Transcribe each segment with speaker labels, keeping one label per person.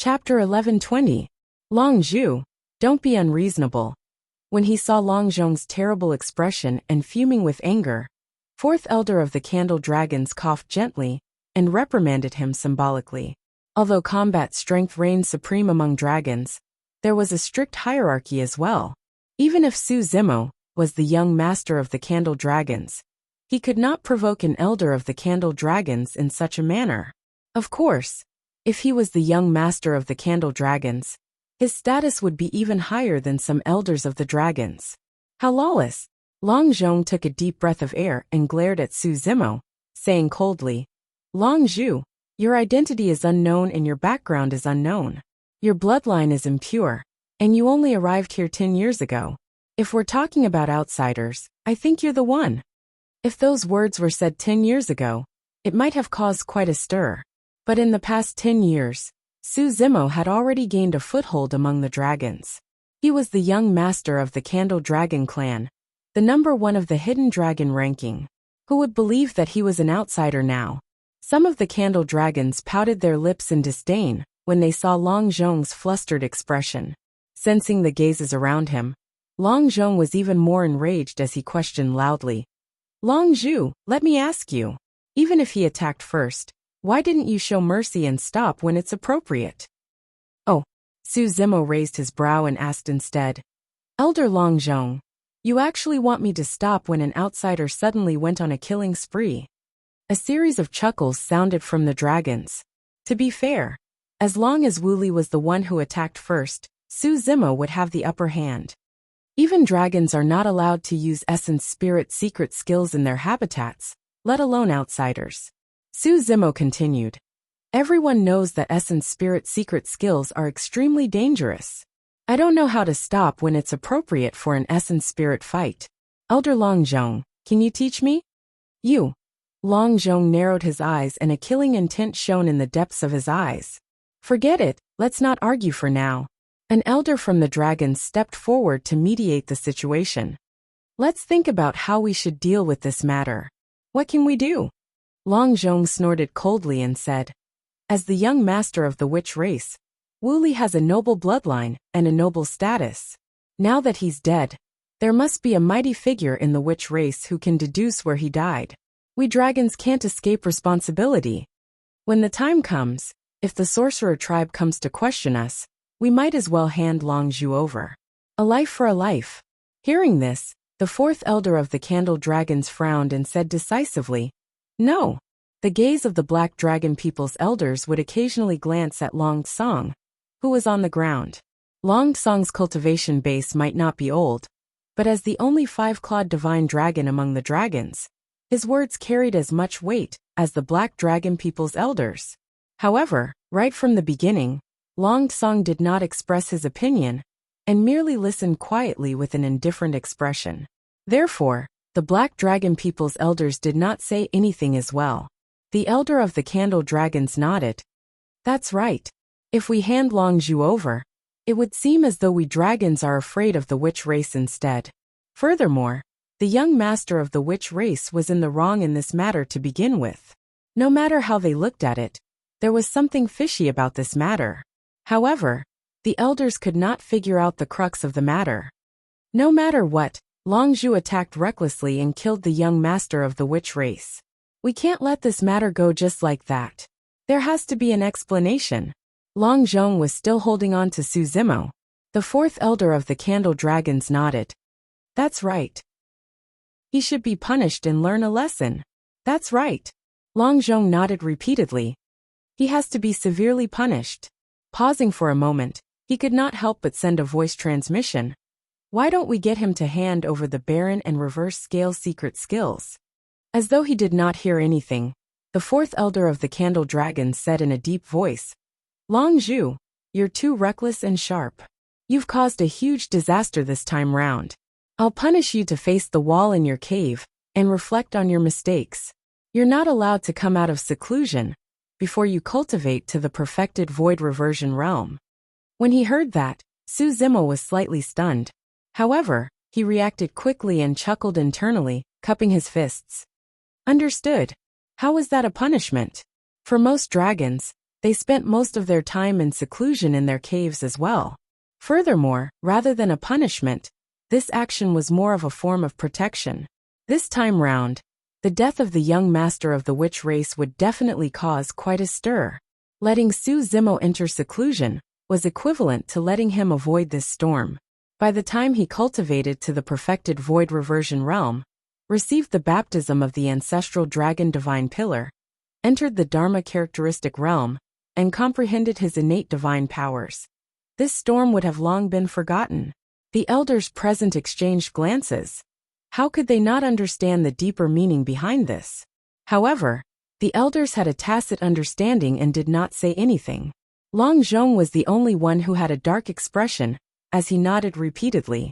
Speaker 1: Chapter 1120. Long Zhu, don't be unreasonable. When he saw Long Zhong's terrible expression and fuming with anger, fourth elder of the Candle Dragons coughed gently and reprimanded him symbolically. Although combat strength reigned supreme among dragons, there was a strict hierarchy as well. Even if Su Zimo was the young master of the Candle Dragons, he could not provoke an elder of the Candle Dragons in such a manner. Of course, if he was the young master of the Candle Dragons, his status would be even higher than some elders of the dragons. How lawless! Long Zhong took a deep breath of air and glared at Su Zimo, saying coldly, Long Zhu, your identity is unknown and your background is unknown. Your bloodline is impure, and you only arrived here 10 years ago. If we're talking about outsiders, I think you're the one. If those words were said 10 years ago, it might have caused quite a stir. But in the past 10 years, Su Zimo had already gained a foothold among the dragons. He was the young master of the Candle Dragon clan, the number one of the hidden dragon ranking. Who would believe that he was an outsider now? Some of the Candle Dragons pouted their lips in disdain when they saw Long Zhong's flustered expression. Sensing the gazes around him, Long Zhong was even more enraged as he questioned loudly. Long Zhu, let me ask you. Even if he attacked first, why didn't you show mercy and stop when it's appropriate? Oh, Su Zimo raised his brow and asked instead. Elder Long Zhong, you actually want me to stop when an outsider suddenly went on a killing spree? A series of chuckles sounded from the dragons. To be fair, as long as Wuli was the one who attacked first, Su Zimo would have the upper hand. Even dragons are not allowed to use essence spirit secret skills in their habitats, let alone outsiders. Su Zimo continued. Everyone knows that essence spirit secret skills are extremely dangerous. I don't know how to stop when it's appropriate for an essence spirit fight. Elder Long Zhong, can you teach me? You. Long Zhong narrowed his eyes and a killing intent shone in the depths of his eyes. Forget it, let's not argue for now. An elder from the dragons stepped forward to mediate the situation. Let's think about how we should deal with this matter. What can we do? Long Zhong snorted coldly and said, as the young master of the witch race, Wuli has a noble bloodline and a noble status. Now that he's dead, there must be a mighty figure in the witch race who can deduce where he died. We dragons can't escape responsibility. When the time comes, if the sorcerer tribe comes to question us, we might as well hand Long Zhu over. A life for a life. Hearing this, the fourth elder of the Candle Dragons frowned and said decisively, no. The gaze of the Black Dragon people's elders would occasionally glance at Long Song, who was on the ground. Long Song's cultivation base might not be old, but as the only five-clawed divine dragon among the dragons, his words carried as much weight as the Black Dragon people's elders. However, right from the beginning, Long Song did not express his opinion and merely listened quietly with an indifferent expression. Therefore, the Black Dragon people's elders did not say anything as well. The elder of the Candle Dragons nodded. That's right. If we hand Long Zhu over, it would seem as though we dragons are afraid of the witch race instead. Furthermore, the young master of the witch race was in the wrong in this matter to begin with. No matter how they looked at it, there was something fishy about this matter. However, the elders could not figure out the crux of the matter. No matter what, Long Zhu attacked recklessly and killed the young master of the witch race. We can't let this matter go just like that. There has to be an explanation. Long Zhong was still holding on to Su Zimo. The fourth elder of the Candle Dragons nodded. That's right. He should be punished and learn a lesson. That's right. Long Zhong nodded repeatedly. He has to be severely punished. Pausing for a moment, he could not help but send a voice transmission. Why don't we get him to hand over the Baron and Reverse Scale secret skills? As though he did not hear anything, the fourth elder of the Candle Dragons said in a deep voice, Long Zhu, you're too reckless and sharp. You've caused a huge disaster this time round. I'll punish you to face the wall in your cave and reflect on your mistakes. You're not allowed to come out of seclusion before you cultivate to the perfected void reversion realm. When he heard that, Su Zimo was slightly stunned. However, he reacted quickly and chuckled internally, cupping his fists. Understood. How was that a punishment? For most dragons, They spent most of their time in seclusion in their caves as well. Furthermore, rather than a punishment, this action was more of a form of protection. This time round, the death of the young master of the witch race would definitely cause quite a stir. Letting Su Zimo enter seclusion was equivalent to letting him avoid this storm. By the time he cultivated to the perfected void reversion realm, received the baptism of the ancestral dragon divine pillar, entered the Dharma characteristic realm, and comprehended his innate divine powers, this storm would have long been forgotten. The elders present exchanged glances. How could they not understand the deeper meaning behind this? However, the elders had a tacit understanding and did not say anything. Long Zhong was the only one who had a dark expression, as he nodded repeatedly.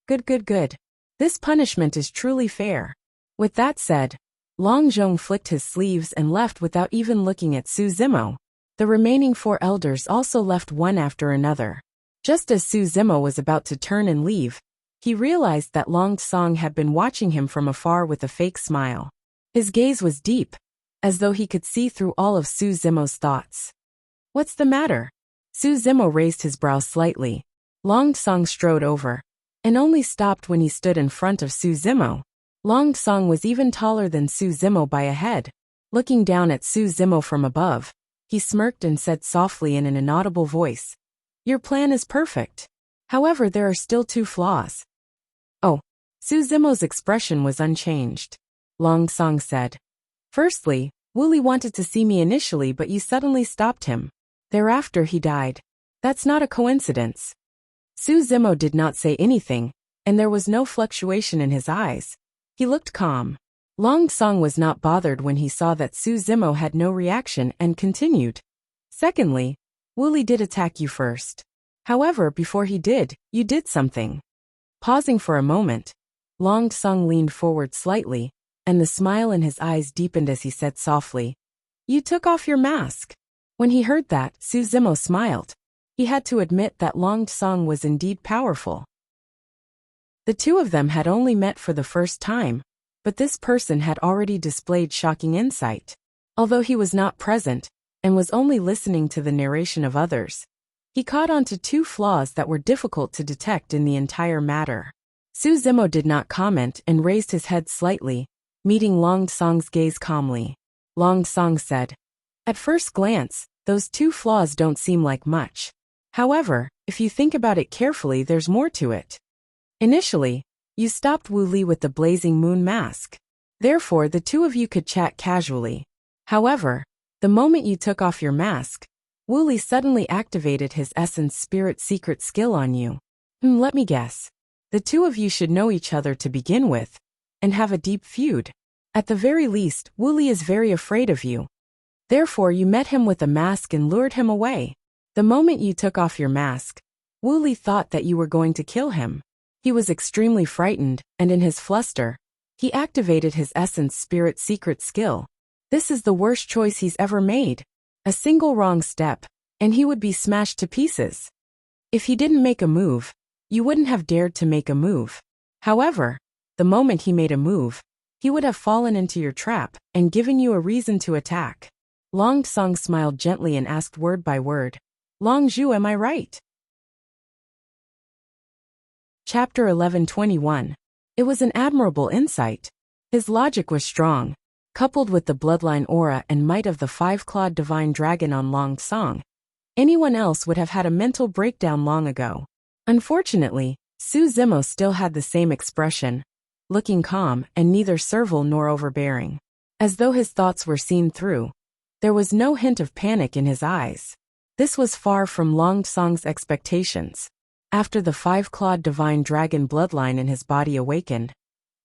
Speaker 1: Good. This punishment is truly fair. With that said, Long Zhong flicked his sleeves and left without even looking at Su Zimo. The remaining 4 elders also left one after another. Just as Su Zimo was about to turn and leave, he realized that Long Song had been watching him from afar with a fake smile. His gaze was deep, as though he could see through all of Su Zimo's thoughts. What's the matter? Su Zimo raised his brow slightly. Long Song strode over, and only stopped when he stood in front of Su Zimo. Long Song was even taller than Su Zimo by a head. Looking down at Su Zimo from above, he smirked and said softly in an inaudible voice, "Your plan is perfect. However, there are still 2 flaws." "Oh." Su Zimo's expression was unchanged. Long Song said, "Firstly, Wuli wanted to see me initially, but you suddenly stopped him. Thereafter he died. That's not a coincidence." Su Zimo did not say anything, and there was no fluctuation in his eyes. He looked calm. Long Song was not bothered when he saw that Su Zimo had no reaction and continued. "Secondly, Wuli did attack you first. However, before he did, you did something." Pausing for a moment, Long Song leaned forward slightly, and the smile in his eyes deepened as he said softly, "You took off your mask." When he heard that, Su Zimo smiled. He had to admit that Long Song was indeed powerful. The 2 of them had only met for the first time, but this person had already displayed shocking insight. Although he was not present, and was only listening to the narration of others, he caught on to 2 flaws that were difficult to detect in the entire matter. Su Zimo did not comment and raised his head slightly, meeting Long Song's gaze calmly. Long Song said, "At first glance, those 2 flaws don't seem like much. However, if you think about it carefully, there's more to it. Initially, you stopped Wu Li with the blazing moon mask. Therefore, the 2 of you could chat casually. However, the moment you took off your mask, Wu Li suddenly activated his essence spirit secret skill on you. Let me guess. The 2 of you should know each other to begin with, and have a deep feud. At the very least, Wu Li is very afraid of you. Therefore, you met him with a mask and lured him away. The moment you took off your mask, Wu Li thought that you were going to kill him. He was extremely frightened, and in his fluster, he activated his essence spirit secret skill. This is the worst choice he's ever made. A single wrong step, and he would be smashed to pieces. If he didn't make a move, you wouldn't have dared to make a move. However, the moment he made a move, he would have fallen into your trap and given you a reason to attack." Long Song smiled gently and asked word by word, "Long Zhu, am I right?" Chapter 11:21. It was an admirable insight. His logic was strong, coupled with the bloodline aura and might of the 5-clawed divine dragon on Long Song. Anyone else would have had a mental breakdown long ago. Unfortunately, Su Zimo still had the same expression, looking calm and neither servile nor overbearing. As though his thoughts were seen through, there was no hint of panic in his eyes. This was far from Long Song's expectations. After the 5-clawed divine dragon bloodline in his body awakened,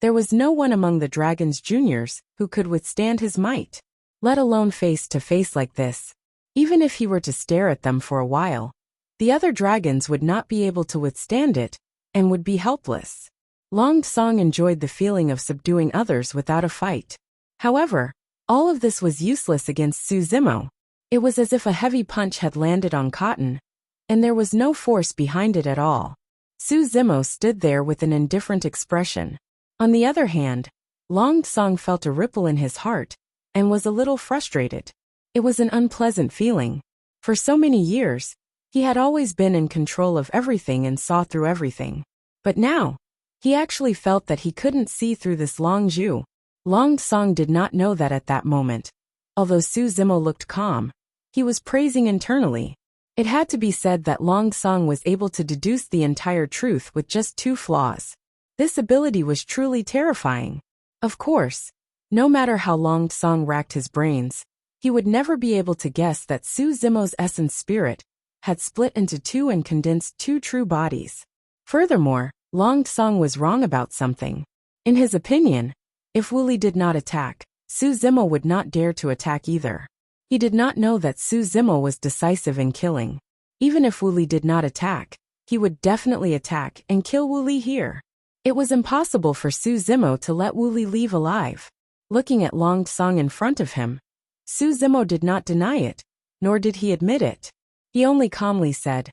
Speaker 1: there was no one among the dragon's juniors who could withstand his might, let alone face to face like this. Even if he were to stare at them for a while, the other dragons would not be able to withstand it, and would be helpless. Long Song enjoyed the feeling of subduing others without a fight. However, all of this was useless against Su Zimo. It was as if a heavy punch had landed on cotton, and there was no force behind it at all. Su Zimo stood there with an indifferent expression. On the other hand, Long Song felt a ripple in his heart, and was a little frustrated. It was an unpleasant feeling. For so many years, he had always been in control of everything and saw through everything. But now, he actually felt that he couldn't see through this Long Zhu. Long Song did not know that at that moment. Although Su Zimo looked calm, he was praising internally. It had to be said that Long Song was able to deduce the entire truth with just 2 flaws. This ability was truly terrifying. Of course, no matter how Long Song racked his brains, he would never be able to guess that Su Zimo's essence spirit had split into 2 and condensed 2 true bodies. Furthermore, Long Song was wrong about something. In his opinion, if Wuli did not attack, Su Zimo would not dare to attack either. He did not know that Su Zimo was decisive in killing. Even if Wuli did not attack, he would definitely attack and kill Wuli here. It was impossible for Su Zimo to let Wuli leave alive. Looking at Long Song in front of him, Su Zimo did not deny it, nor did he admit it. He only calmly said,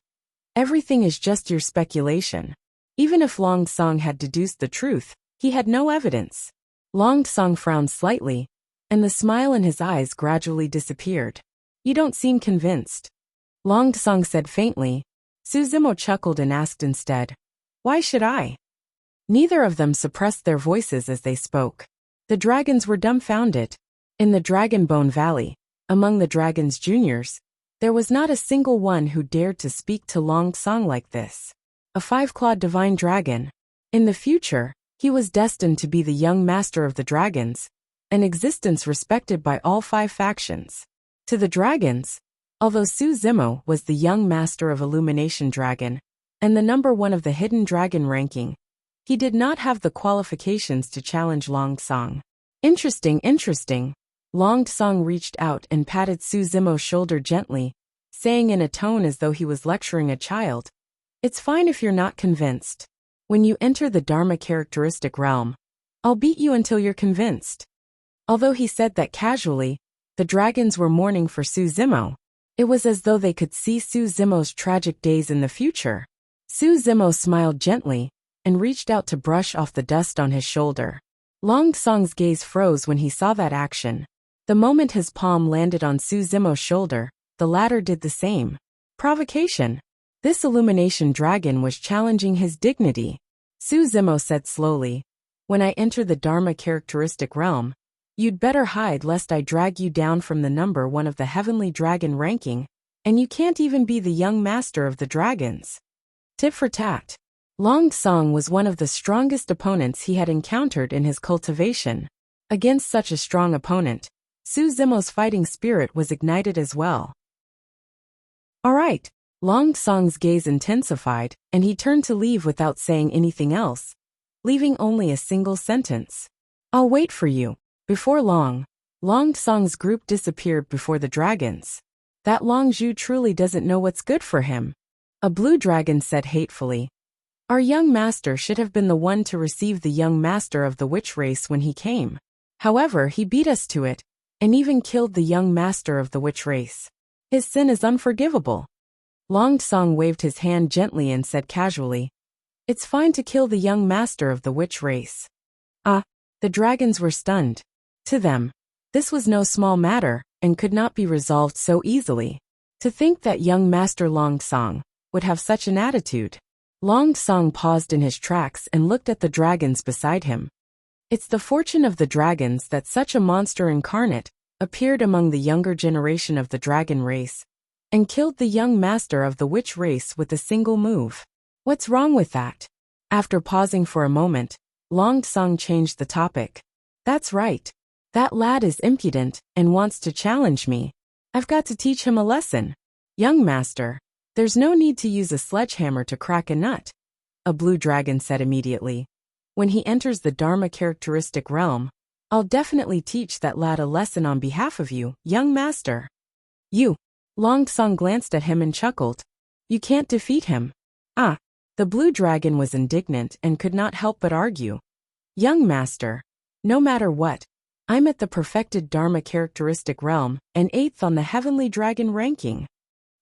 Speaker 1: "Everything is just your speculation." Even if Long Song had deduced the truth, he had no evidence. Long Song frowned slightly, and the smile in his eyes gradually disappeared. "You don't seem convinced." Long Song said faintly. Su Zimo chuckled and asked instead, "Why should I?" Neither of them suppressed their voices as they spoke. The dragons were dumbfounded. In the Dragon Bone Valley, among the dragons juniors, there was not a single one who dared to speak to Long Song like this. A 5-clawed divine dragon. In the future, he was destined to be the young master of the dragons, an existence respected by all 5 factions. To the dragons, although Su Zimo was the young master of Illumination Dragon and the number 1 of the hidden dragon ranking, he did not have the qualifications to challenge Long Song. Interesting. Long Song reached out and patted Su Zimo's shoulder gently, saying in a tone as though he was lecturing a child, "It's fine if you're not convinced. When you enter the Dharma characteristic realm, I'll beat you until you're convinced." Although he said that casually, the dragons were mourning for Su Zimo. It was as though they could see Su Zimo's tragic days in the future. Su Zimo smiled gently and reached out to brush off the dust on his shoulder. Long Song's gaze froze when he saw that action. The moment his palm landed on Su Zimo's shoulder, the latter did the same. Provocation. This Illumination Dragon was challenging his dignity. Su Zimo said slowly, "When I enter the Dharma characteristic realm, you'd better hide lest I drag you down from the number 1 of the heavenly dragon ranking, and you can't even be the young master of the dragons." Tit for tat. Long Song was one of the strongest opponents he had encountered in his cultivation. Against such a strong opponent, Su Zimo's fighting spirit was ignited as well. "All right." Long Song's gaze intensified, and he turned to leave without saying anything else, leaving only a single sentence. "I'll wait for you." Before long, Long Song's group disappeared before the dragons. "That Long Zhu truly doesn't know what's good for him," a blue dragon said hatefully. "Our young master should have been the one to receive the young master of the witch race when he came. However, he beat us to it, and even killed the young master of the witch race. His sin is unforgivable." Long Song waved his hand gently and said casually, "It's fine to kill the young master of the witch race." The dragons were stunned. To them, this was no small matter, and could not be resolved so easily. To think that young Master Long Song would have such an attitude. Long Song paused in his tracks and looked at the dragons beside him. It's the fortune of the dragons that such a monster incarnate appeared among the younger generation of the dragon race, and killed the young master of the witch race with a single move. What's wrong with that? After pausing for a moment, Long Song changed the topic. "That's right. That lad is impudent and wants to challenge me. I've got to teach him a lesson. Young master, there's no need to use a sledgehammer to crack a nut," a blue dragon said immediately. "When he enters the Dharma characteristic realm, I'll definitely teach that lad a lesson on behalf of you, young master." "You." Long Song glanced at him and chuckled. "You can't defeat him." The blue dragon was indignant and could not help but argue. "Young master, no matter what, I'm at the perfected Dharma characteristic realm and 8th on the heavenly dragon ranking.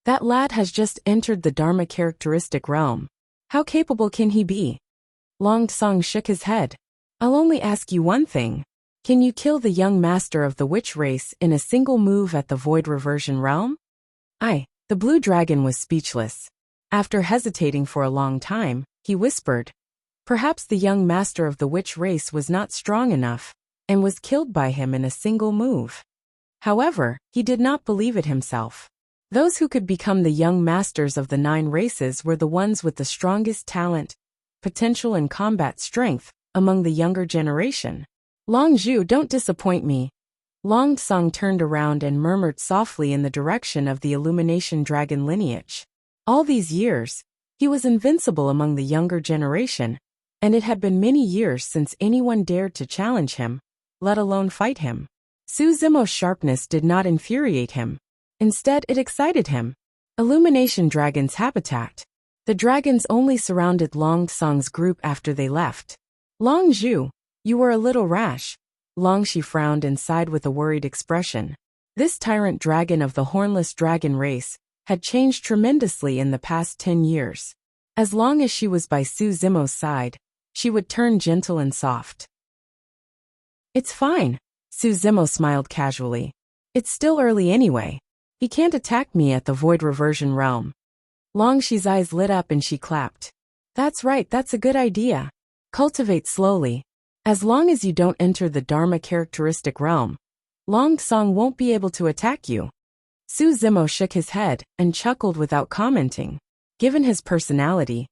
Speaker 1: That lad has just entered the Dharma characteristic realm. How capable can he be?" Long Song shook his head. "I'll only ask you one thing. Can you kill the young master of the witch race in a single move at the void reversion realm?" The blue dragon was speechless. After hesitating for a long time, he whispered, "Perhaps the young master of the witch race was not strong enough, and was killed by him in a single move." However, he did not believe it himself. Those who could become the young masters of the 9 races were the ones with the strongest talent, potential and combat strength among the younger generation. "Long Zhu, don't disappoint me." Long Tsang turned around and murmured softly in the direction of the Illumination Dragon lineage. All these years, he was invincible among the younger generation, and it had been many years since anyone dared to challenge him, let alone fight him. Su Zimo's sharpness did not infuriate him. Instead, it excited him. Illumination Dragon's habitat. The dragons only surrounded Long Tsang's group after they left. "Long Zhu, you were a little rash." Long Shi frowned and sighed with a worried expression. This tyrant dragon of the hornless dragon race had changed tremendously in the past 10 years. As long as she was by Su Zimo's side, she would turn gentle and soft. "It's fine," Su Zimo smiled casually. "It's still early anyway. He can't attack me at the Void Reversion Realm." Long Shi's eyes lit up and she clapped. "That's right, that's a good idea. Cultivate slowly. As long as you don't enter the Dharma characteristic realm, Long Tsang won't be able to attack you." Su Zimo shook his head and chuckled without commenting. Given his personality,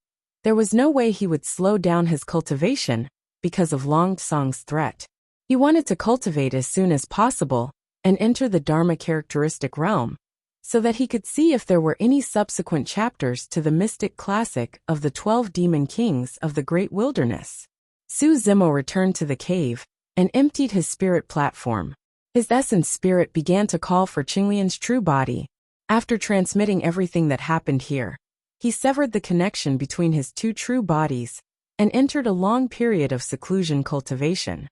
Speaker 1: there was no way he would slow down his cultivation because of Long Tsang's threat. He wanted to cultivate as soon as possible and enter the Dharma characteristic realm, so that he could see if there were any subsequent chapters to the mystic classic of the 12 demon kings of the great wilderness. Su Zimo returned to the cave and emptied his spirit platform. His essence spirit began to call for Qinglian's true body. After transmitting everything that happened here, he severed the connection between his 2 true bodies and entered a long period of seclusion cultivation.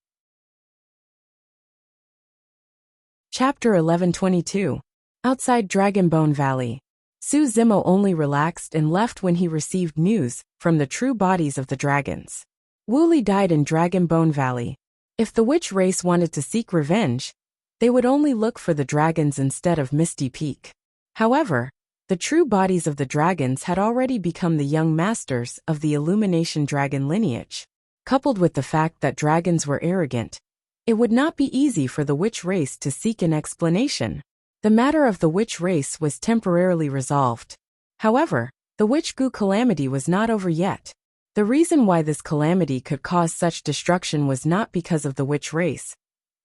Speaker 1: Chapter 1122. Outside Dragonbone Valley. Su Zimo only relaxed and left when he received news from the true bodies of the dragons. Wu Li died in Dragonbone Valley. If the witch race wanted to seek revenge, they would only look for the dragons instead of Misty Peak. However, the true bodies of the dragons had already become the young masters of the Illumination Dragon lineage. Coupled with the fact that dragons were arrogant, it would not be easy for the witch race to seek an explanation. The matter of the witch race was temporarily resolved. However, the witch goo calamity was not over yet. The reason why this calamity could cause such destruction was not because of the witch race,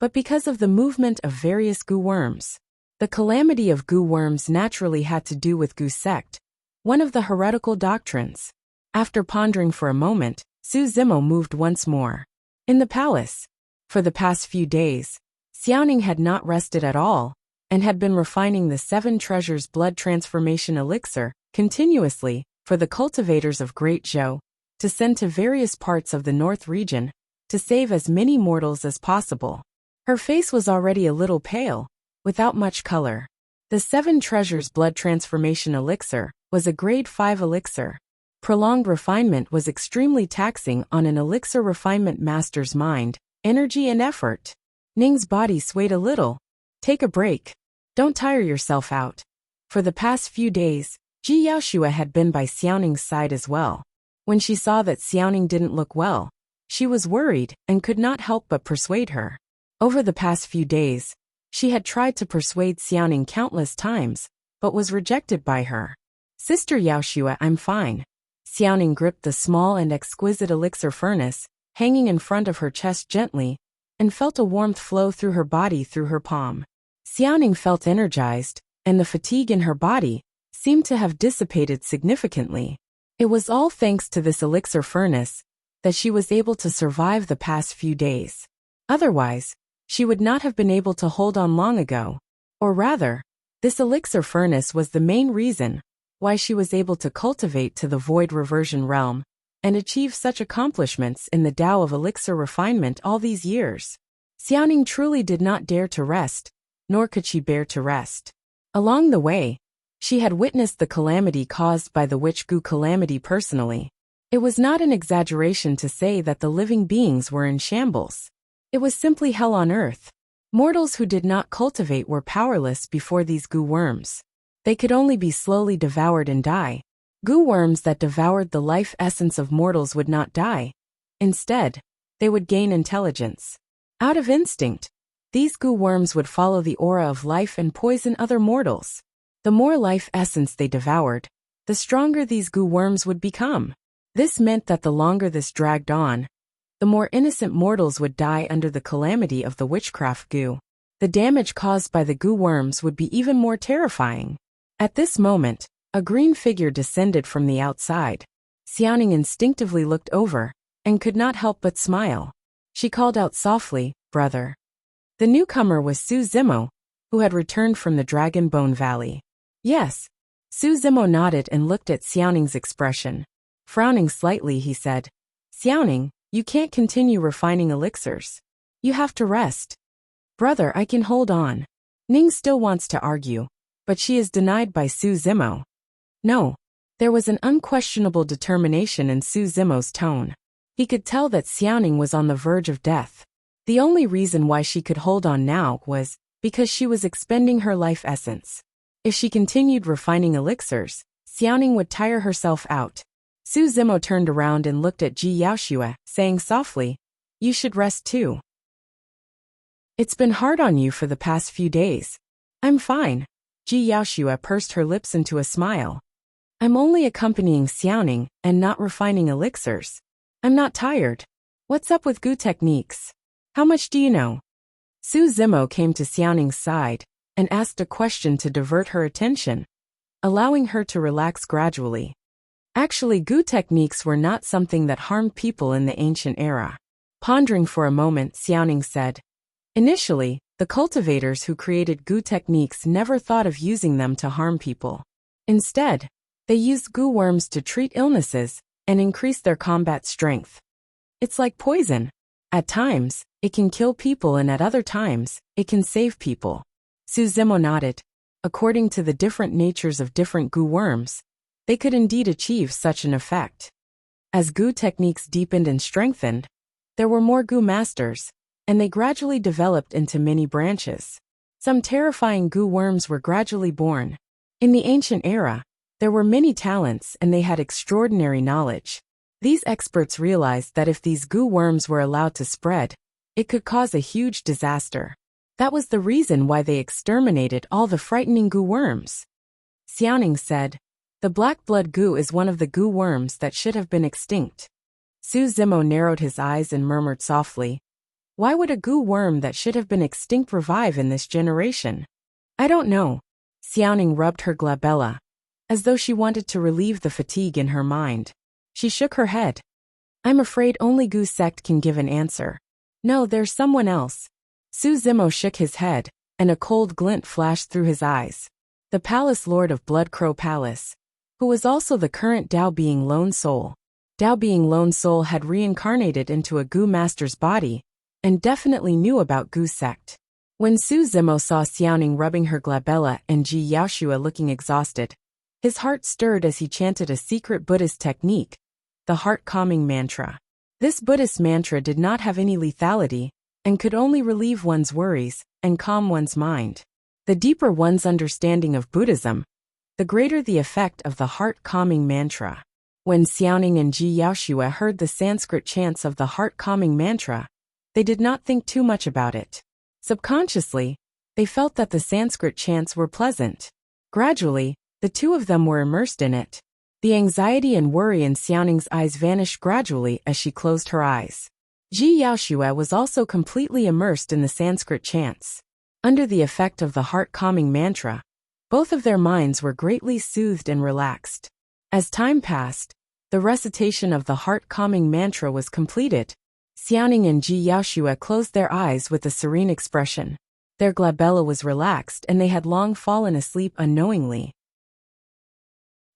Speaker 1: but because of the movement of various goo worms. The calamity of goo worms naturally had to do with goo sect, one of the heretical doctrines. After pondering for a moment, Su Zimo moved once more. In the palace. For the past few days, Xiaoning had not rested at all, and had been refining the 7 treasures blood transformation elixir continuously for the cultivators of Great Zhou to send to various parts of the North region to save as many mortals as possible. Her face was already a little pale, without much color. The 7 treasures blood transformation elixir was a grade 5 elixir. Prolonged refinement was extremely taxing on an elixir refinement master's mind, energy and effort. Ning's body swayed a little. "Take a break. Don't tire yourself out." For the past few days, Ji Yaoshua had been by Xiaoning's side as well. When she saw that Xiaoning didn't look well, she was worried and could not help but persuade her. Over the past few days, she had tried to persuade Xiaoning countless times, but was rejected by her. "Sister Yaoshua, I'm fine." Xiaoning gripped the small and exquisite elixir furnace, hanging in front of her chest gently, and felt a warmth flow through her body through her palm. Xiaoning felt energized, and the fatigue in her body seemed to have dissipated significantly. It was all thanks to this elixir furnace that she was able to survive the past few days. Otherwise, she would not have been able to hold on long ago. Or rather, this elixir furnace was the main reason why she was able to cultivate to the Void Reversion Realm and achieve such accomplishments in the Tao of elixir refinement all these years. Xiaoning truly did not dare to rest, nor could she bear to rest. Along the way, she had witnessed the calamity caused by the witch goo calamity personally. It was not an exaggeration to say that the living beings were in shambles. It was simply hell on earth. Mortals who did not cultivate were powerless before these goo worms. They could only be slowly devoured and die. Goo worms that devoured the life essence of mortals would not die. Instead, they would gain intelligence. Out of instinct, these goo worms would follow the aura of life and poison other mortals. The more life essence they devoured, the stronger these goo worms would become. This meant that the longer this dragged on, the more innocent mortals would die under the calamity of the witchcraft goo. The damage caused by the goo worms would be even more terrifying. At this moment, a green figure descended from the outside. Xiaoning instinctively looked over, and could not help but smile. She called out softly, "Brother." The newcomer was Su Zimo, who had returned from the Dragon Bone Valley. "Yes." Su Zimo nodded and looked at Xiaoning's expression. Frowning slightly, he said, "Xiaoning, you can't continue refining elixirs. You have to rest." "Brother, I can hold on." Ning still wants to argue, but she is denied by Su Zimo. No. There was an unquestionable determination in Su Zimo's tone. He could tell that Xiaoning was on the verge of death. The only reason why she could hold on now was because she was expending her life essence. If she continued refining elixirs, Xiaoning would tire herself out. Su Zimo turned around and looked at Ji Yaoxue, saying softly, "You should rest too. It's been hard on you for the past few days." "I'm fine." Ji Yaoxue pursed her lips into a smile. "I'm only accompanying Xiaoning and not refining elixirs. I'm not tired." "What's up with goo techniques? How much do you know?" Su Zimo came to Xiaoning's side and asked a question to divert her attention, allowing her to relax gradually. Actually, goo techniques were not something that harmed people in the ancient era. Pondering for a moment, Xiaoning said, "Initially, the cultivators who created goo techniques never thought of using them to harm people. Instead, they used goo worms to treat illnesses and increase their combat strength. It's like poison. At times, it can kill people, and at other times, it can save people." Su Zimo nodded. According to the different natures of different goo worms, they could indeed achieve such an effect. As goo techniques deepened and strengthened, there were more goo masters, and they gradually developed into many branches. Some terrifying goo worms were gradually born. In the ancient era, there were many talents and they had extraordinary knowledge. These experts realized that if these goo worms were allowed to spread, it could cause a huge disaster. That was the reason why they exterminated all the frightening goo worms. Xiaoning said, "The black blood goo is one of the goo worms that should have been extinct." Su Zimo narrowed his eyes and murmured softly, "Why would a goo worm that should have been extinct revive in this generation?" "I don't know." Xiaoning rubbed her glabella, as though she wanted to relieve the fatigue in her mind. She shook her head. "I'm afraid only Goo Sect can give an answer." "No, there's someone else." Su Zimo shook his head, and a cold glint flashed through his eyes. The Palace Lord of Blood Crow Palace, who was also the current Dao Being Lone Soul. Dao Being Lone Soul had reincarnated into a Goo Master's body, and definitely knew about Goo Sect. When Su Zimo saw Xiaoning rubbing her glabella and Ji Yaoxue looking exhausted, his heart stirred as he chanted a secret Buddhist technique, the heart-calming mantra. This Buddhist mantra did not have any lethality, and could only relieve one's worries and calm one's mind. The deeper one's understanding of Buddhism, the greater the effect of the heart-calming mantra. When Xiaoning and Ji Yaoxue heard the Sanskrit chants of the heart-calming mantra, they did not think too much about it. Subconsciously, they felt that the Sanskrit chants were pleasant. Gradually, the two of them were immersed in it. The anxiety and worry in Xiaoning's eyes vanished gradually as she closed her eyes. Ji Yaoxue was also completely immersed in the Sanskrit chants. Under the effect of the heart-calming mantra, both of their minds were greatly soothed and relaxed. As time passed, the recitation of the heart-calming mantra was completed. Xiaoning and Ji Yaoxue closed their eyes with a serene expression. Their glabella was relaxed and they had long fallen asleep unknowingly.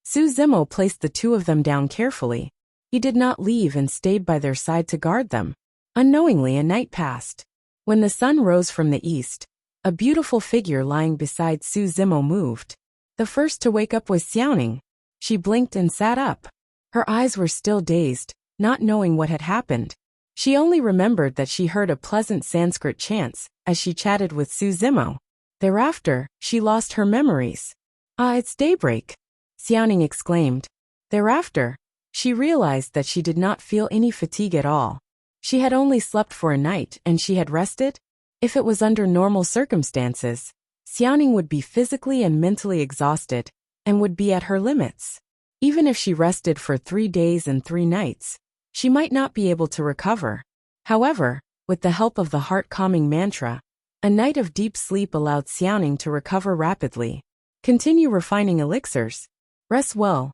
Speaker 1: Su Zimo placed the two of them down carefully. He did not leave and stayed by their side to guard them. Unknowingly, a night passed. When the sun rose from the east, a beautiful figure lying beside Su Zimo moved. The first to wake up was Xiaoning. She blinked and sat up. Her eyes were still dazed, not knowing what had happened. She only remembered that she heard a pleasant Sanskrit chants as she chatted with Su Zimo. Thereafter, she lost her memories. Ah, it's daybreak, Xiaoning exclaimed. Thereafter, she realized that she did not feel any fatigue at all. She had only slept for a night and she had rested. If it was under normal circumstances, Xiaoning would be physically and mentally exhausted and would be at her limits. Even if she rested for 3 days and 3 nights, she might not be able to recover. However, with the help of the heart-calming mantra, a night of deep sleep allowed Xiaoning to recover rapidly. Continue refining elixirs. Rest well.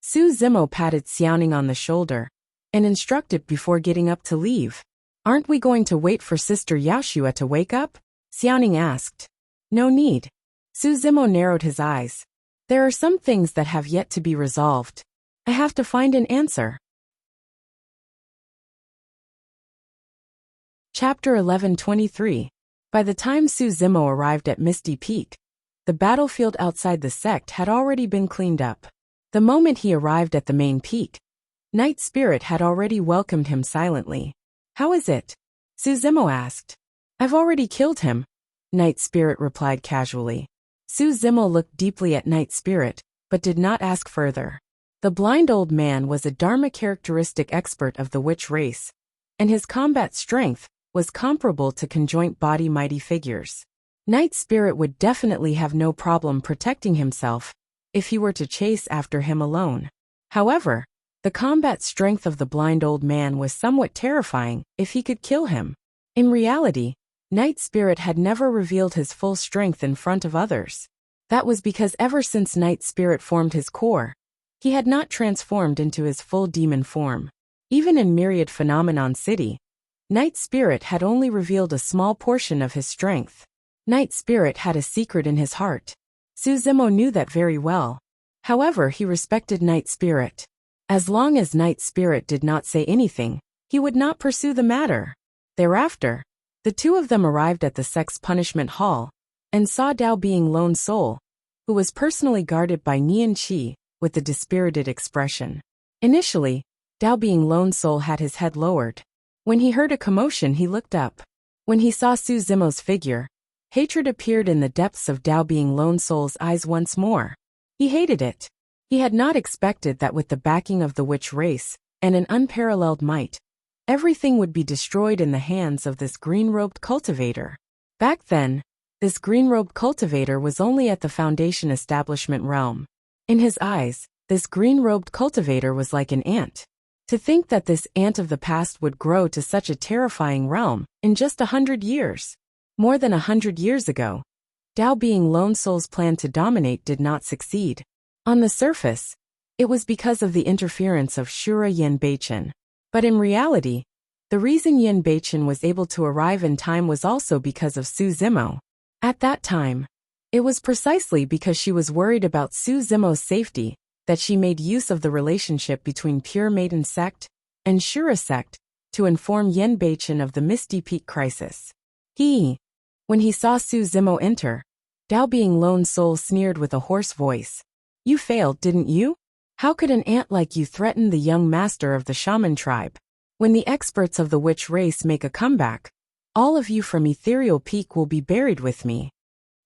Speaker 1: Su Zimo patted Xiaoning on the shoulder and instructed before getting up to leave. Aren't we going to wait for Sister Yaoxue to wake up? Xiaoning asked. No need. Su Zimo narrowed his eyes. There are some things that have yet to be resolved. I have to find an answer. Chapter 1123. By the time Su Zimo arrived at Misty Peak, the battlefield outside the sect had already been cleaned up. The moment he arrived at the main peak, Night Spirit had already welcomed him silently. How is it? Su Zimo asked. I've already killed him, Night Spirit replied casually. Su Zimo looked deeply at Night Spirit, but did not ask further. The blind old man was a Dharma characteristic expert of the witch race, and his combat strength was comparable to conjoint body mighty figures. Night Spirit would definitely have no problem protecting himself if he were to chase after him alone. However, the combat strength of the blind old man was somewhat terrifying if he could kill him. In reality, Night Spirit had never revealed his full strength in front of others. That was because ever since Night Spirit formed his core, he had not transformed into his full demon form. Even in Myriad Phenomenon City, Night Spirit had only revealed a small portion of his strength. Night Spirit had a secret in his heart. Su Zimo knew that very well. However, he respected Night Spirit. As long as Night Spirit did not say anything, he would not pursue the matter. Thereafter, the two of them arrived at the sect's punishment hall and saw Dao Being Lone Soul, who was personally guarded by Nian Qi with a dispirited expression. Initially, Dao Being Lone Soul had his head lowered. When he heard a commotion, he looked up. When he saw Su Zimo's figure, hatred appeared in the depths of Dao Being Lone Soul's eyes once more. He hated it. He had not expected that with the backing of the witch race and an unparalleled might, everything would be destroyed in the hands of this green-robed cultivator. Back then, this green-robed cultivator was only at the Foundation establishment realm. In his eyes, this green-robed cultivator was like an ant. To think that this ant of the past would grow to such a terrifying realm in just 100 years. More than 100 years ago, Dao Being Lone Soul's plan to dominate did not succeed. On the surface, it was because of the interference of Shura Yen Beichen. But in reality, the reason Yen Beichen was able to arrive in time was also because of Su Zimo. At that time, it was precisely because she was worried about Su Zimo's safety that she made use of the relationship between Pure Maiden Sect and Shura Sect to inform Yen Beichen of the Misty Peak crisis. When he saw Su Zimo enter, Dao Being Lone Soul sneered with a hoarse voice. You failed, didn't you? How could an ant like you threaten the young master of the shaman tribe? When the experts of the witch race make a comeback, all of you from Ethereal Peak will be buried with me.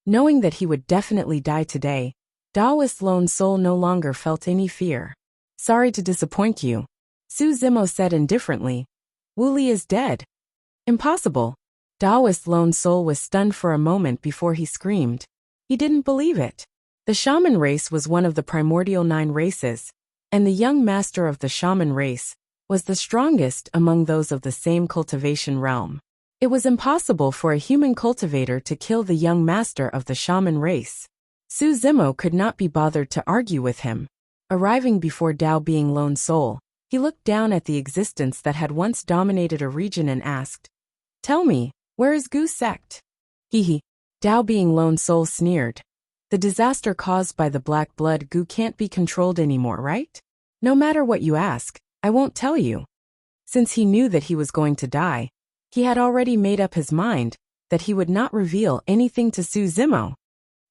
Speaker 1: Knowing that he would definitely die today, Daoist Lone Soul no longer felt any fear. Sorry to disappoint you, Su Zimo said indifferently. Wu Li is dead. Impossible. Daoist Lone Soul was stunned for a moment before he screamed. He didn't believe it. The shaman race was one of the primordial 9 races, and the young master of the shaman race was the strongest among those of the same cultivation realm. It was impossible for a human cultivator to kill the young master of the shaman race. Su Zimo could not be bothered to argue with him. Arriving before Dao Being Lone Soul, he looked down at the existence that had once dominated a region and asked, Tell me, where is Gu Sect? Dao Being Lone Soul sneered. The disaster caused by the black blood Gu can't be controlled anymore, right? No matter what you ask, I won't tell you. Since he knew that he was going to die, he had already made up his mind that he would not reveal anything to Su Zimo.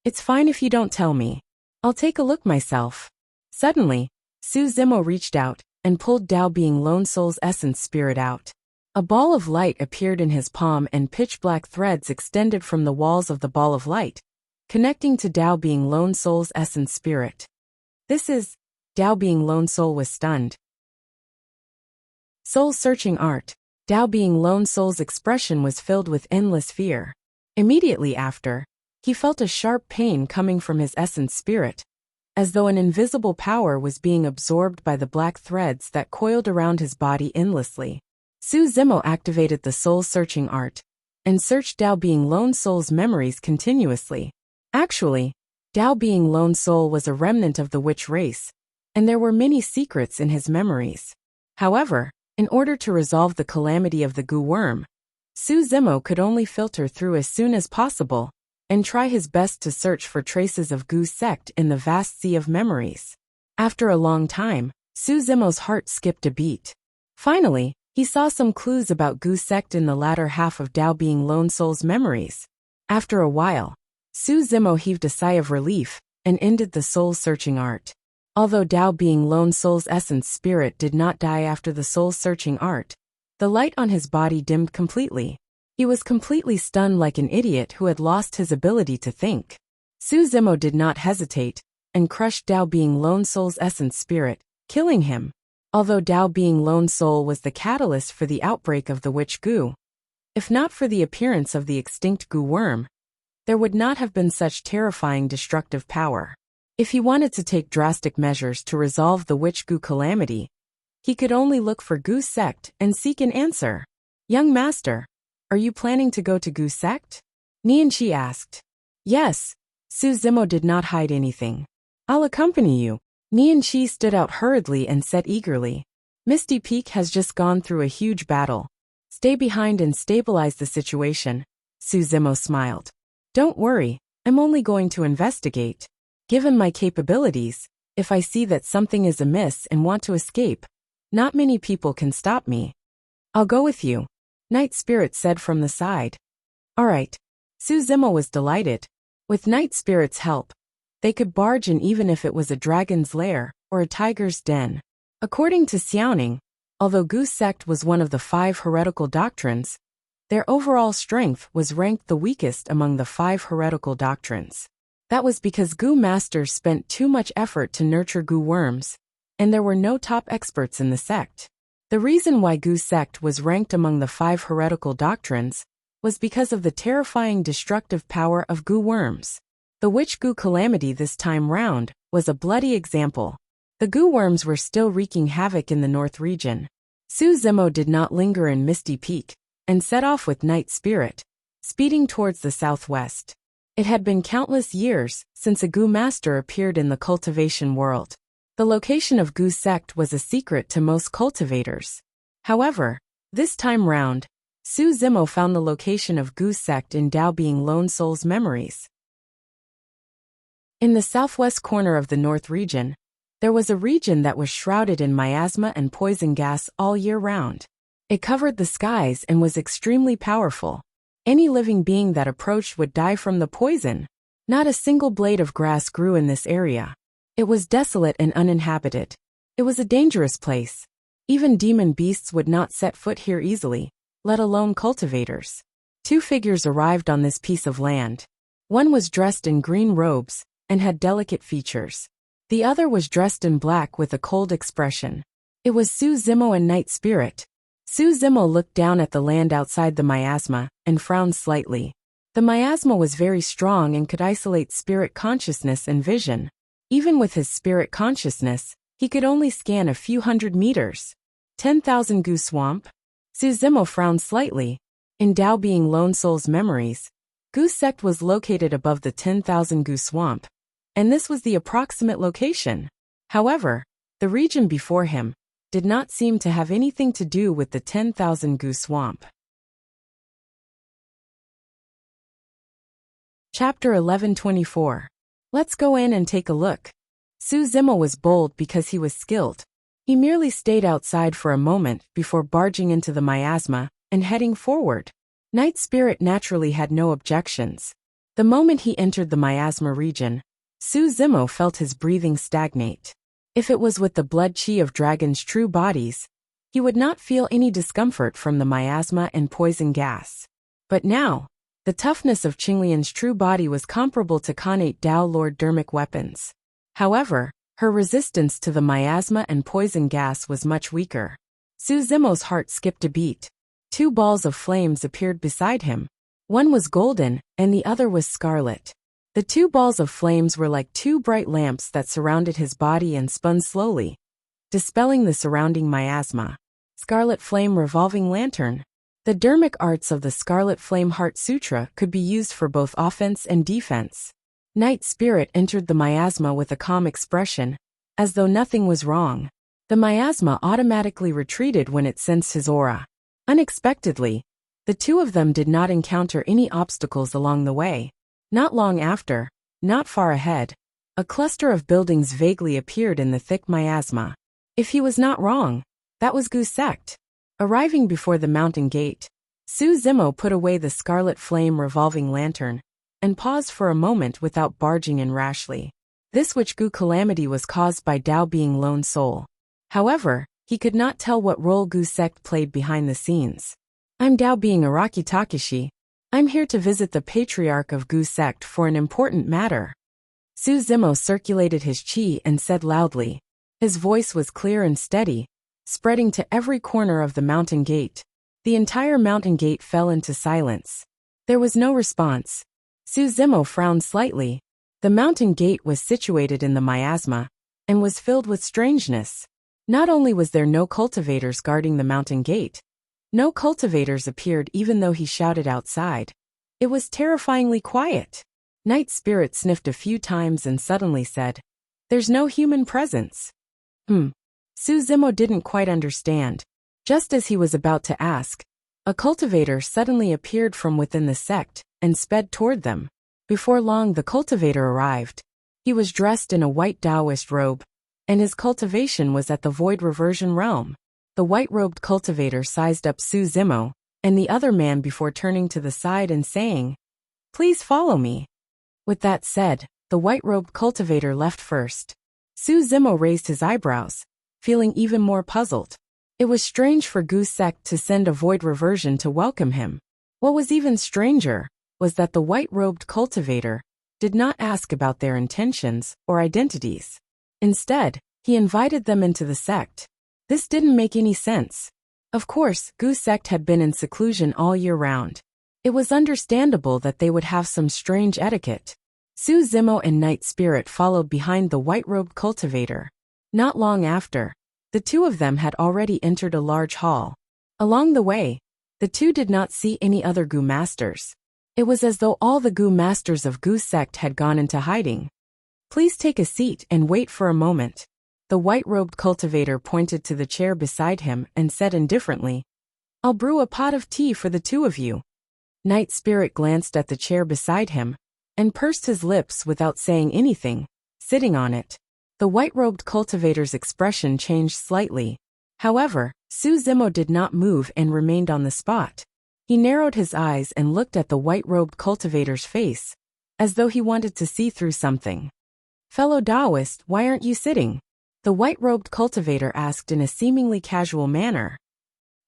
Speaker 1: It's fine if you don't tell me. I'll take a look myself. Suddenly, Su Zimo reached out and pulled Dao Being Lone Soul's essence spirit out. A ball of light appeared in his palm and pitch-black threads extended from the walls of the ball of light, connecting to Dao being Lone Soul's essence spirit. This is, Dao being Lone Soul was stunned. Soul-searching art. Dao being Lone Soul's expression was filled with endless fear. Immediately after, he felt a sharp pain coming from his essence spirit, as though an invisible power was being absorbed by the black threads that coiled around his body endlessly. Su Zimo activated the soul-searching art and searched Dao being Lone Soul's memories continuously. Actually, Dao being Lone Soul was a remnant of the witch race, and there were many secrets in his memories. However, in order to resolve the calamity of the goo worm, Su Zimo could only filter through as soon as possible and try his best to search for traces of Gu sect in the vast sea of memories. After a long time, Su Zimo's heart skipped a beat. Finally, he saw some clues about Gu sect in the latter half of Dao being Lone Soul's memories. After a while, Su Zimo heaved a sigh of relief and ended the soul-searching art. Although Dao being Lone Soul's essence spirit did not die after the soul-searching art, the light on his body dimmed completely. He was completely stunned like an idiot who had lost his ability to think. Su Zimo did not hesitate and crushed Dao being Lone Soul's essence spirit, killing him. Although Dao being Lone Soul was the catalyst for the outbreak of the witch goo, if not for the appearance of the extinct goo worm, there would not have been such terrifying destructive power. If he wanted to take drastic measures to resolve the witch goo calamity, he could only look for Gu sect and seek an answer. Young master, are you planning to go to Gu sect? Nianqi asked. Yes, Su Zimo did not hide anything. I'll accompany you. Nianqi stood out hurriedly and said eagerly. Misty Peak has just gone through a huge battle. Stay behind and stabilize the situation. Su Zimo smiled. Don't worry, I'm only going to investigate. Given my capabilities, if I see that something is amiss and want to escape, not many people can stop me. I'll go with you, Night Spirit said from the side. All right. Su Zimo was delighted. With Night Spirit's help, they could barge in even if it was a dragon's lair or a tiger's den. According to Xiaoning, although Gu sect was one of the 5 heretical doctrines, their overall strength was ranked the weakest among the 5 heretical doctrines. That was because Gu masters spent too much effort to nurture Gu worms, and there were no top experts in the sect. The reason why Gu sect was ranked among the 5 heretical doctrines was because of the terrifying destructive power of Gu worms. The witch Gu calamity this time round was a bloody example. The Gu worms were still wreaking havoc in the north region. Su Zimo did not linger in Misty Peak and set off with Night Spirit, speeding towards the southwest. It had been countless years since a Gu master appeared in the cultivation world. The location of Gu sect was a secret to most cultivators. However, this time round, Su Zimo found the location of Gu sect in Dao being Lone Soul's memories. In the southwest corner of the north region, there was a region that was shrouded in miasma and poison gas all year round. It covered the skies and was extremely powerful. Any living being that approached would die from the poison. Not a single blade of grass grew in this area. It was desolate and uninhabited. It was a dangerous place. Even demon beasts would not set foot here easily, let alone cultivators. 2 figures arrived on this piece of land. One was dressed in green robes and had delicate features. The other was dressed in black with a cold expression. It was Su Zimo and Night Spirit. Su Zimo looked down at the land outside the miasma and frowned slightly. The miasma was very strong and could isolate spirit consciousness and vision. Even with his spirit consciousness, he could only scan a few hundred meters. 10,000 Gu swamp? Su Zimo frowned slightly. In Dao being Lone Soul's memories, Gu sect was located above the 10,000 Gu swamp, and this was the approximate location. However, the region before him did not seem to have anything to do with the 10,000 Gu swamp. Chapter 1124. Let's go in and take a look. Su Zimo was bold because he was skilled. He merely stayed outside for a moment before barging into the miasma and heading forward. Night Spirit naturally had no objections. The moment he entered the miasma region, Su Zimo felt his breathing stagnate. If it was with the blood chi of dragons' true bodies, he would not feel any discomfort from the miasma and poison gas. But now, The toughness of Qinglian's true body was comparable to Khanate Dao Lord Dermic weapons. However, her resistance to the miasma and poison gas was much weaker. Su Zimo's heart skipped a beat. 2 balls of flames appeared beside him. One was golden, and the other was scarlet. The 2 balls of flames were like 2 bright lamps that surrounded his body and spun slowly, dispelling the surrounding miasma. Scarlet Flame Revolving Lantern. The Dermic arts of the Scarlet Flame Heart Sutra could be used for both offense and defense. Night Spirit entered the miasma with a calm expression, as though nothing was wrong. The miasma automatically retreated when it sensed his aura. Unexpectedly, the 2 of them did not encounter any obstacles along the way. Not long after, not far ahead, a cluster of buildings vaguely appeared in the thick miasma. If he was not wrong, that was Gu's sect. Arriving before the mountain gate, Su Zimo put away the Scarlet Flame Revolving Lantern and paused for a moment without barging in rashly. This witch Gu calamity was caused by Dao being lone soul. However, he could not tell what role Gu's sect played behind the scenes. I'm Dao being Araki Takeshi. I'm here to visit the patriarch of Gu's sect for an important matter. Su Zimo circulated his chi and said loudly. His voice was clear and steady, spreading to every corner of the mountain gate. The entire mountain gate fell into silence. There was no response. Su Zimo frowned slightly. The mountain gate was situated in the miasma and was filled with strangeness. Not only was there no cultivators guarding the mountain gate, no cultivators appeared even though he shouted outside. It was terrifyingly quiet. Night Spirit sniffed a few times and suddenly said, "There's no human presence." Su Zimo didn't quite understand. Just as he was about to ask, a cultivator suddenly appeared from within the sect and sped toward them. Before long the cultivator arrived. He was dressed in a white Taoist robe, and his cultivation was at the Void Reversion realm. The white-robed cultivator sized up Su Zimo and the other man before turning to the side and saying, "Please follow me." With that said, the white-robed cultivator left first. Su Zimo raised his eyebrows, feeling even more puzzled. It was strange for Gu's sect to send a Void Reversion to welcome him. What was even stranger was that the white-robed cultivator did not ask about their intentions or identities. Instead, he invited them into the sect. This didn't make any sense. Of course, Gu's sect had been in seclusion all year round. It was understandable that they would have some strange etiquette. Su Zimo and Night Spirit followed behind the white-robed cultivator. Not long after, the 2 of them had already entered a large hall. Along the way, the 2 did not see any other Gu masters. It was as though all the Gu masters of Gu's sect had gone into hiding. "Please take a seat and wait for a moment." The white-robed cultivator pointed to the chair beside him and said indifferently, "I'll brew a pot of tea for the 2 of you." Night Spirit glanced at the chair beside him and pursed his lips without saying anything, sitting on it. The white-robed cultivator's expression changed slightly. However, Su Zimo did not move and remained on the spot. He narrowed his eyes and looked at the white-robed cultivator's face, as though he wanted to see through something. "Fellow Taoist, why aren't you sitting?" The white-robed cultivator asked in a seemingly casual manner.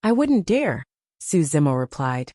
Speaker 1: "I wouldn't dare," Su Zimo replied.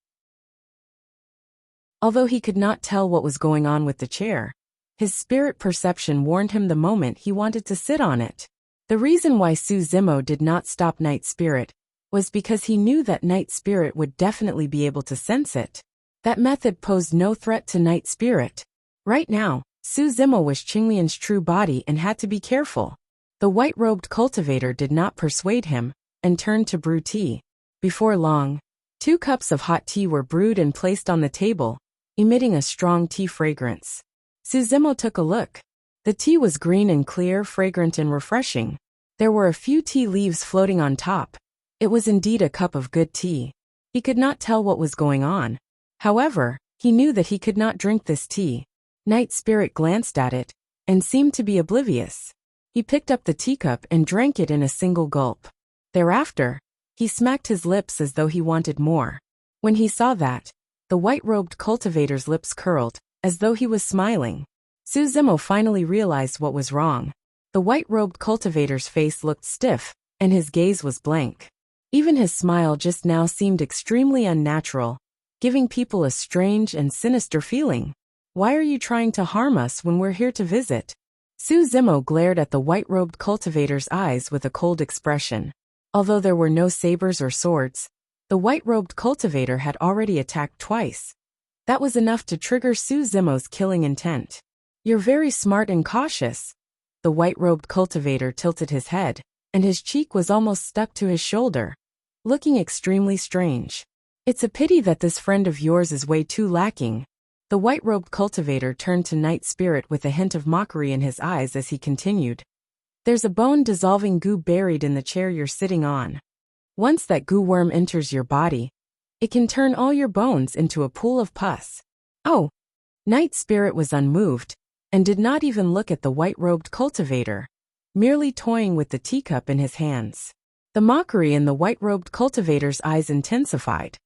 Speaker 1: Although he could not tell what was going on with the chair, his spirit perception warned him the moment he wanted to sit on it. The reason why Su Zimo did not stop Night Spirit was because he knew that Night Spirit would definitely be able to sense it. That method posed no threat to Night Spirit. Right now, Su Zimo was Qinglian's true body and had to be careful. The white-robed cultivator did not persuade him and turned to brew tea. Before long, 2 cups of hot tea were brewed and placed on the table, emitting a strong tea fragrance. Su Zimo took a look. The tea was green and clear, fragrant and refreshing. There were a few tea leaves floating on top. It was indeed a cup of good tea. He could not tell what was going on. However, he knew that he could not drink this tea. Night Spirit glanced at it and seemed to be oblivious. He picked up the teacup and drank it in a single gulp. Thereafter, he smacked his lips as though he wanted more. When he saw that, the white-robed cultivator's lips curled, as though he was smiling. Su Zimo finally realized what was wrong. The white-robed cultivator's face looked stiff, and his gaze was blank. Even his smile just now seemed extremely unnatural. giving people a strange and sinister feeling. Why are you trying to harm us when we're here to visit? Su Zimo glared at the white-robed cultivator's eyes with a cold expression. Although there were no sabers or swords, the white-robed cultivator had already attacked twice. That was enough to trigger Su Zimo's killing intent. You're very smart and cautious. The white-robed cultivator tilted his head, and his cheek was almost stuck to his shoulder, looking extremely strange. It's a pity that this friend of yours is way too lacking. The white-robed cultivator turned to Night Spirit with a hint of mockery in his eyes as he continued. There's a bone-dissolving goo buried in the chair you're sitting on. Once that goo worm enters your body, it can turn all your bones into a pool of pus. Oh! Night Spirit was unmoved, and did not even look at the white-robed cultivator, merely toying with the teacup in his hands. The mockery in the white-robed cultivator's eyes intensified.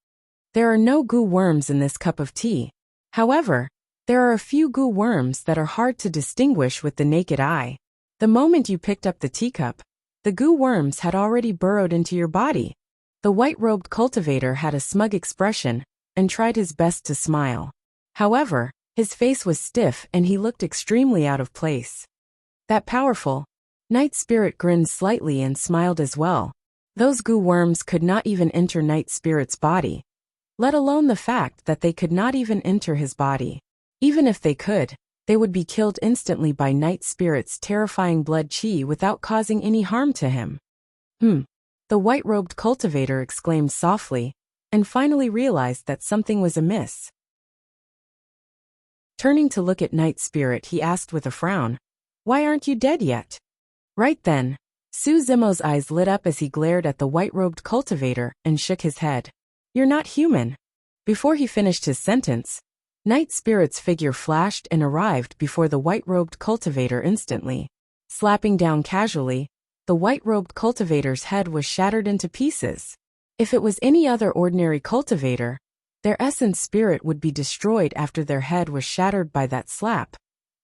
Speaker 1: There are no goo worms in this cup of tea. However, there are a few goo worms that are hard to distinguish with the naked eye. The moment you picked up the teacup, the goo worms had already burrowed into your body. The white-robed cultivator had a smug expression and tried his best to smile. However, his face was stiff and he looked extremely out of place. That powerful Night Spirit grinned slightly and smiled as well. Those goo worms could not even enter Night Spirit's body, let alone the fact that they could not even enter his body. Even if they could, they would be killed instantly by Night Spirit's terrifying blood chi without causing any harm to him. The white-robed cultivator exclaimed softly, and finally realized that something was amiss. Turning to look at Night Spirit, he asked with a frown, "Why aren't you dead yet?" Right then, Su Zimo's eyes lit up as he glared at the white-robed cultivator and shook his head. You're not human. Before he finished his sentence, Night Spirit's figure flashed and arrived before the white-robed cultivator instantly. Slapping down casually, the white-robed cultivator's head was shattered into pieces. If it was any other ordinary cultivator, their essence spirit would be destroyed after their head was shattered by that slap,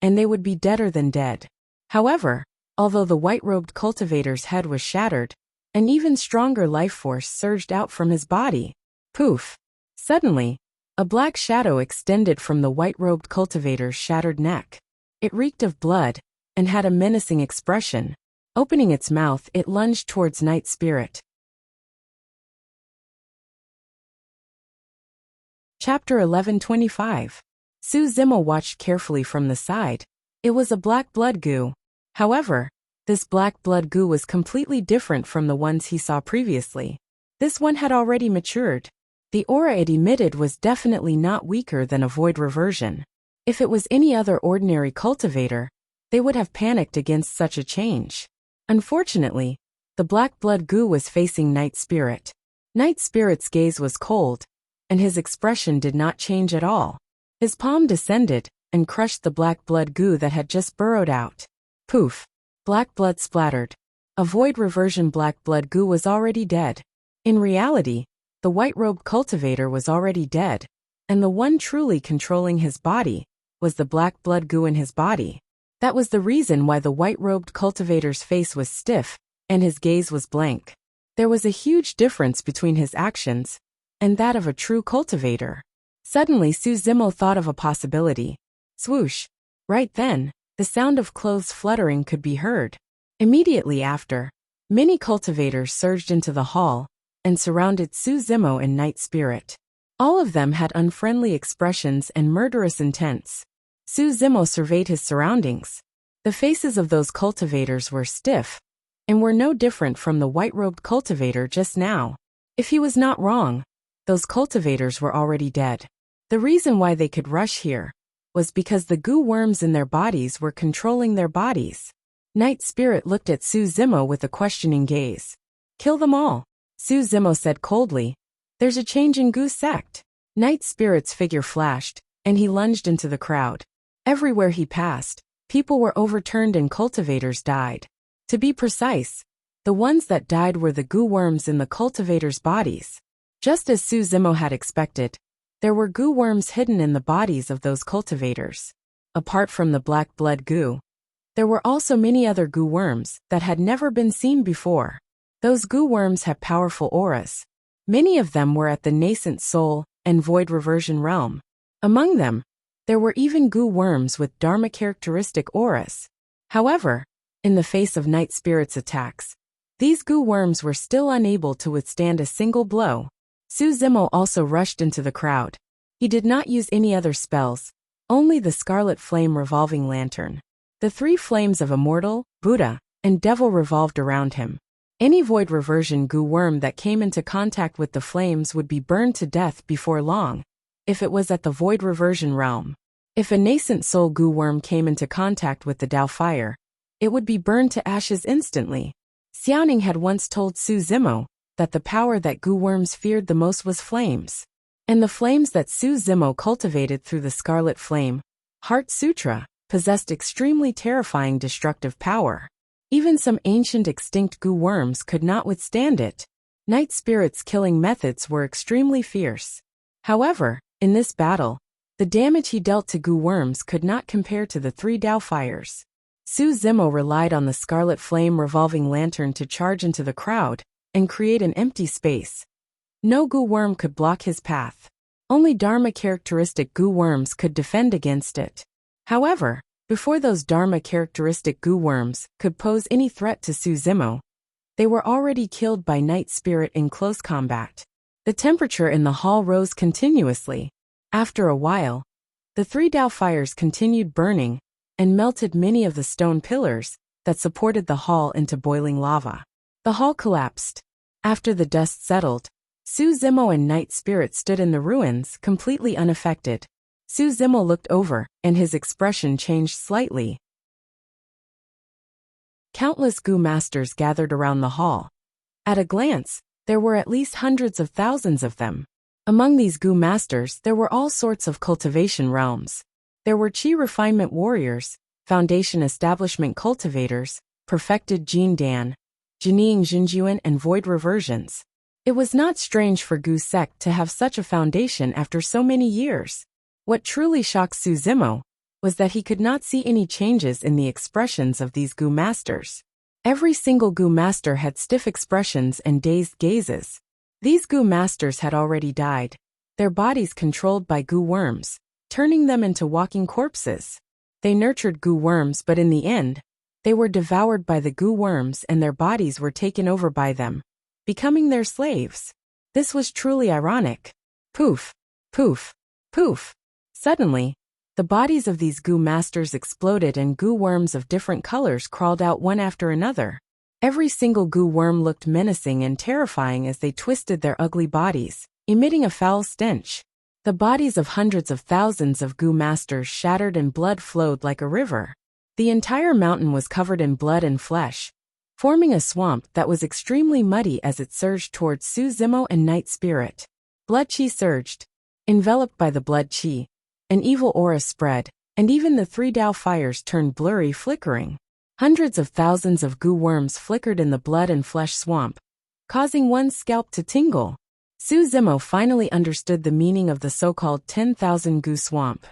Speaker 1: and they would be deader than dead. However, although the white-robed cultivator's head was shattered, an even stronger life force surged out from his body. Poof! Suddenly, a black shadow extended from the white-robed cultivator's shattered neck. It reeked of blood, and had a menacing expression. Opening its mouth, it lunged towards Night Spirit. Chapter 1125. Su Zimo watched carefully from the side. It was a black blood goo. However, this black blood goo was completely different from the ones he saw previously. This one had already matured. The aura it emitted was definitely not weaker than a void reversion. If it was any other ordinary cultivator, they would have panicked against such a change. Unfortunately, the black blood goo was facing Night Spirit. Night Spirit's gaze was cold, and his expression did not change at all. His palm descended and crushed the black blood goo that had just burrowed out. Poof! Black blood splattered. A void reversion black blood goo was already dead. In reality, the white-robed cultivator was already dead, and the one truly controlling his body was the black blood goo in his body. That was the reason why the white-robed cultivator's face was stiff, and his gaze was blank. There was a huge difference between his actions and that of a true cultivator. Suddenly Su Zimo thought of a possibility. Swoosh! Right then, the sound of clothes fluttering could be heard. Immediately after, many cultivators surged into the hall and surrounded Su Zimo and Night Spirit. All of them had unfriendly expressions and murderous intents. Su Zimo surveyed his surroundings. The faces of those cultivators were stiff, and were no different from the white-robed cultivator just now. If he was not wrong, those cultivators were already dead. The reason why they could rush here was because the goo worms in their bodies were controlling their bodies. Night Spirit looked at Su Zimo with a questioning gaze. Kill them all, Su Zimo said coldly. There's a change in goo sect. Night Spirit's figure flashed, and he lunged into the crowd. Everywhere he passed, people were overturned and cultivators died. To be precise, the ones that died were the goo worms in the cultivators' bodies. Just as Su Zimo had expected, there were goo worms hidden in the bodies of those cultivators. Apart from the black blood goo, there were also many other goo worms that had never been seen before. Those goo worms had powerful auras. Many of them were at the nascent soul and void reversion realm. Among them, there were even goo worms with Dharma characteristic auras. However, in the face of Night Spirit's attacks, these goo worms were still unable to withstand a single blow. Su Zimo also rushed into the crowd. He did not use any other spells, only the Scarlet Flame revolving lantern. The three flames of Immortal, Buddha, and Devil revolved around him. Any void reversion goo worm that came into contact with the flames would be burned to death before long, if it was at the void reversion realm. If a nascent soul goo worm came into contact with the Dao fire, it would be burned to ashes instantly. Xiaoning had once told Su Zimo that the power that goo worms feared the most was flames. And the flames that Su Zimo cultivated through the Scarlet Flame, Heart Sutra, possessed extremely terrifying destructive power. Even some ancient extinct goo worms could not withstand it. Night Spirit's killing methods were extremely fierce. However, in this battle, the damage he dealt to goo worms could not compare to the three Dao fires. Su Zimo relied on the Scarlet Flame revolving lantern to charge into the crowd and create an empty space. No goo worm could block his path. Only Dharma characteristic goo worms could defend against it. However, before those Dharma characteristic goo worms could pose any threat to Su Zimo, they were already killed by Night Spirit in close combat. The temperature in the hall rose continuously. After a while, the three Dao fires continued burning and melted many of the stone pillars that supported the hall into boiling lava. The hall collapsed. After the dust settled, Su Zimo and Night Spirit stood in the ruins, completely unaffected. Su Zimo looked over, and his expression changed slightly. Countless goo masters gathered around the hall. At a glance, there were at least hundreds of thousands of them. Among these goo masters there were all sorts of cultivation realms. There were Qi refinement warriors, foundation establishment cultivators, perfected Jin Dan, Jinying Jinjuan and void reversions. It was not strange for Goo sect to have such a foundation after so many years. What truly shocked Su Zimo was that he could not see any changes in the expressions of these goo masters. Every single goo master had stiff expressions and dazed gazes. These goo masters had already died, their bodies controlled by goo worms, turning them into walking corpses. They nurtured goo worms, but in the end, they were devoured by the goo worms and their bodies were taken over by them, becoming their slaves. This was truly ironic. Poof, poof, poof. Suddenly, the bodies of these goo masters exploded and goo worms of different colors crawled out one after another. Every single goo worm looked menacing and terrifying as they twisted their ugly bodies, emitting a foul stench. The bodies of hundreds of thousands of goo masters shattered and blood flowed like a river. The entire mountain was covered in blood and flesh, forming a swamp that was extremely muddy as it surged towards Su Zimo and Night Spirit. Blood Qi surged. Enveloped by the blood Qi, an evil aura spread, and even the three Dao fires turned blurry, flickering. Hundreds of thousands of goo worms flickered in the blood and flesh swamp, causing one's scalp to tingle. Su Zimo finally understood the meaning of the so-called 10,000 goo swamp.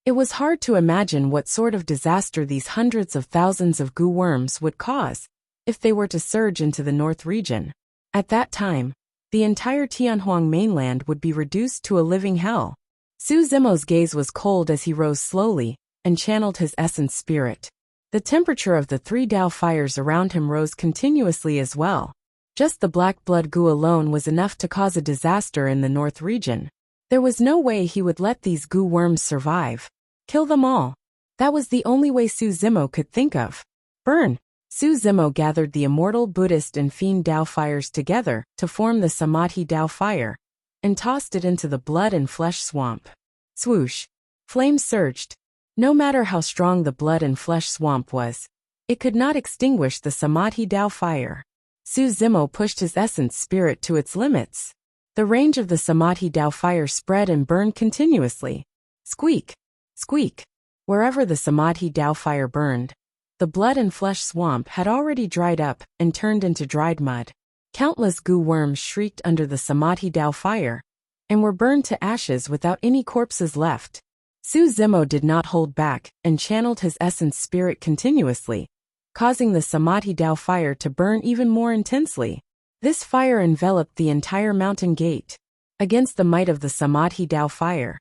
Speaker 1: It was hard to imagine what sort of disaster these hundreds of thousands of goo worms would cause if they were to surge into the north region. At that time, the entire Tianhuang mainland would be reduced to a living hell. Su Zimo's gaze was cold as he rose slowly and channeled his essence spirit. The temperature of the three Dao fires around him rose continuously as well. Just the black blood goo alone was enough to cause a disaster in the north region. There was no way he would let these goo worms survive. Kill them all. That was the only way Su Zimo could think of. Burn! Su Zimo gathered the immortal Buddhist and fiend Dao fires together to form the Samadhi Dao fire, and tossed it into the blood and flesh swamp. Swoosh! Flames surged. No matter how strong the blood and flesh swamp was, it could not extinguish the Samadhi Dao fire. Su Zimo pushed his essence spirit to its limits. The range of the Samadhi Dao fire spread and burned continuously. Squeak! Squeak! Wherever the Samadhi Dao fire burned, the blood and flesh swamp had already dried up and turned into dried mud. Countless goo worms shrieked under the Samadhi Dao fire, and were burned to ashes without any corpses left. Su Zimo did not hold back and channeled his essence spirit continuously, causing the Samadhi Dao fire to burn even more intensely. This fire enveloped the entire mountain gate. Against the might of the Samadhi Dao fire,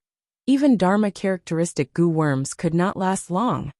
Speaker 1: even Dharma-characteristic goo worms could not last long.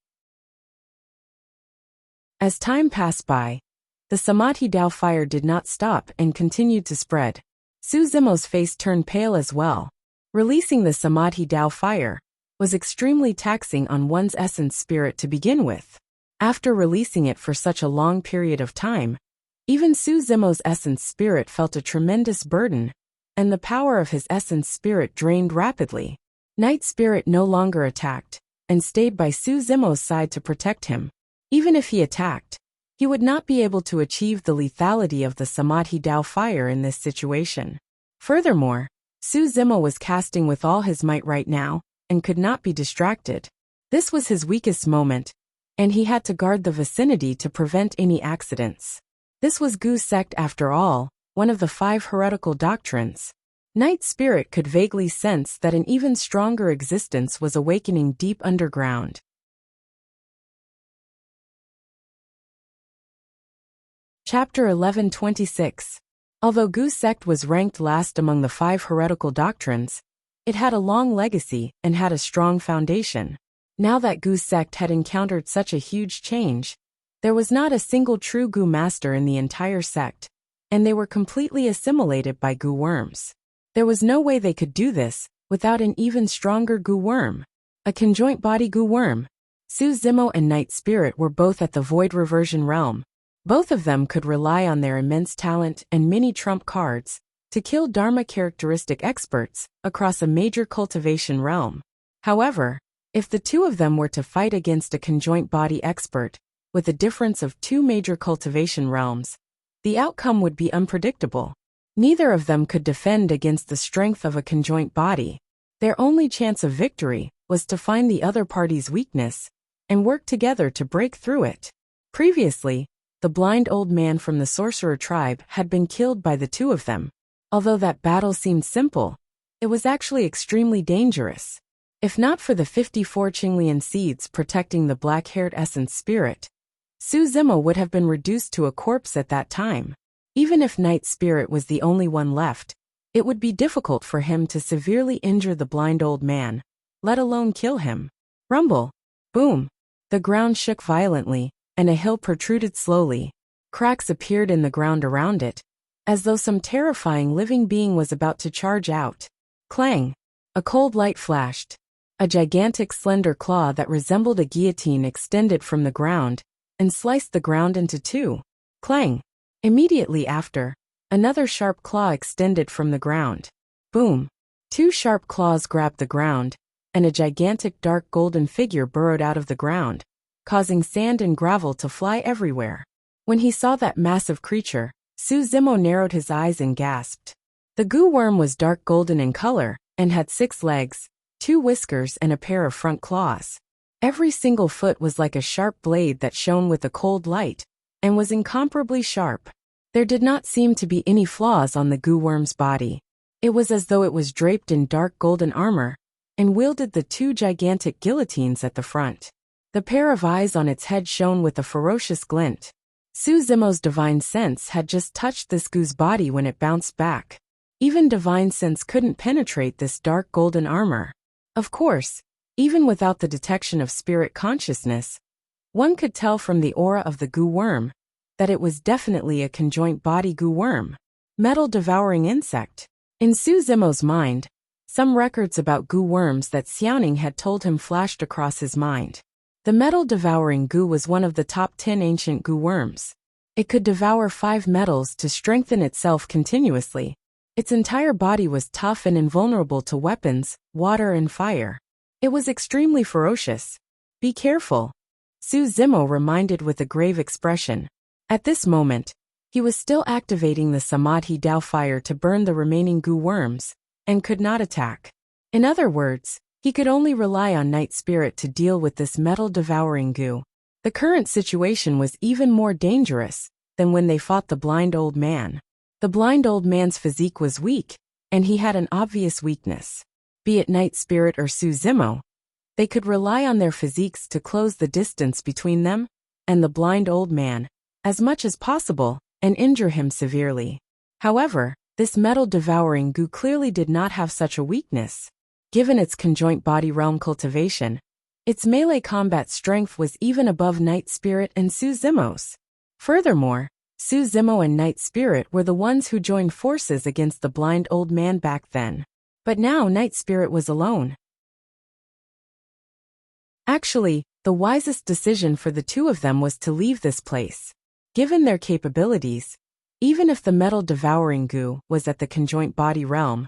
Speaker 1: As time passed by, the Samadhi Dao fire did not stop and continued to spread. Su Zimo's face turned pale as well. Releasing the Samadhi Dao fire was extremely taxing on one's essence spirit to begin with. After releasing it for such a long period of time, even Su Zimo's essence spirit felt a tremendous burden, and the power of his essence spirit drained rapidly. Night Spirit no longer attacked, and stayed by Su Zimo's side to protect him. Even if he attacked, he would not be able to achieve the lethality of the Samadhi Dao fire in this situation. Furthermore, Su Zimo was casting with all his might right now, and could not be distracted. This was his weakest moment, and he had to guard the vicinity to prevent any accidents. This was Gu's sect after all, one of the 5 heretical doctrines. Night Spirit could vaguely sense that an even stronger existence was awakening deep underground. Chapter 11:26. Although Gu's sect was ranked last among the 5 heretical doctrines, it had a long legacy and had a strong foundation. Now that Gu's sect had encountered such a huge change, there was not a single true Gu master in the entire sect, and they were completely assimilated by Gu worms. There was no way they could do this without an even stronger Gu worm. A conjoint body Gu worm. Su Zimo and Night Spirit were both at the Void Reversion realm. Both of them could rely on their immense talent and many trump cards to kill Dharma characteristic experts across a major cultivation realm. However, if the two of them were to fight against a conjoint body expert with a difference of 2 major cultivation realms, the outcome would be unpredictable. Neither of them could defend against the strength of a conjoint body. Their only chance of victory was to find the other party's weakness and work together to break through it. Previously, the blind old man from the sorcerer tribe had been killed by the two of them. Although that battle seemed simple, it was actually extremely dangerous. If not for the 54 Qinglian seeds protecting the black-haired essence spirit, Su Zimo would have been reduced to a corpse at that time. Even if Night Spirit was the only one left, it would be difficult for him to severely injure the blind old man, let alone kill him. Rumble. Boom. The ground shook violently, and a hill protruded slowly. Cracks appeared in the ground around it, as though some terrifying living being was about to charge out. Clang! A cold light flashed. A gigantic slender claw that resembled a guillotine extended from the ground, and sliced the ground into 2. Clang! Immediately after, another sharp claw extended from the ground. Boom! 2 sharp claws grabbed the ground, and a gigantic dark golden figure burrowed out of the ground, causing sand and gravel to fly everywhere. When he saw that massive creature, Su Zimo narrowed his eyes and gasped. The Gu worm was dark golden in color, and had 6 legs, 2 whiskers and a pair of front claws. Every single foot was like a sharp blade that shone with a cold light, and was incomparably sharp. There did not seem to be any flaws on the Gu worm's body. It was as though it was draped in dark golden armor, and wielded the 2 gigantic guillotines at the front. The pair of eyes on its head shone with a ferocious glint. Su Zimo's divine sense had just touched this Gu's body when it bounced back. Even divine sense couldn't penetrate this dark golden armor. Of course, even without the detection of spirit consciousness, one could tell from the aura of the Gu worm that it was definitely a conjoint body Gu worm. Metal-devouring insect. In Su Zimo's mind, some records about Gu worms that Xiaoning had told him flashed across his mind. The metal-devouring Gu was one of the top 10 ancient Gu worms. It could devour 5 metals to strengthen itself continuously. Its entire body was tough and invulnerable to weapons, water and fire. It was extremely ferocious. Be careful, Su Zimo reminded with a grave expression. At this moment, he was still activating the Samadhi Dao fire to burn the remaining Gu worms, and could not attack. In other words, he could only rely on Night Spirit to deal with this metal-devouring Gu. The current situation was even more dangerous than when they fought the blind old man. The blind old man's physique was weak, and he had an obvious weakness. Be it Night Spirit or Su Zimo, they could rely on their physiques to close the distance between them and the blind old man as much as possible and injure him severely. However, This metal-devouring goo clearly did not have such a weakness. Given its conjoint body realm cultivation, its melee combat strength was even above Night Spirit and Suzimo's. Furthermore, Suzimo and Night Spirit were the ones who joined forces against the blind old man back then. But now Night Spirit was alone. Actually, the wisest decision for the two of them was to leave this place. Given their capabilities, even if the metal-devouring goo was at the conjoint body realm,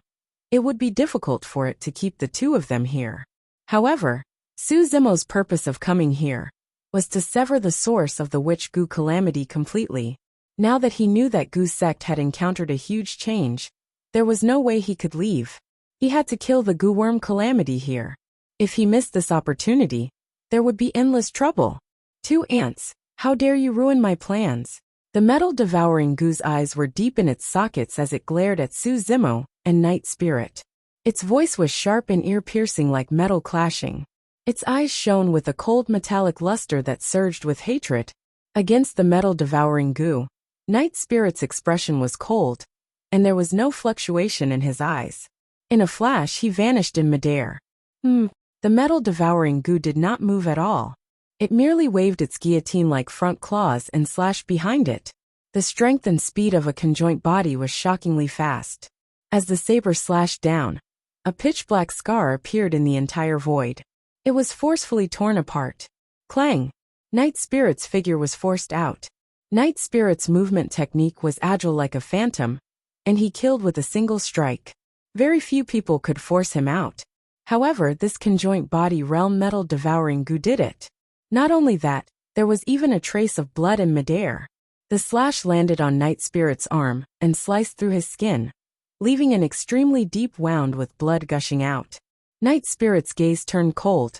Speaker 1: it would be difficult for it to keep the two of them here. However, Suzimo's purpose of coming here was to sever the source of the witch goo calamity completely. Now that he knew that Goo sect had encountered a huge change, there was no way he could leave. He had to kill the goo worm calamity here. If he missed this opportunity, there would be endless trouble. Two ants, how dare you ruin my plans? The metal-devouring goo's eyes were deep in its sockets as it glared at Suzimo and Night Spirit. Its voice was sharp and ear-piercing like metal clashing. Its eyes shone with a cold metallic luster that surged with hatred. Against the metal-devouring goo, Night Spirit's expression was cold, and there was no fluctuation in his eyes. In a flash he vanished in midair. The metal-devouring goo did not move at all. It merely waved its guillotine-like front claws and slashed behind it. The strength and speed of a conjoint body was shockingly fast. As the saber slashed down, a pitch-black scar appeared in the entire void. It was forcefully torn apart. Clang! Night Spirit's figure was forced out. Night Spirit's movement technique was agile like a phantom, and he killed with a single strike. Very few people could force him out. However, this conjoint body realm metal-devouring goo did it. Not only that, there was even a trace of blood in midair. The slash landed on Night Spirit's arm and sliced through his skin, leaving an extremely deep wound with blood gushing out. Night Spirit's gaze turned cold.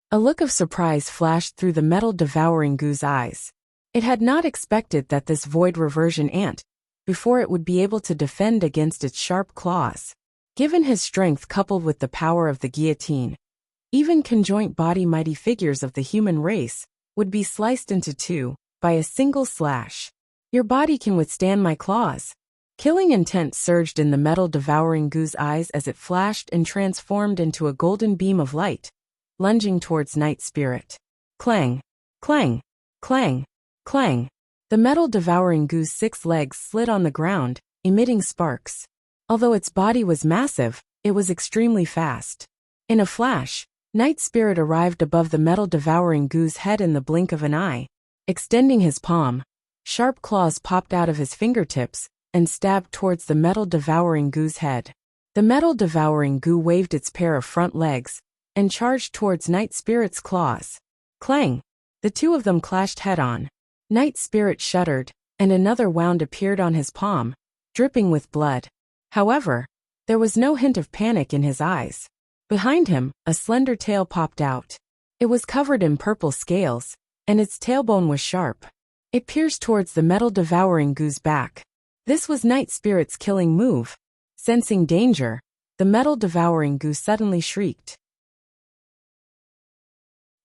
Speaker 1: A look of surprise flashed through the metal-devouring goo's eyes. It had not expected that this void reversion ant, before it would be able to defend against its sharp claws. Given his strength coupled with the power of the guillotine, even conjoint body mighty figures of the human race would be sliced into two by a single slash. Your body can withstand my claws. Killing intent surged in the metal-devouring goo's eyes as it flashed and transformed into a golden beam of light, lunging towards Night Spirit. Clang! Clang! Clang! Clang! The metal-devouring goo's 6 legs slid on the ground, emitting sparks. Although its body was massive, it was extremely fast. In a flash, Night Spirit arrived above the metal-devouring goo's head in the blink of an eye. Extending his palm, sharp claws popped out of his fingertips and stabbed towards the metal-devouring goo's head. The metal-devouring goo waved its pair of front legs and charged towards Night Spirit's claws. Clang! The two of them clashed head-on. Night Spirit shuddered, and another wound appeared on his palm, dripping with blood. However, there was no hint of panic in his eyes. Behind him, a slender tail popped out. It was covered in purple scales, and its tailbone was sharp. It pierced towards the metal-devouring goo's back. This was Night Spirit's killing move. Sensing danger, the metal-devouring goo suddenly shrieked.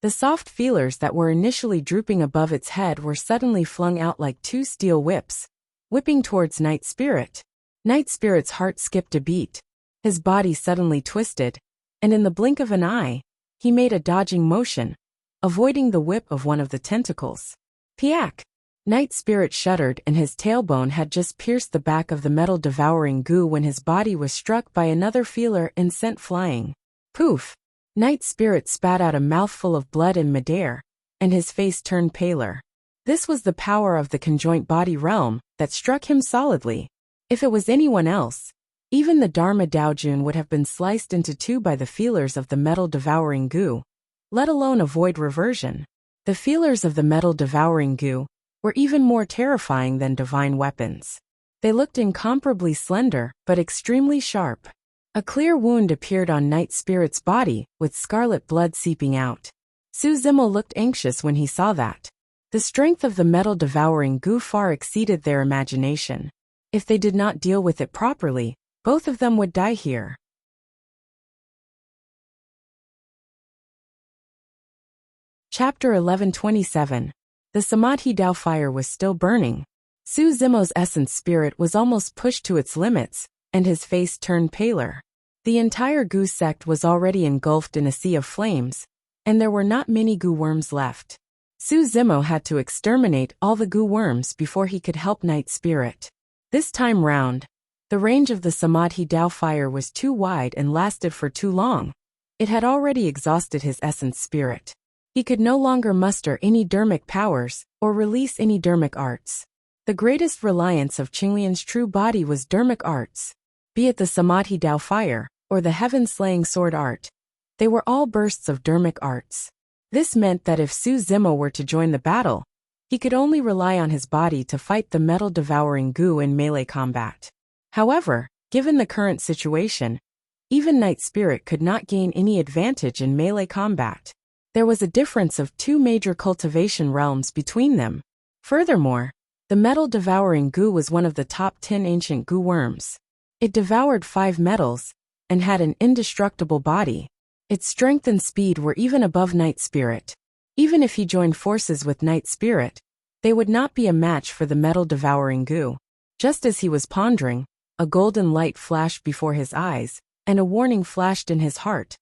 Speaker 1: The soft feelers that were initially drooping above its head were suddenly flung out like 2 steel whips, whipping towards Night Spirit. Night Spirit's heart skipped a beat. His body suddenly twisted, and in the blink of an eye, he made a dodging motion, avoiding the whip of one of the tentacles. Piak! Night Spirit shuddered, and his tailbone had just pierced the back of the metal-devouring goo when his body was struck by another feeler and sent flying. Poof! Night Spirit spat out a mouthful of blood in midair, and his face turned paler. This was the power of the conjoint body realm that struck him solidly. If it was anyone else, even the Dharma Daojun would have been sliced into 2 by the feelers of the metal-devouring goo, let alone avoid reversion. The feelers of the metal-devouring goo were even more terrifying than divine weapons. They looked incomparably slender, but extremely sharp. A clear wound appeared on Night Spirit's body, with scarlet blood seeping out. Suzimo looked anxious when he saw that. The strength of the metal-devouring goo far exceeded their imagination. If they did not deal with it properly, both of them would die here. Chapter 1127. The Samadhi Dao fire was still burning. Su Zimo's essence spirit was almost pushed to its limits, and his face turned paler. The entire Gu sect was already engulfed in a sea of flames, and there were not many Gu worms left. Su Zimo had to exterminate all the Gu worms before he could help Night Spirit. This time round, the range of the Samadhi Dao fire was too wide and lasted for too long. It had already exhausted his essence spirit. He could no longer muster any dermic powers or release any dermic arts. The greatest reliance of Qinglian's true body was dermic arts. Be it the Samadhi Dao fire or the heaven-slaying sword art, they were all bursts of dermic arts. This meant that if Su Zimo were to join the battle, he could only rely on his body to fight the metal-devouring Gu in melee combat. However, given the current situation, even Night Spirit could not gain any advantage in melee combat. There was a difference of 2 major cultivation realms between them. Furthermore, the metal-devouring Gu was one of the top 10 ancient Gu worms. It devoured 5 metals, and had an indestructible body. Its strength and speed were even above Night Spirit. Even if he joined forces with Night Spirit, they would not be a match for the metal-devouring Gu. Just as he was pondering, a golden light flashed before his eyes, and a warning flashed in his heart.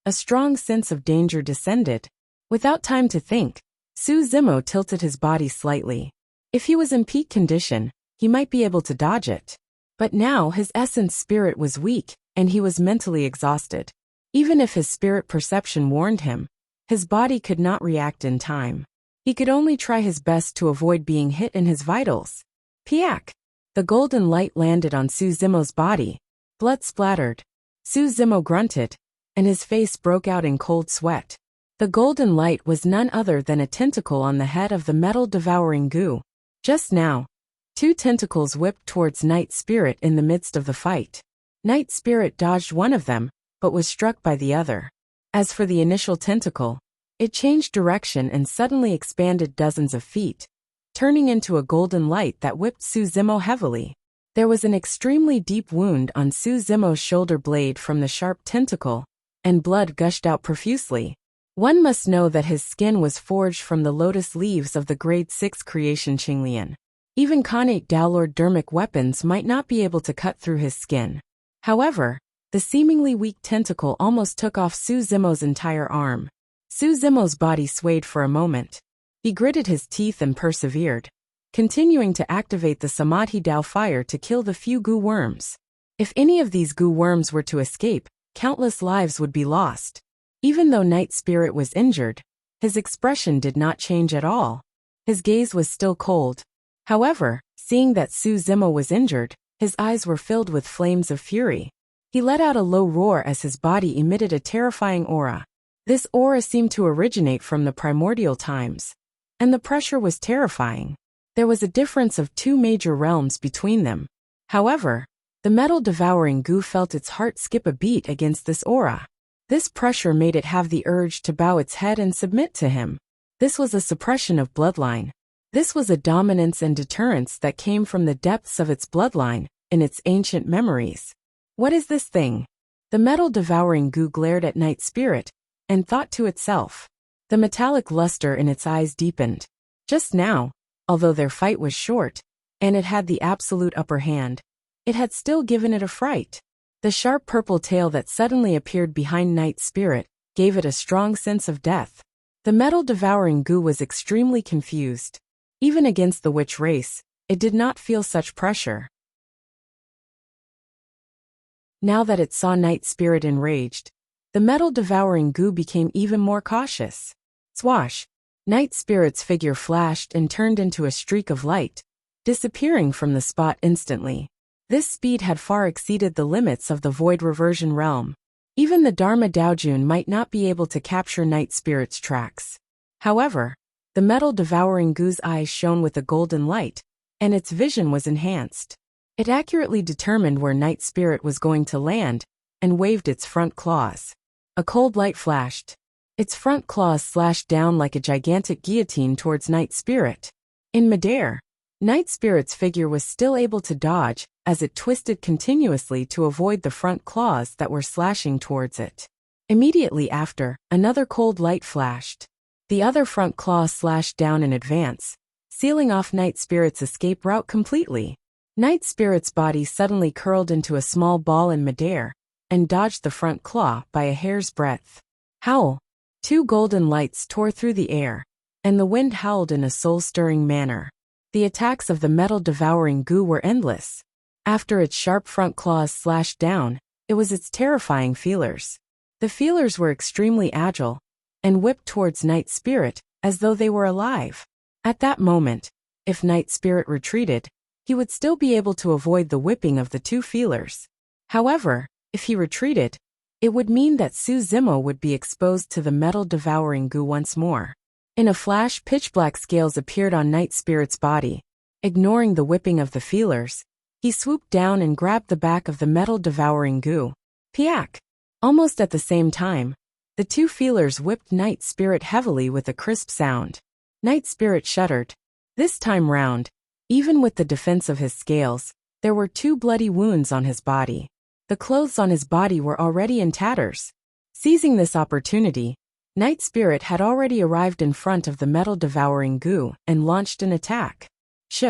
Speaker 1: A strong sense of danger descended. Without time to think, Su Zimo tilted his body slightly. If he was in peak condition, he might be able to dodge it. But now his essence spirit was weak, and he was mentally exhausted. Even if his spirit perception warned him, his body could not react in time. He could only try his best to avoid being hit in his vitals. Piak! The golden light landed on Su Zimo's body. Blood splattered. Su Zimo grunted, and his face broke out in cold sweat. The golden light was none other than a tentacle on the head of the metal-devouring Gu. Just now, 2 tentacles whipped towards Night Spirit in the midst of the fight. Night Spirit dodged one of them, but was struck by the other. As for the initial tentacle, it changed direction and suddenly expanded dozens of feet, turning into a golden light that whipped Su Zimo heavily. There was an extremely deep wound on Su Zimo's shoulder blade from the sharp tentacle, and blood gushed out profusely. One must know that his skin was forged from the lotus leaves of the grade 6 creation Qinglian. Even Khanate Daolord dermic weapons might not be able to cut through his skin. However, the seemingly weak tentacle almost took off Su Zimo's entire arm. Su Zimo's body swayed for a moment. He gritted his teeth and persevered, continuing to activate the Samadhi Dao fire to kill the few Gu worms. If any of these Gu worms were to escape, countless lives would be lost. Even though Night Spirit was injured, his expression did not change at all. His gaze was still cold. However, seeing that Su Zimo was injured, his eyes were filled with flames of fury. He let out a low roar as his body emitted a terrifying aura. This aura seemed to originate from the primordial times, and the pressure was terrifying. There was a difference of 2 major realms between them. However, the metal-devouring Gu felt its heart skip a beat against this aura. This pressure made it have the urge to bow its head and submit to him. This was a suppression of bloodline. This was a dominance and deterrence that came from the depths of its bloodline, in its ancient memories. What is this thing? The metal-devouring Gu glared at Night Spirit, and thought to itself. The metallic luster in its eyes deepened. Just now, although their fight was short, and it had the absolute upper hand, it had still given it a fright. The sharp purple tail that suddenly appeared behind Night Spirit gave it a strong sense of death. The metal-devouring Gu was extremely confused. Even against the witch race, it did not feel such pressure. Now that it saw Night Spirit enraged, the metal-devouring Gu became even more cautious. Swash! Night Spirit's figure flashed and turned into a streak of light, disappearing from the spot instantly. This speed had far exceeded the limits of the Void Reversion realm. Even the Dharma Daojun might not be able to capture Night Spirit's tracks. However, the metal-devouring Gu's eyes shone with a golden light, and its vision was enhanced. It accurately determined where Night Spirit was going to land, and waved its front claws. A cold light flashed. Its front claws slashed down like a gigantic guillotine towards Night Spirit. In midair, Night Spirit's figure was still able to dodge, as it twisted continuously to avoid the front claws that were slashing towards it. Immediately after, another cold light flashed. The other front claw slashed down in advance, sealing off Night Spirit's escape route completely. Night Spirit's body suddenly curled into a small ball in midair and dodged the front claw by a hair's breadth. Howl! Two golden lights tore through the air, and the wind howled in a soul-stirring manner. The attacks of the metal-devouring goo were endless. After its sharp front claws slashed down, it was its terrifying feelers. The feelers were extremely agile and whipped towards Night Spirit as though they were alive. At that moment, if Night Spirit retreated, he would still be able to avoid the whipping of the two feelers. However, if he retreated, it would mean that Su Zimo would be exposed to the metal-devouring goo once more. In a flash, pitch-black scales appeared on Night Spirit's body. Ignoring the whipping of the feelers, he swooped down and grabbed the back of the metal-devouring goo. Piak! Almost at the same time, the two feelers whipped Night Spirit heavily with a crisp sound. Night Spirit shuddered. This time round, even with the defense of his scales, there were two bloody wounds on his body. The clothes on his body were already in tatters. Seizing this opportunity, Night Spirit had already arrived in front of the metal-devouring goo and launched an attack. Shh!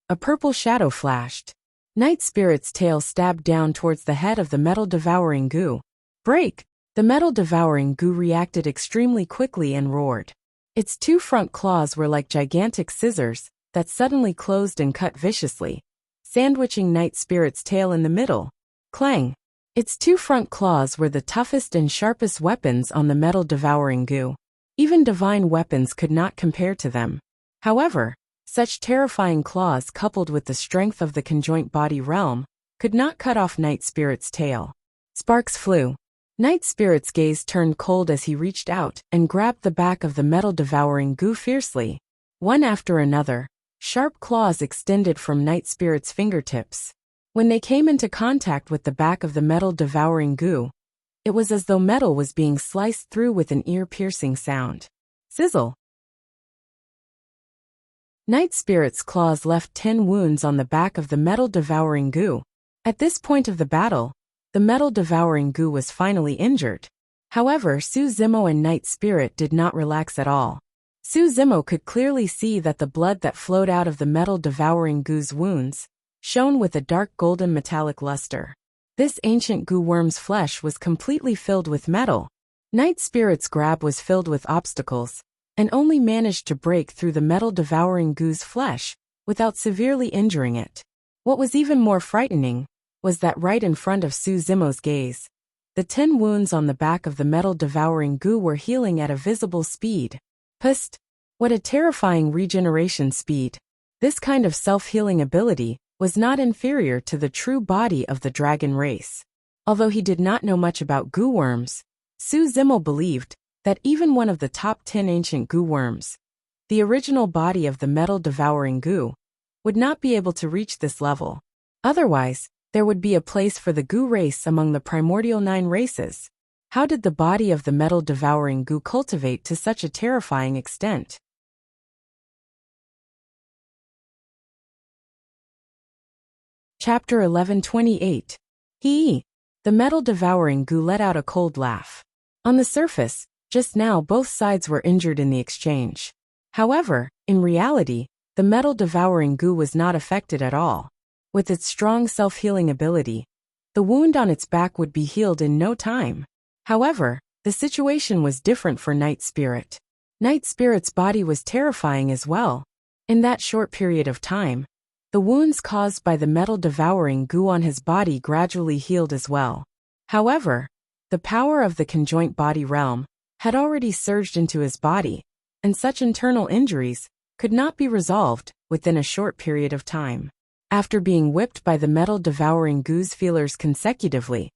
Speaker 1: A purple shadow flashed. Night Spirit's tail stabbed down towards the head of the metal-devouring goo. Break! The metal-devouring goo reacted extremely quickly and roared. Its two front claws were like gigantic scissors that suddenly closed and cut viciously, sandwiching Night Spirit's tail in the middle. Clang! Its two front claws were the toughest and sharpest weapons on the metal-devouring goo. Even divine weapons could not compare to them. However, such terrifying claws coupled with the strength of the conjoint body realm could not cut off Night Spirit's tail. Sparks flew. Night Spirit's gaze turned cold as he reached out and grabbed the back of the metal-devouring goo fiercely. One after another, sharp claws extended from Night Spirit's fingertips. When they came into contact with the back of the metal-devouring goo, it was as though metal was being sliced through with an ear-piercing sound. Sizzle! Night Spirit's claws left 10 wounds on the back of the metal-devouring goo. At this point of the battle, the metal-devouring goo was finally injured. However, Su Zimo and Night Spirit did not relax at all. Su Zimo could clearly see that the blood that flowed out of the metal-devouring goo's wounds shone with a dark golden metallic luster. This ancient goo worm's flesh was completely filled with metal. Night Spirit's grab was filled with obstacles, and only managed to break through the metal-devouring goo's flesh without severely injuring it. What was even more frightening was that right in front of Su Zimo's gaze, the 10 wounds on the back of the metal-devouring goo were healing at a visible speed. Psst! What a terrifying regeneration speed! This kind of self-healing ability was not inferior to the true body of the dragon race. Although he did not know much about goo worms, Su Zimo believed that even one of the top 10 ancient goo worms, the original body of the metal-devouring goo, would not be able to reach this level. Otherwise, there would be a place for the goo race among the primordial 9 races. How did the body of the metal-devouring goo cultivate to such a terrifying extent? Chapter 1128. The metal-devouring goo let out a cold laugh. On the surface, just now both sides were injured in the exchange. However, in reality, the metal-devouring goo was not affected at all. With its strong self-healing ability, the wound on its back would be healed in no time. However, the situation was different for Night Spirit. Night Spirit's body was terrifying as well. In that short period of time, the wounds caused by the metal-devouring goo on his body gradually healed as well. However, the power of the conjoint body realm had already surged into his body, and such internal injuries could not be resolved within a short period of time. After being whipped by the metal-devouring goo's feelers consecutively,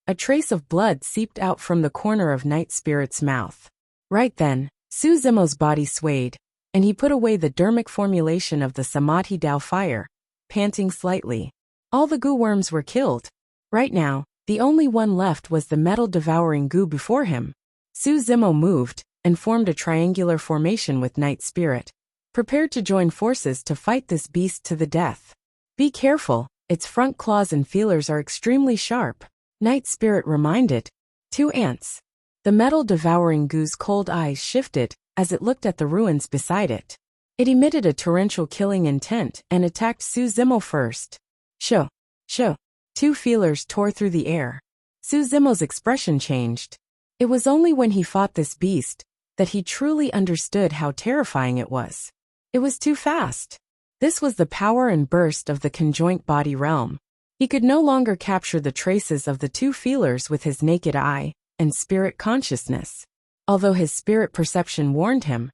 Speaker 1: a trace of blood seeped out from the corner of Night Spirit's mouth. Right then, Su Zimo's body swayed, and he put away the dermic formulation of the Samadhi Dao fire, panting slightly. All the goo worms were killed. Right now, the only one left was the metal-devouring goo before him. Su Zimo moved and formed a triangular formation with Night Spirit, prepared to join forces to fight this beast to the death. Be careful, its front claws and feelers are extremely sharp, Night Spirit reminded. 2 ants. The metal-devouring goo's cold eyes shifted as it looked at the ruins beside it. It emitted a torrential killing intent and attacked Su Zimo first. Shoo! Shoo! Two feelers tore through the air. Su Zimo's expression changed. It was only when he fought this beast that he truly understood how terrifying it was. It was too fast. This was the power and burst of the conjoint body realm. He could no longer capture the traces of the two feelers with his naked eye and spirit consciousness. Although his spirit perception warned him,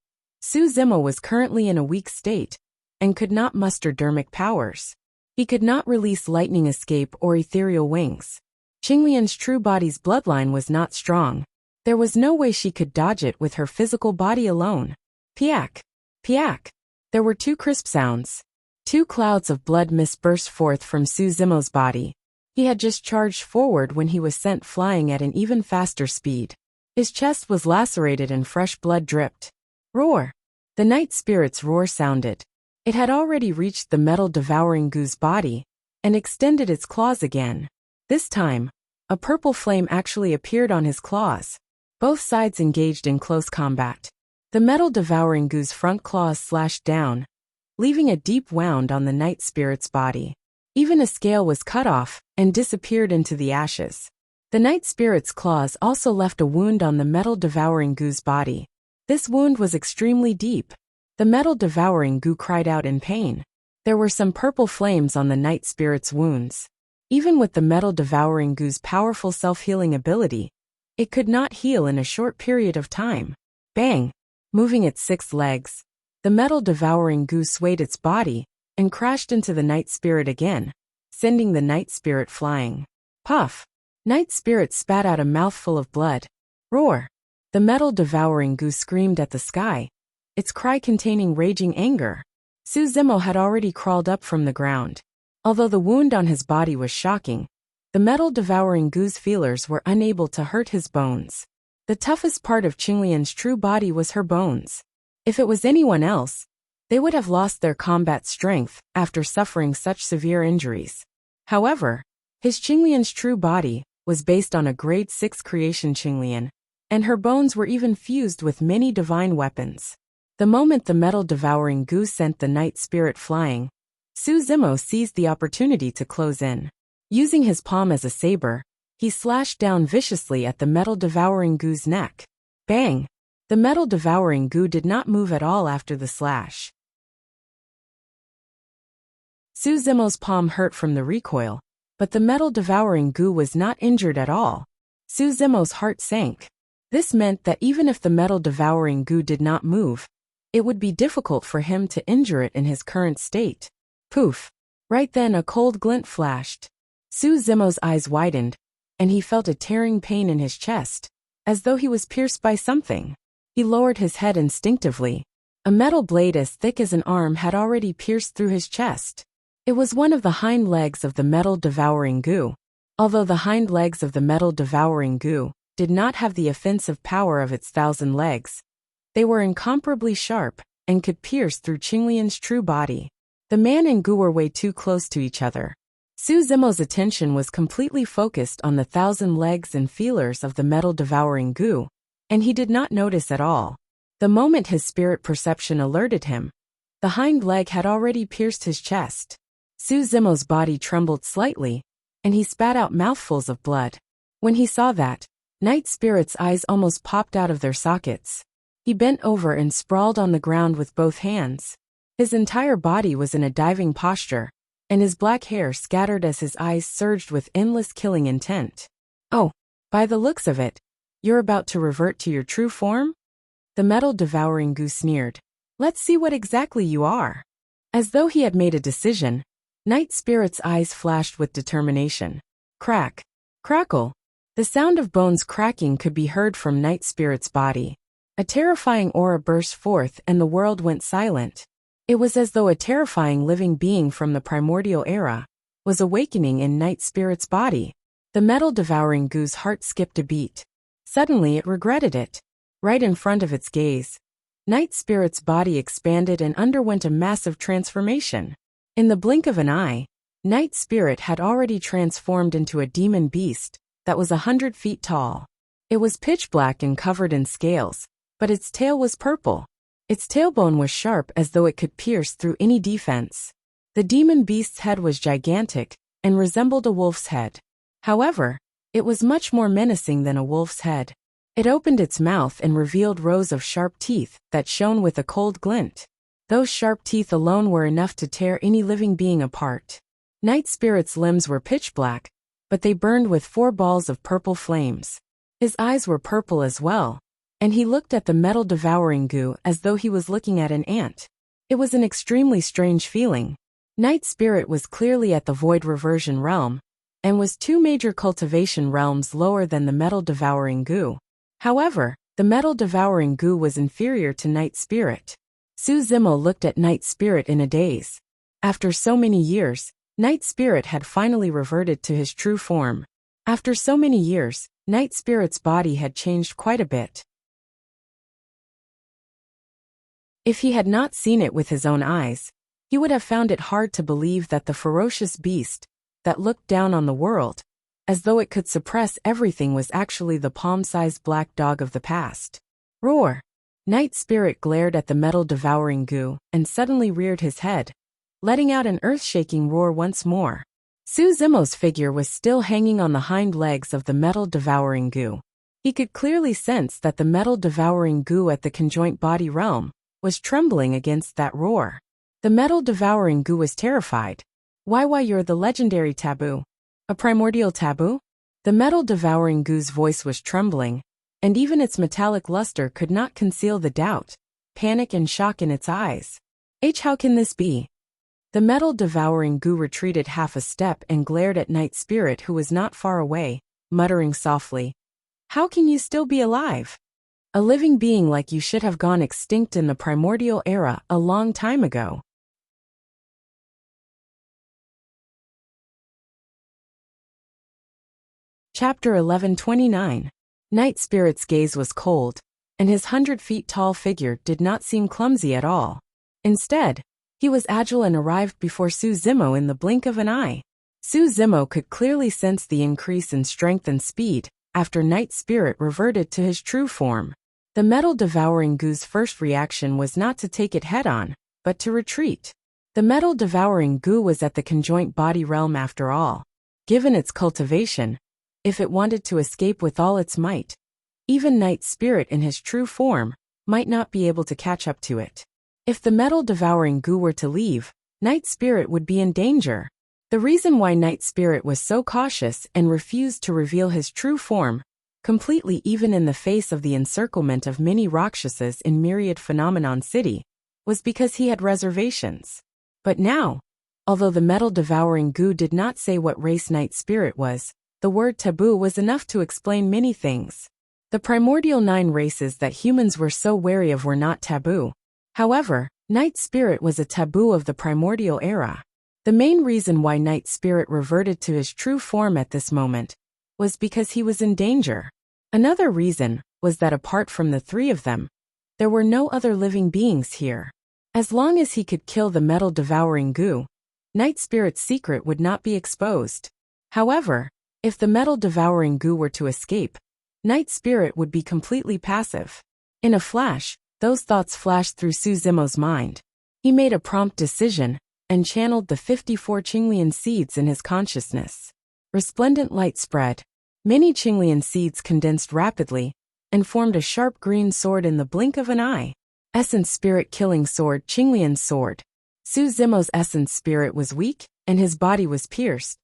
Speaker 1: Su Zimo was currently in a weak state and could not muster dermic powers. He could not release lightning escape or ethereal wings. Qinglian's true body's bloodline was not strong. There was no way she could dodge it with her physical body alone. Piak! Piak! There were two crisp sounds. Two clouds of blood mist burst forth from Su Zimo's body. He had just charged forward when he was sent flying at an even faster speed. His chest was lacerated and fresh blood dripped. Roar! The night spirit's roar sounded. It had already reached the metal-devouring Gu's body and extended its claws again. This time, a purple flame actually appeared on his claws. Both sides engaged in close combat. The metal-devouring Gu's front claws slashed down, leaving a deep wound on the night spirit's body. Even a scale was cut off and disappeared into the ashes. The night spirit's claws also left a wound on the metal-devouring Gu's body. This wound was extremely deep. The metal-devouring Gu cried out in pain. There were some purple flames on the night spirit's wounds. Even with the metal-devouring Gu's powerful self-healing ability, it could not heal in a short period of time. Bang! Moving its 6 legs, the metal-devouring Gu swayed its body and crashed into the night spirit again, sending the night spirit flying. Puff! Night spirit spat out a mouthful of blood. Roar! The metal-devouring Gu screamed at the sky, its cry containing raging anger. Su Zimo had already crawled up from the ground. Although the wound on his body was shocking, the metal-devouring Gu's feelers were unable to hurt his bones. The toughest part of Qinglian's true body was her bones. If it was anyone else, they would have lost their combat strength after suffering such severe injuries. However, his Qinglian's true body was based on a grade 6 creation Qinglian, and her bones were even fused with many divine weapons. The moment the metal-devouring Gu sent the night spirit flying, Su Zimo seized the opportunity to close in. Using his palm as a saber, he slashed down viciously at the metal-devouring Gu's neck. Bang! The metal-devouring Gu did not move at all after the slash. Su Zimo's palm hurt from the recoil, but the metal-devouring Gu was not injured at all. Su Zimo's heart sank. This meant that even if the metal-devouring Gu did not move, it would be difficult for him to injure it in his current state. Poof! Right then a cold glint flashed. Su Zimo's eyes widened, and he felt a tearing pain in his chest, as though he was pierced by something. He lowered his head instinctively. A metal blade as thick as an arm had already pierced through his chest. It was one of the hind legs of the metal-devouring Gu. Although the hind legs of the metal-devouring Gu did not have the offensive power of its 1,000 legs, they were incomparably sharp and could pierce through Qinglian's true body. The man and Gu were way too close to each other. Su Zimo's attention was completely focused on the 1,000 legs and feelers of the metal-devouring Gu, and he did not notice at all. The moment his spirit perception alerted him, the hind leg had already pierced his chest. Su Zimo's body trembled slightly, and he spat out mouthfuls of blood. When he saw that, Night Spirit's eyes almost popped out of their sockets. He bent over and sprawled on the ground with both hands. His entire body was in a diving posture, and his black hair scattered as his eyes surged with endless killing intent. Oh, by the looks of it, you're about to revert to your true form? The metal-devouring Gu sneered. Let's see what exactly you are. As though he had made a decision, Night Spirit's eyes flashed with determination. Crack. Crackle. The sound of bones cracking could be heard from Night Spirit's body. A terrifying aura burst forth and the world went silent. It was as though a terrifying living being from the primordial era was awakening in Night Spirit's body. The metal-devouring Gu's heart skipped a beat. Suddenly it regretted it. Right in front of its gaze, Night Spirit's body expanded and underwent a massive transformation. In the blink of an eye, Night Spirit had already transformed into a demon beast that was 100 feet tall. It was pitch black and covered in scales, but its tail was purple. Its tailbone was sharp as though it could pierce through any defense. The demon beast's head was gigantic and resembled a wolf's head. However, it was much more menacing than a wolf's head. It opened its mouth and revealed rows of sharp teeth that shone with a cold glint. Those sharp teeth alone were enough to tear any living being apart. Night Spirit's limbs were pitch black, but they burned with 4 balls of purple flames. His eyes were purple as well, and he looked at the metal-devouring goo as though he was looking at an ant. It was an extremely strange feeling. Night Spirit was clearly at the Void Reversion realm, and was 2 major cultivation realms lower than the metal-devouring goo. However, the metal-devouring goo was inferior to Night Spirit. Su Zimo looked at Night Spirit in a daze. After so many years, Night Spirit had finally reverted to his true form. After so many years, Night Spirit's body had changed quite a bit. If he had not seen it with his own eyes, he would have found it hard to believe that the ferocious beast that looked down on the world, as though it could suppress everything, was actually the palm-sized black dog of the past. Roar! Night Spirit glared at the metal-devouring goo and suddenly reared his head, letting out an earth-shaking roar once more. Su Zimo's figure was still hanging on the hind legs of the metal-devouring goo. He could clearly sense that the metal-devouring goo at the conjoint body realm was trembling against that roar. The metal-devouring goo was terrified. Why, you're the legendary taboo. A primordial taboo? The metal-devouring goo's voice was trembling, and even its metallic luster could not conceal the doubt, panic and shock in its eyes. How can this be? The metal-devouring goo retreated half a step and glared at Night Spirit, who was not far away, muttering softly, "How can you still be alive? A living being like you should have gone extinct in the primordial era a long time ago." Chapter 1129. Night Spirit's gaze was cold, and his 100-feet-tall figure did not seem clumsy at all. Instead, he was agile and arrived before Su Zimo in the blink of an eye. Su Zimo could clearly sense the increase in strength and speed after Night Spirit reverted to his true form. The metal-devouring goo's first reaction was not to take it head-on, but to retreat. The metal-devouring goo was at the conjoint body realm after all. Given its cultivation, if it wanted to escape with all its might, even Night Spirit in his true form might not be able to catch up to it. If the metal-devouring goo were to leave, Night Spirit would be in danger. The reason why Night Spirit was so cautious and refused to reveal his true form completely, even in the face of the encirclement of many Rakshasas in Myriad Phenomenon City, was because he had reservations. But now, although the metal-devouring goo did not say what race Night Spirit was, the word taboo was enough to explain many things. The primordial 9 races that humans were so wary of were not taboo. However, Night Spirit was a taboo of the primordial era. The main reason why Night Spirit reverted to his true form at this moment was because he was in danger. Another reason was that apart from the 3 of them, there were no other living beings here. As long as he could kill the metal-devouring goo, Night Spirit's secret would not be exposed. However, if the metal-devouring goo were to escape, Night Spirit would be completely passive. In a flash, those thoughts flashed through Su Zimo's mind. He made a prompt decision and channeled the 54 Qinglian seeds in his consciousness. Resplendent light spread. Many Qinglian seeds condensed rapidly and formed a sharp green sword in the blink of an eye. Essence Spirit Killing Sword, Qinglian Sword. Su Zimo's essence spirit was weak, and his body was pierced.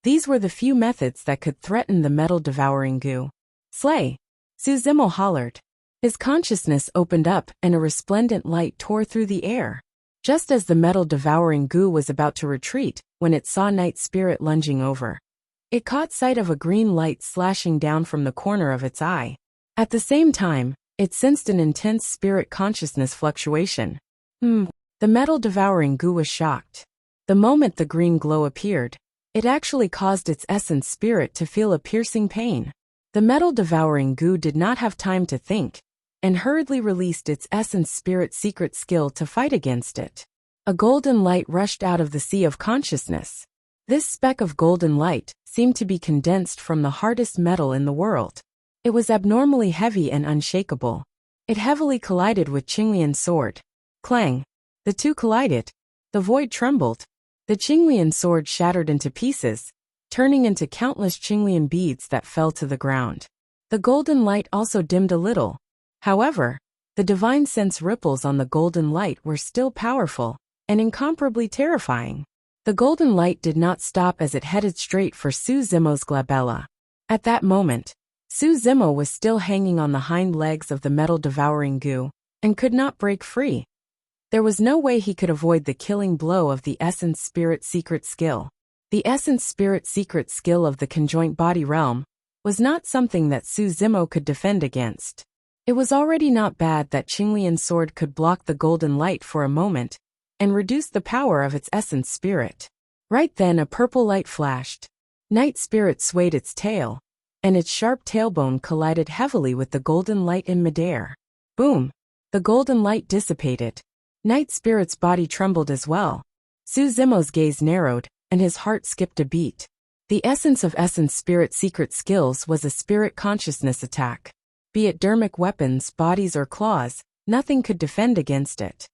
Speaker 1: These were the few methods that could threaten the metal-devouring goo. Slay! Su Zimo hollered. His consciousness opened up and a resplendent light tore through the air. Just as the metal-devouring goo was about to retreat, when it saw Night Spirit lunging over, it caught sight of a green light slashing down from the corner of its eye. At the same time, it sensed an intense spirit consciousness fluctuation. The metal-devouring goo was shocked. The moment the green glow appeared, it actually caused its essence spirit to feel a piercing pain. The metal-devouring goo did not have time to think, and hurriedly released its essence spirit secret skill to fight against it. A golden light rushed out of the sea of consciousness. This speck of golden light seemed to be condensed from the hardest metal in the world. It was abnormally heavy and unshakable. It heavily collided with Qinglian's sword. Clang! The two collided. The void trembled. The Qinglian sword shattered into pieces, turning into countless Qinglian beads that fell to the ground. The golden light also dimmed a little. However, the divine sense ripples on the golden light were still powerful and incomparably terrifying. The golden light did not stop as it headed straight for Su Zimo's glabella. At that moment, Su Zimo was still hanging on the hind legs of the metal-devouring goo and could not break free. There was no way he could avoid the killing blow of the Essence Spirit Secret Skill. The Essence Spirit Secret Skill of the conjoint body realm was not something that Su Zimo could defend against. It was already not bad that Qinglian's sword could block the golden light for a moment and reduce the power of its essence spirit. Right then a purple light flashed. Night Spirit swayed its tail, and its sharp tailbone collided heavily with the golden light in midair. Boom! The golden light dissipated. Night Spirit's body trembled as well. Su Zimo's gaze narrowed, and his heart skipped a beat. The essence of Essence Spirit Secret Skills was a spirit consciousness attack. Be it dermic weapons, bodies or claws, nothing could defend against it.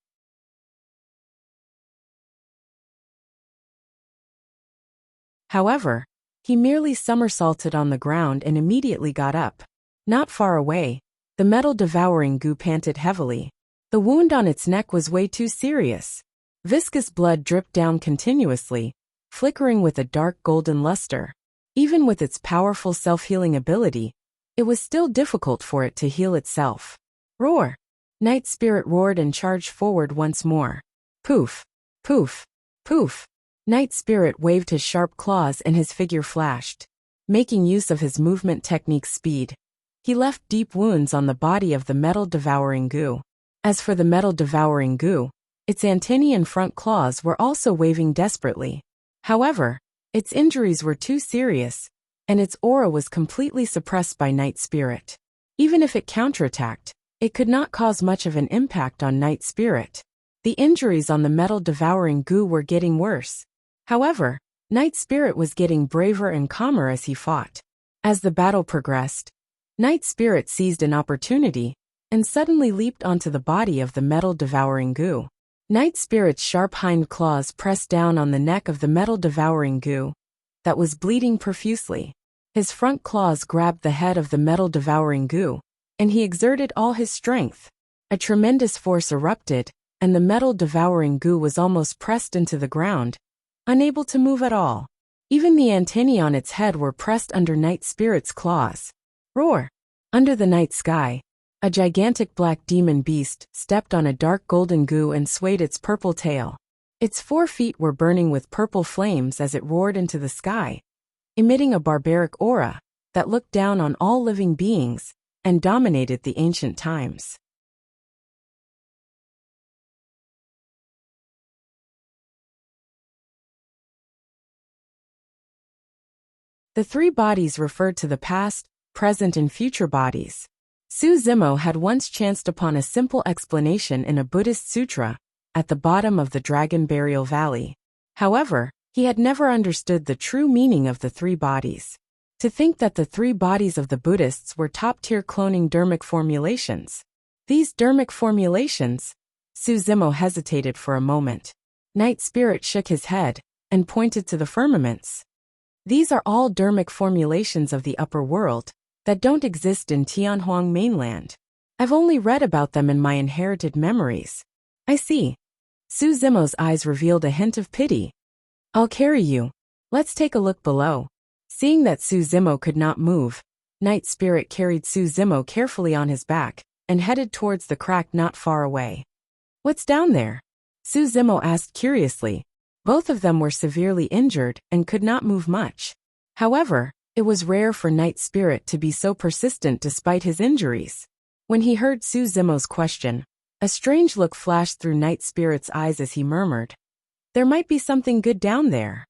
Speaker 1: However, he merely somersaulted on the ground and immediately got up. Not far away, the metal-devouring goo panted heavily. The wound on its neck was way too serious. Viscous blood dripped down continuously, flickering with a dark golden luster. Even with its powerful self-healing ability, it was still difficult for it to heal itself. Roar! Night Spirit roared and charged forward once more. Poof! Poof! Poof! Night Spirit waved his sharp claws and his figure flashed. Making use of his movement technique's speed, he left deep wounds on the body of the metal-devouring goo. As for the metal-devouring goo, its antennae and front claws were also waving desperately. However, its injuries were too serious, and its aura was completely suppressed by Night Spirit. Even if it counterattacked, it could not cause much of an impact on Night Spirit. The injuries on the metal-devouring goo were getting worse. However, Night Spirit was getting braver and calmer as he fought. As the battle progressed, Night Spirit seized an opportunity and suddenly leaped onto the body of the metal-devouring goo. Night Spirit's sharp hind claws pressed down on the neck of the metal-devouring goo that was bleeding profusely. His front claws grabbed the head of the metal-devouring goo, and he exerted all his strength. A tremendous force erupted, and the metal-devouring goo was almost pressed into the ground, unable to move at all. Even the antennae on its head were pressed under Night Spirit's claws. Roar! Under the night sky, a gigantic black demon beast stepped on a dark golden goo and swayed its purple tail. Its 4 feet were burning with purple flames as it roared into the sky, emitting a barbaric aura that looked down on all living beings and dominated the ancient times. The 3 bodies referred to the past, present and future bodies. Su Zimo had once chanced upon a simple explanation in a Buddhist sutra at the bottom of the Dragon Burial Valley. However, he had never understood the true meaning of the 3 bodies. To think that the 3 bodies of the Buddhists were top-tier cloning dermic formulations. These dermic formulations? Su Zimo hesitated for a moment. Night Spirit shook his head and pointed to the firmaments. These are all dermic formulations of the upper world that don't exist in Tianhuang mainland. I've only read about them in my inherited memories. I see. Su Zimo's eyes revealed a hint of pity. I'll carry you. Let's take a look below. Seeing that Su Zimo could not move, Night Spirit carried Su Zimo carefully on his back and headed towards the crack not far away. What's down there? Su Zimo asked curiously. Both of them were severely injured and could not move much. However, it was rare for Night Spirit to be so persistent despite his injuries. When he heard Su Zimo's question, a strange look flashed through Night Spirit's eyes as he murmured, "There might be something good down there."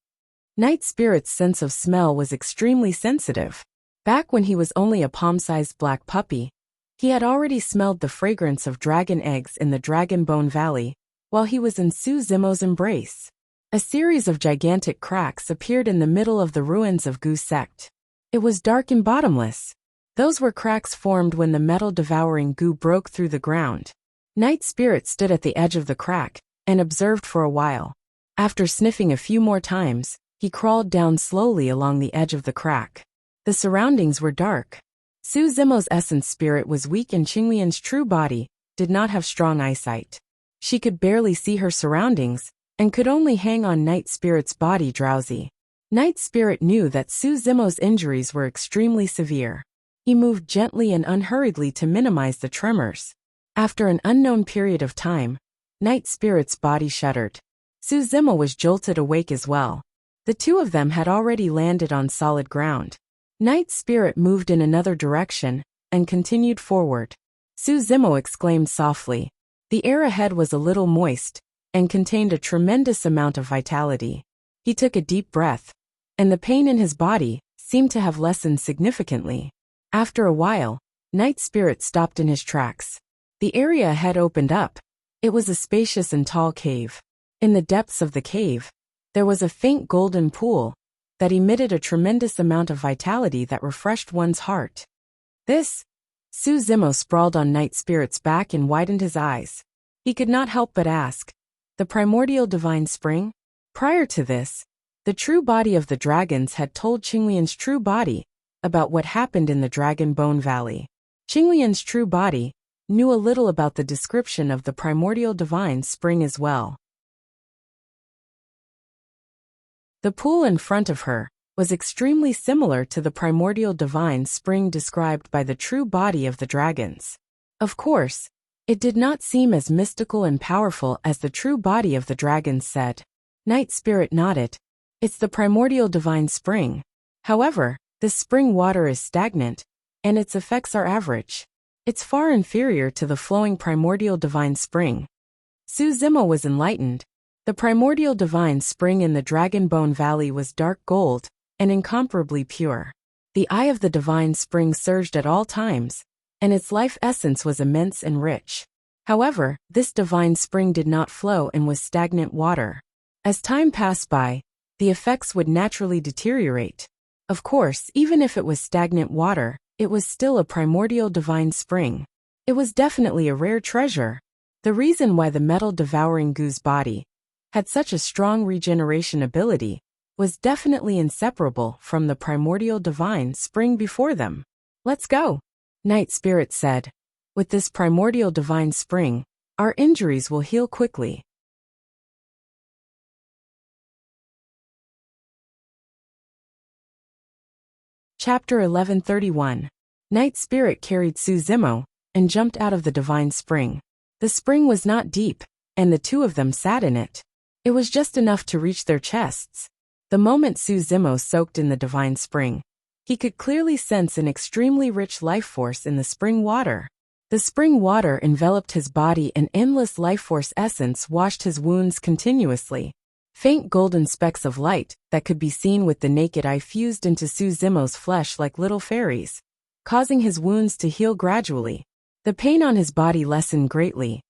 Speaker 1: Night Spirit's sense of smell was extremely sensitive. Back when he was only a palm-sized black puppy, he had already smelled the fragrance of dragon eggs in the Dragon Bone Valley while he was in Su Zimo's embrace. A series of gigantic cracks appeared in the middle of the ruins of Gu Sect. It was dark and bottomless. Those were cracks formed when the metal-devouring goo broke through the ground. Night Spirit stood at the edge of the crack and observed for a while. After sniffing a few more times, he crawled down slowly along the edge of the crack. The surroundings were dark. Su Zimo's essence spirit was weak and Qinglian's true body did not have strong eyesight. She could barely see her surroundings and could only hang on Night Spirit's body drowsy. Night Spirit knew that Su Zimo's injuries were extremely severe. He moved gently and unhurriedly to minimize the tremors. After an unknown period of time, Night Spirit's body shuddered. Su Zimo was jolted awake as well. The two of them had already landed on solid ground. Night Spirit moved in another direction and continued forward. Su Zimo exclaimed softly. The air ahead was a little moist and contained a tremendous amount of vitality. He took a deep breath, and the pain in his body seemed to have lessened significantly. After a while, Night Spirit stopped in his tracks. The area ahead opened up. It was a spacious and tall cave. In the depths of the cave, there was a faint golden pool that emitted a tremendous amount of vitality that refreshed one's heart. Su Zimo sprawled on Night Spirit's back and widened his eyes. He could not help but ask, the primordial divine spring? Prior to this, the true body of the dragons had told Qinglian's true body about what happened in the Dragon Bone Valley. Qinglian's true body knew a little about the description of the primordial divine spring as well. The pool in front of her was extremely similar to the primordial divine spring described by the true body of the dragons. Of course, it did not seem as mystical and powerful as the true body of the dragons said. Night Spirit nodded. It's the primordial divine spring. However, this spring water is stagnant, and its effects are average. It's far inferior to the flowing primordial divine spring. Su Zimo was enlightened. The primordial divine spring in the Dragon Bone Valley was dark gold and incomparably pure. The eye of the divine spring surged at all times, and its life essence was immense and rich. However, this divine spring did not flow and was stagnant water. As time passed by, the effects would naturally deteriorate. Of course, even if it was stagnant water, it was still a primordial divine spring. It was definitely a rare treasure. The reason why the metal-devouring goo's body had such a strong regeneration ability was definitely inseparable from the primordial divine spring before them. Let's go, Night Spirit said. With this primordial divine spring, our injuries will heal quickly. Chapter 1131. Night Spirit carried Su Zimo and jumped out of the divine spring. The spring was not deep, and the two of them sat in it. It was just enough to reach their chests. The moment Su Zimo soaked in the divine spring, he could clearly sense an extremely rich life force in the spring water. The spring water enveloped his body and endless life force essence washed his wounds continuously. Faint golden specks of light that could be seen with the naked eye fused into Su Zimo's flesh like little fairies, causing his wounds to heal gradually. The pain on his body lessened greatly.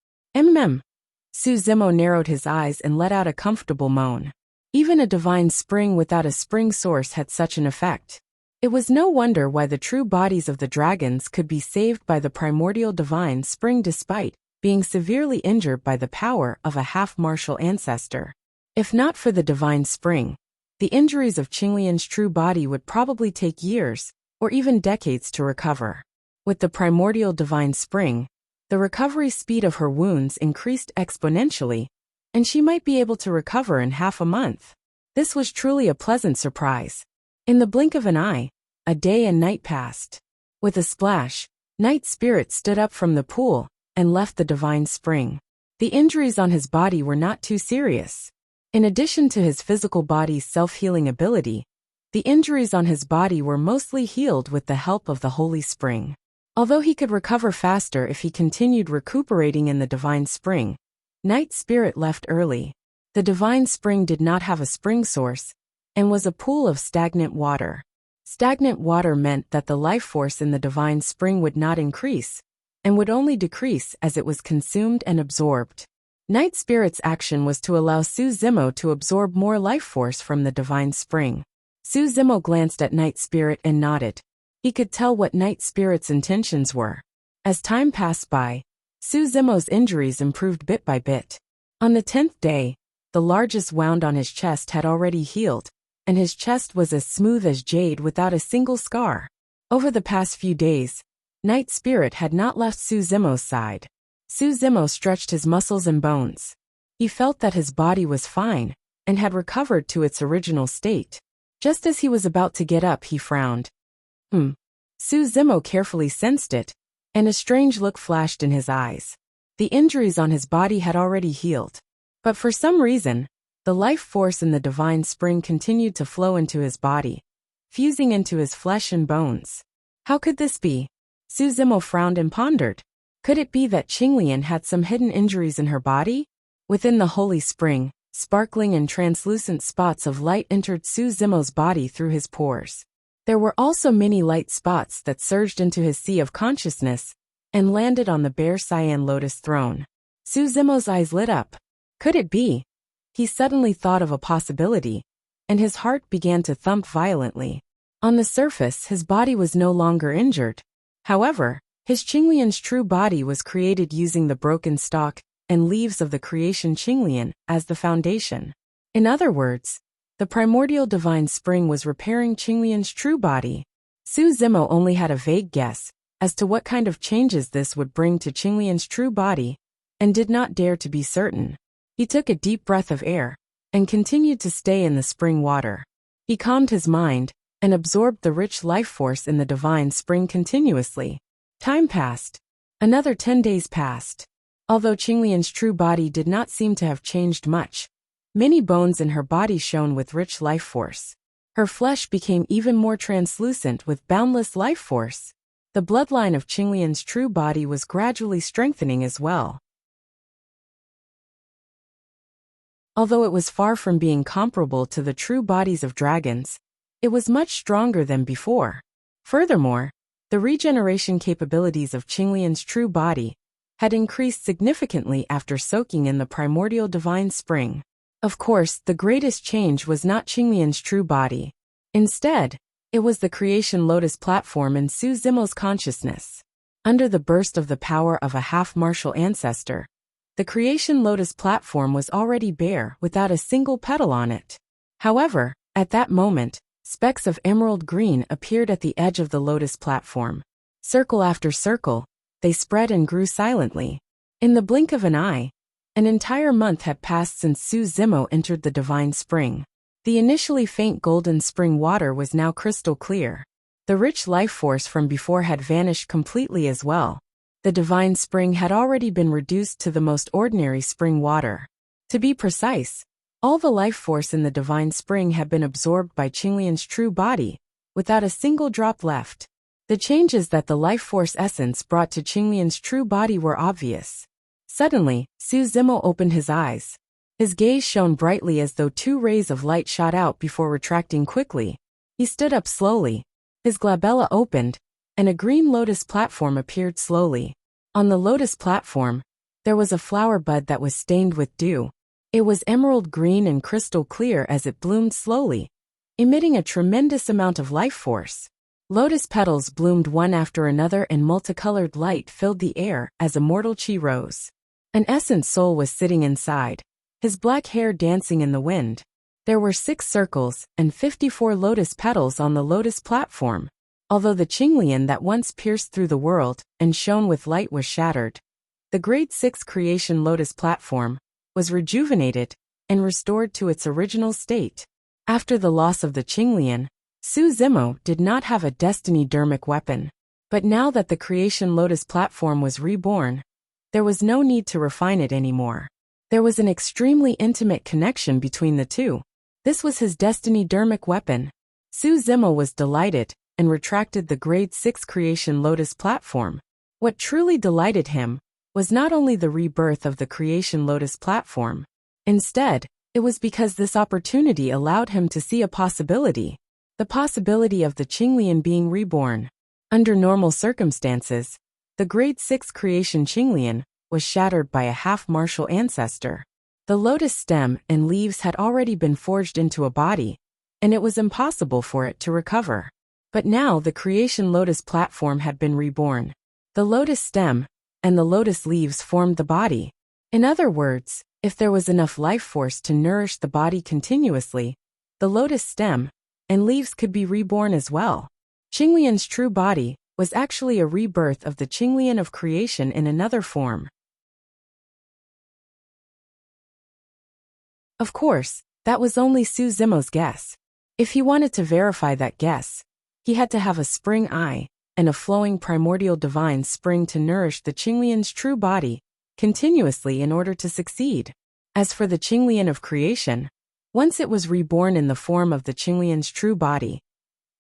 Speaker 1: Su Zimo narrowed his eyes and let out a comfortable moan. Even a divine spring without a spring source had such an effect. It was no wonder why the true bodies of the dragons could be saved by the primordial divine spring despite being severely injured by the power of a half-martial ancestor. If not for the divine spring, the injuries of Qinglian's true body would probably take years or even decades to recover. With the primordial divine spring, the recovery speed of her wounds increased exponentially, and she might be able to recover in half a month. This was truly a pleasant surprise. In the blink of an eye, a day and night passed. With a splash, Night Spirit stood up from the pool and left the divine spring. The injuries on his body were not too serious. In addition to his physical body's self-healing ability, the injuries on his body were mostly healed with the help of the Holy Spring. Although he could recover faster if he continued recuperating in the divine spring, Night Spirit left early. The divine spring did not have a spring source and was a pool of stagnant water. Stagnant water meant that the life force in the divine spring would not increase and would only decrease as it was consumed and absorbed. Night Spirit's action was to allow Su Zimo to absorb more life force from the divine spring. Su Zimo glanced at Night Spirit and nodded. He could tell what Night Spirit's intentions were. As time passed by, Su Zimo's injuries improved bit by bit. On the 10th day, the largest wound on his chest had already healed, and his chest was as smooth as jade without a single scar. Over the past few days, Night Spirit had not left Su Zimo's side. Su Zimo stretched his muscles and bones. He felt that his body was fine and had recovered to its original state. Just as he was about to get up, he frowned. Su Zimo carefully sensed it, and a strange look flashed in his eyes. The injuries on his body had already healed. But for some reason, the life force in the divine spring continued to flow into his body, fusing into his flesh and bones. How could this be? Su Zimo frowned and pondered. Could it be that Qinglian had some hidden injuries in her body? Within the holy spring, sparkling and translucent spots of light entered Su Zimo's body through his pores. There were also many light spots that surged into his sea of consciousness and landed on the bare cyan lotus throne. Su Zimo's eyes lit up. Could it be? He suddenly thought of a possibility, and his heart began to thump violently. On the surface, his body was no longer injured. However, his Qinglian's true body was created using the broken stalk and leaves of the creation Qinglian as the foundation. In other words, the primordial divine spring was repairing Qinglian's true body. Su Zimo only had a vague guess as to what kind of changes this would bring to Qinglian's true body, and did not dare to be certain. He took a deep breath of air and continued to stay in the spring water. He calmed his mind and absorbed the rich life force in the divine spring continuously. Time passed. Another 10 days passed. Although Qinglian's true body did not seem to have changed much, many bones in her body shone with rich life force. Her flesh became even more translucent with boundless life force. The bloodline of Qinglian's true body was gradually strengthening as well. Although it was far from being comparable to the true bodies of dragons, it was much stronger than before. Furthermore, the regeneration capabilities of Qinglian's true body had increased significantly after soaking in the primordial divine spring. Of course, the greatest change was not Qinglian's true body. Instead, it was the creation lotus platform in Su Zimo's consciousness. Under the burst of the power of a half-martial ancestor, the creation lotus platform was already bare without a single petal on it. However, at that moment, specks of emerald green appeared at the edge of the lotus platform. Circle after circle, they spread and grew silently. In the blink of an eye, an entire month had passed since Su Zimo entered the divine spring. The initially faint golden spring water was now crystal clear. The rich life force from before had vanished completely as well. The divine spring had already been reduced to the most ordinary spring water. To be precise, all the life force in the divine spring had been absorbed by Qinglian's true body, without a single drop left. The changes that the life force essence brought to Qinglian's true body were obvious. Suddenly, Su Zimo opened his eyes. His gaze shone brightly as though 2 rays of light shot out before retracting quickly. He stood up slowly. His glabella opened, and a green lotus platform appeared slowly. On the lotus platform, there was a flower bud that was stained with dew. It was emerald green and crystal clear as it bloomed slowly, emitting a tremendous amount of life force. Lotus petals bloomed one after another and multicolored light filled the air as immortal chi rose. An essence soul was sitting inside, his black hair dancing in the wind. There were 6 circles and 54 lotus petals on the lotus platform. Although the Qinglian that once pierced through the world and shone with light was shattered, the grade 6 creation lotus platform was rejuvenated and restored to its original state. After the loss of the Qinglian, Su Zimo did not have a destiny dermic weapon. But now that the creation lotus platform was reborn, there was no need to refine it anymore. There was an extremely intimate connection between the two. This was his destiny dermic weapon. Su Zimo was delighted and retracted the grade 6 creation lotus platform. What truly delighted him was not only the rebirth of the creation lotus platform. Instead, it was because this opportunity allowed him to see a possibility. The possibility of the Qinglian being reborn. Under normal circumstances, the grade 6 creation Qinglian was shattered by a half-martial ancestor. The lotus stem and leaves had already been forged into a body, and it was impossible for it to recover. But now the creation lotus platform had been reborn. The lotus stem and the lotus leaves formed the body. In other words, if there was enough life force to nourish the body continuously, the lotus stem and leaves could be reborn as well. Qinglian's true body was actually a rebirth of the Qinglian of creation in another form. Of course, that was only Su Zimo's guess. If he wanted to verify that guess, he had to have a spring eye and a flowing primordial divine spring to nourish the Qinglian's true body continuously in order to succeed. As for the Qinglian of creation, once it was reborn in the form of the Qinglian's true body,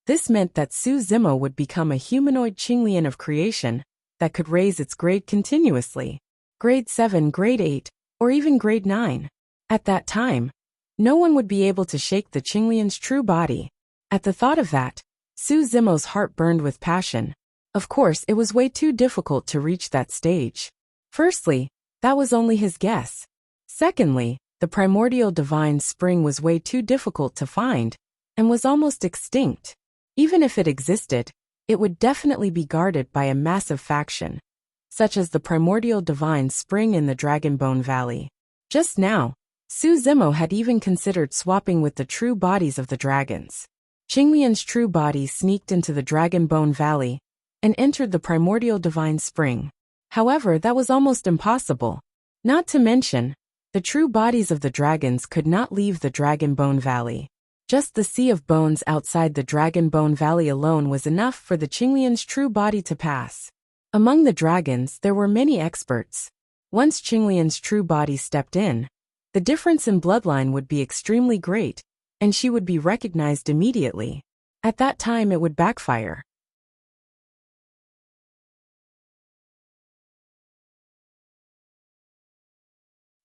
Speaker 1: this meant that Su Zimo would become a humanoid Qinglian of creation that could raise its grade continuously. Grade 7, grade 8, or even grade 9. At that time, no one would be able to shake the Qinglian's true body. At the thought of that, Su Zimo's heart burned with passion. Of course, it was way too difficult to reach that stage. Firstly, that was only his guess. Secondly, the primordial divine spring was way too difficult to find and was almost extinct. Even if it existed, it would definitely be guarded by a massive faction, such as the primordial divine spring in the Dragonbone Valley. Just now, Su Zimo had even considered swapping with the true bodies of the dragons. Qinglian's true body sneaked into the Dragonbone Valley and entered the primordial divine spring. However, that was almost impossible. Not to mention, the true bodies of the dragons could not leave the Dragonbone Valley. Just the sea of bones outside the Dragonbone Valley alone was enough for the Qinglian's true body to pass. Among the dragons, there were many experts. Once Qinglian's true body stepped in, the difference in bloodline would be extremely great, and she would be recognized immediately. At that time it would backfire.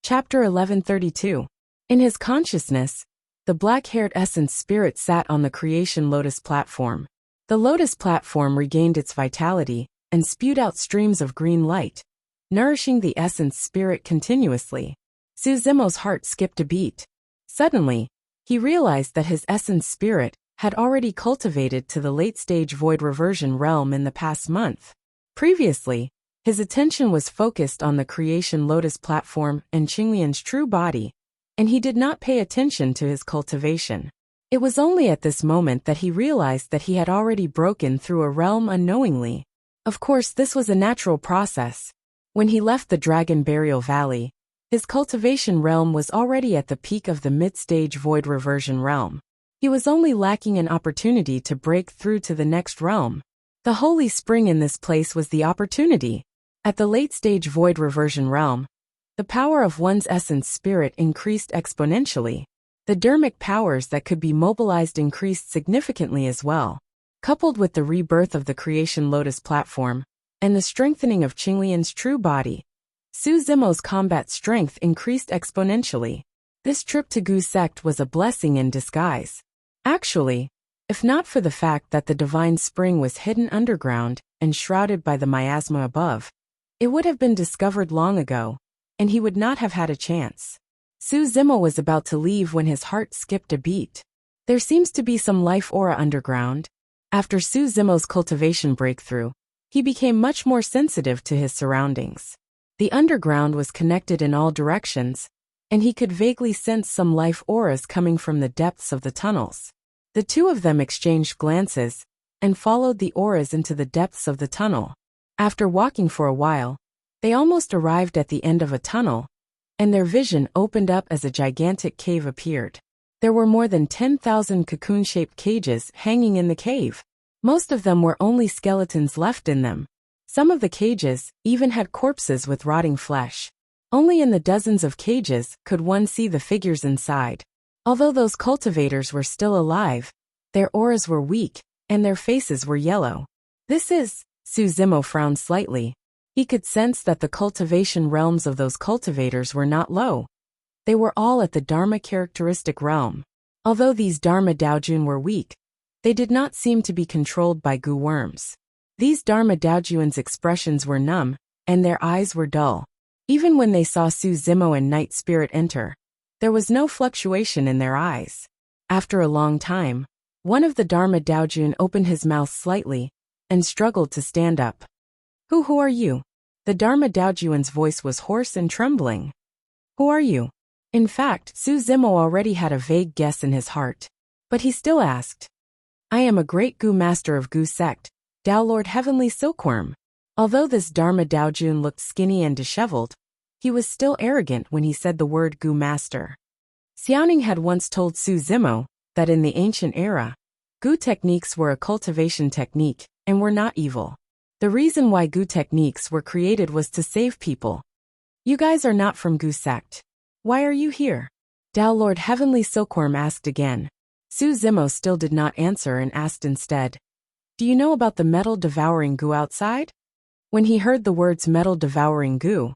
Speaker 1: Chapter 1132. In his consciousness, the black-haired essence spirit sat on the creation lotus platform. The lotus platform regained its vitality and spewed out streams of green light, nourishing the essence spirit continuously. Su Zimo's heart skipped a beat. Suddenly, he realized that his essence spirit had already cultivated to the late-stage void reversion realm in the past month. Previously, his attention was focused on the creation lotus platform and Qinglian's true body, and he did not pay attention to his cultivation. It was only at this moment that he realized that he had already broken through a realm unknowingly. Of course, this was a natural process. When he left the Dragon Burial Valley, his cultivation realm was already at the peak of the mid-stage void reversion realm. He was only lacking an opportunity to break through to the next realm. The holy spring in this place was the opportunity. At the late-stage void reversion realm, the power of one's essence spirit increased exponentially. The dermic powers that could be mobilized increased significantly as well. Coupled with the rebirth of the creation lotus platform and the strengthening of Qinglian's true body, Su Zimo's combat strength increased exponentially. This trip to Gu sect was a blessing in disguise. Actually, if not for the fact that the divine spring was hidden underground and shrouded by the miasma above, it would have been discovered long ago, and he would not have had a chance. Su Zimo was about to leave when his heart skipped a beat. There seems to be some life aura underground. After Su Zimo's cultivation breakthrough, he became much more sensitive to his surroundings. The underground was connected in all directions, and he could vaguely sense some life auras coming from the depths of the tunnels. The two of them exchanged glances and followed the auras into the depths of the tunnel. After walking for a while, they almost arrived at the end of a tunnel, and their vision opened up as a gigantic cave appeared. There were more than 10,000 cocoon-shaped cages hanging in the cave. Most of them were only skeletons left in them. Some of the cages even had corpses with rotting flesh. Only in the dozens of cages could one see the figures inside. Although those cultivators were still alive, their auras were weak, and their faces were yellow. Su Zimo frowned slightly. He could sense that the cultivation realms of those cultivators were not low. They were all at the Dharma characteristic realm. Although these Dharma Daojun were weak, they did not seem to be controlled by Gu worms. These Dharma Daojun's expressions were numb, and their eyes were dull. Even when they saw Su Zimo and Night Spirit enter, there was no fluctuation in their eyes. After a long time, One of the Dharma Daojun opened his mouth slightly and struggled to stand up. Who are you? The Dharma Daojun's voice was hoarse and trembling. Who are you? In fact, Su Zimo already had a vague guess in his heart. But he still asked. I am a great Gu master of Gu sect, Tao Lord Heavenly Silkworm. Although this Dharma Daojun looked skinny and disheveled, he was still arrogant when he said the word Gu master. Xiaoning had once told Su Zimo that in the ancient era, Gu techniques were a cultivation technique and were not evil. The reason why Gu techniques were created was to save people. You guys are not from Gu sect. Why are you here? Tao Lord Heavenly Silkworm asked again. Su Zimo still did not answer and asked instead. Do you know about the metal-devouring Gu outside? When he heard the words metal-devouring Gu,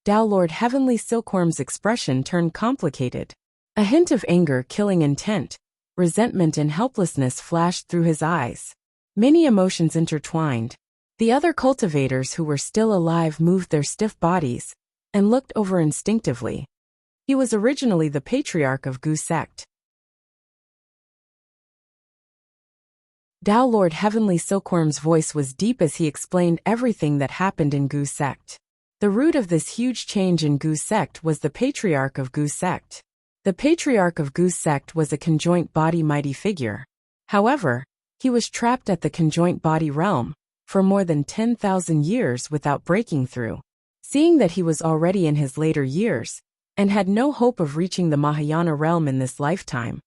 Speaker 1: Tao Lord Heavenly Silkworm's expression turned complicated. A hint of anger, killing intent, resentment and helplessness flashed through his eyes. Many emotions intertwined. The other cultivators who were still alive moved their stiff bodies and looked over instinctively. He was originally the patriarch of Gu sect. Tao Lord Heavenly Silkworm's voice was deep as he explained everything that happened in Gu sect. The root of this huge change in Gu sect was the patriarch of Gu sect. The patriarch of Gu sect was a conjoint body mighty figure. However, he was trapped at the conjoint body realm for more than 10,000 years without breaking through. Seeing that he was already in his later years and had no hope of reaching the Mahayana realm in this lifetime,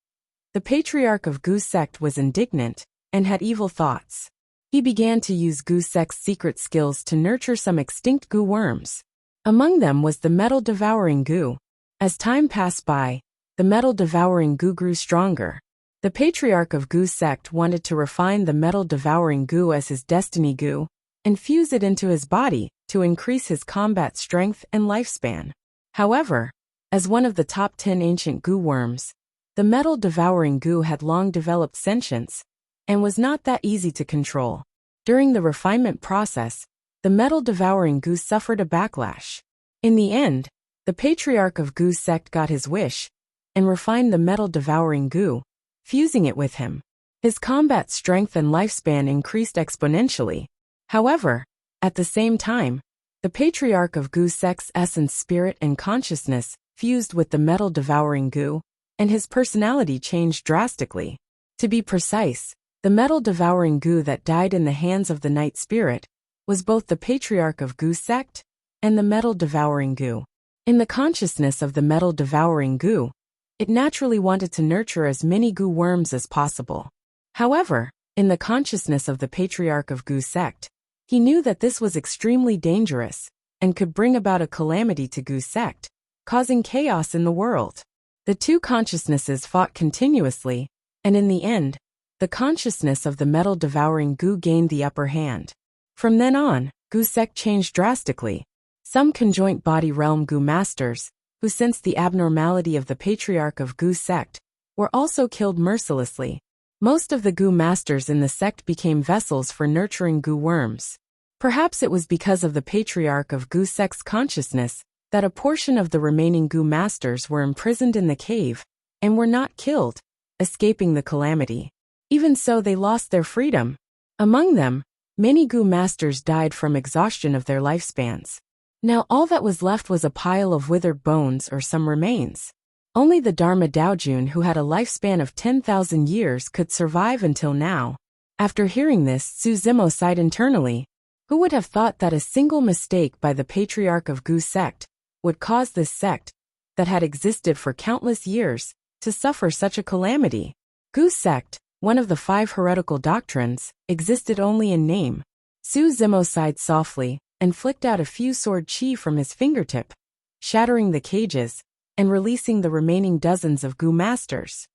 Speaker 1: the patriarch of Gu sect was indignant and had evil thoughts. He began to use Gu sect's secret skills to nurture some extinct Gu worms. Among them was the metal-devouring Gu. As time passed by, the metal-devouring Gu grew stronger. The patriarch of Gu sect wanted to refine the metal-devouring Gu as his destiny Gu and fuse it into his body to increase his combat strength and lifespan. However, as one of the top 10 ancient Gu worms, the metal-devouring Gu had long developed sentience and was not that easy to control. During the refinement process, the metal-devouring Gu suffered a backlash. In the end, the patriarch of Gu sect got his wish and refined the metal-devouring Gu, fusing it with him. His combat strength and lifespan increased exponentially. However, at the same time, the patriarch of Gu sect's essence, spirit and consciousness fused with the metal-devouring Gu, and his personality changed drastically. To be precise, the metal-devouring Gu that died in the hands of the night spirit was both the patriarch of Gu sect and the metal-devouring Gu. In the consciousness of the metal-devouring Gu, it naturally wanted to nurture as many Gu worms as possible. However, in the consciousness of the patriarch of Gu sect, he knew that this was extremely dangerous and could bring about a calamity to Gu sect, causing chaos in the world. The two consciousnesses fought continuously, and in the end, the consciousness of the metal-devouring Gu gained the upper hand. From then on, Gu sect changed drastically. Some conjoint body realm Gu masters, who sensed the abnormality of the patriarch of Gu sect, were also killed mercilessly. Most of the Gu masters in the sect became vessels for nurturing Gu worms. Perhaps it was because of the patriarch of Gu sect's consciousness that a portion of the remaining Gu masters were imprisoned in the cave and were not killed, escaping the calamity. Even so, they lost their freedom. Among them, many Gu masters died from exhaustion of their lifespans. Now all that was left was a pile of withered bones or some remains. Only the Dharma Daojun, who had a lifespan of 10,000 years, could survive until now. After hearing this, Su Zimo sighed internally. Who would have thought that a single mistake by the patriarch of Gu sect would cause this sect, that had existed for countless years, to suffer such a calamity? Gu sect, one of the 5 heretical doctrines, existed only in name. Su Zimo sighed softly and flicked out a few sword chi from his fingertip, shattering the cages and releasing the remaining dozens of Gu masters.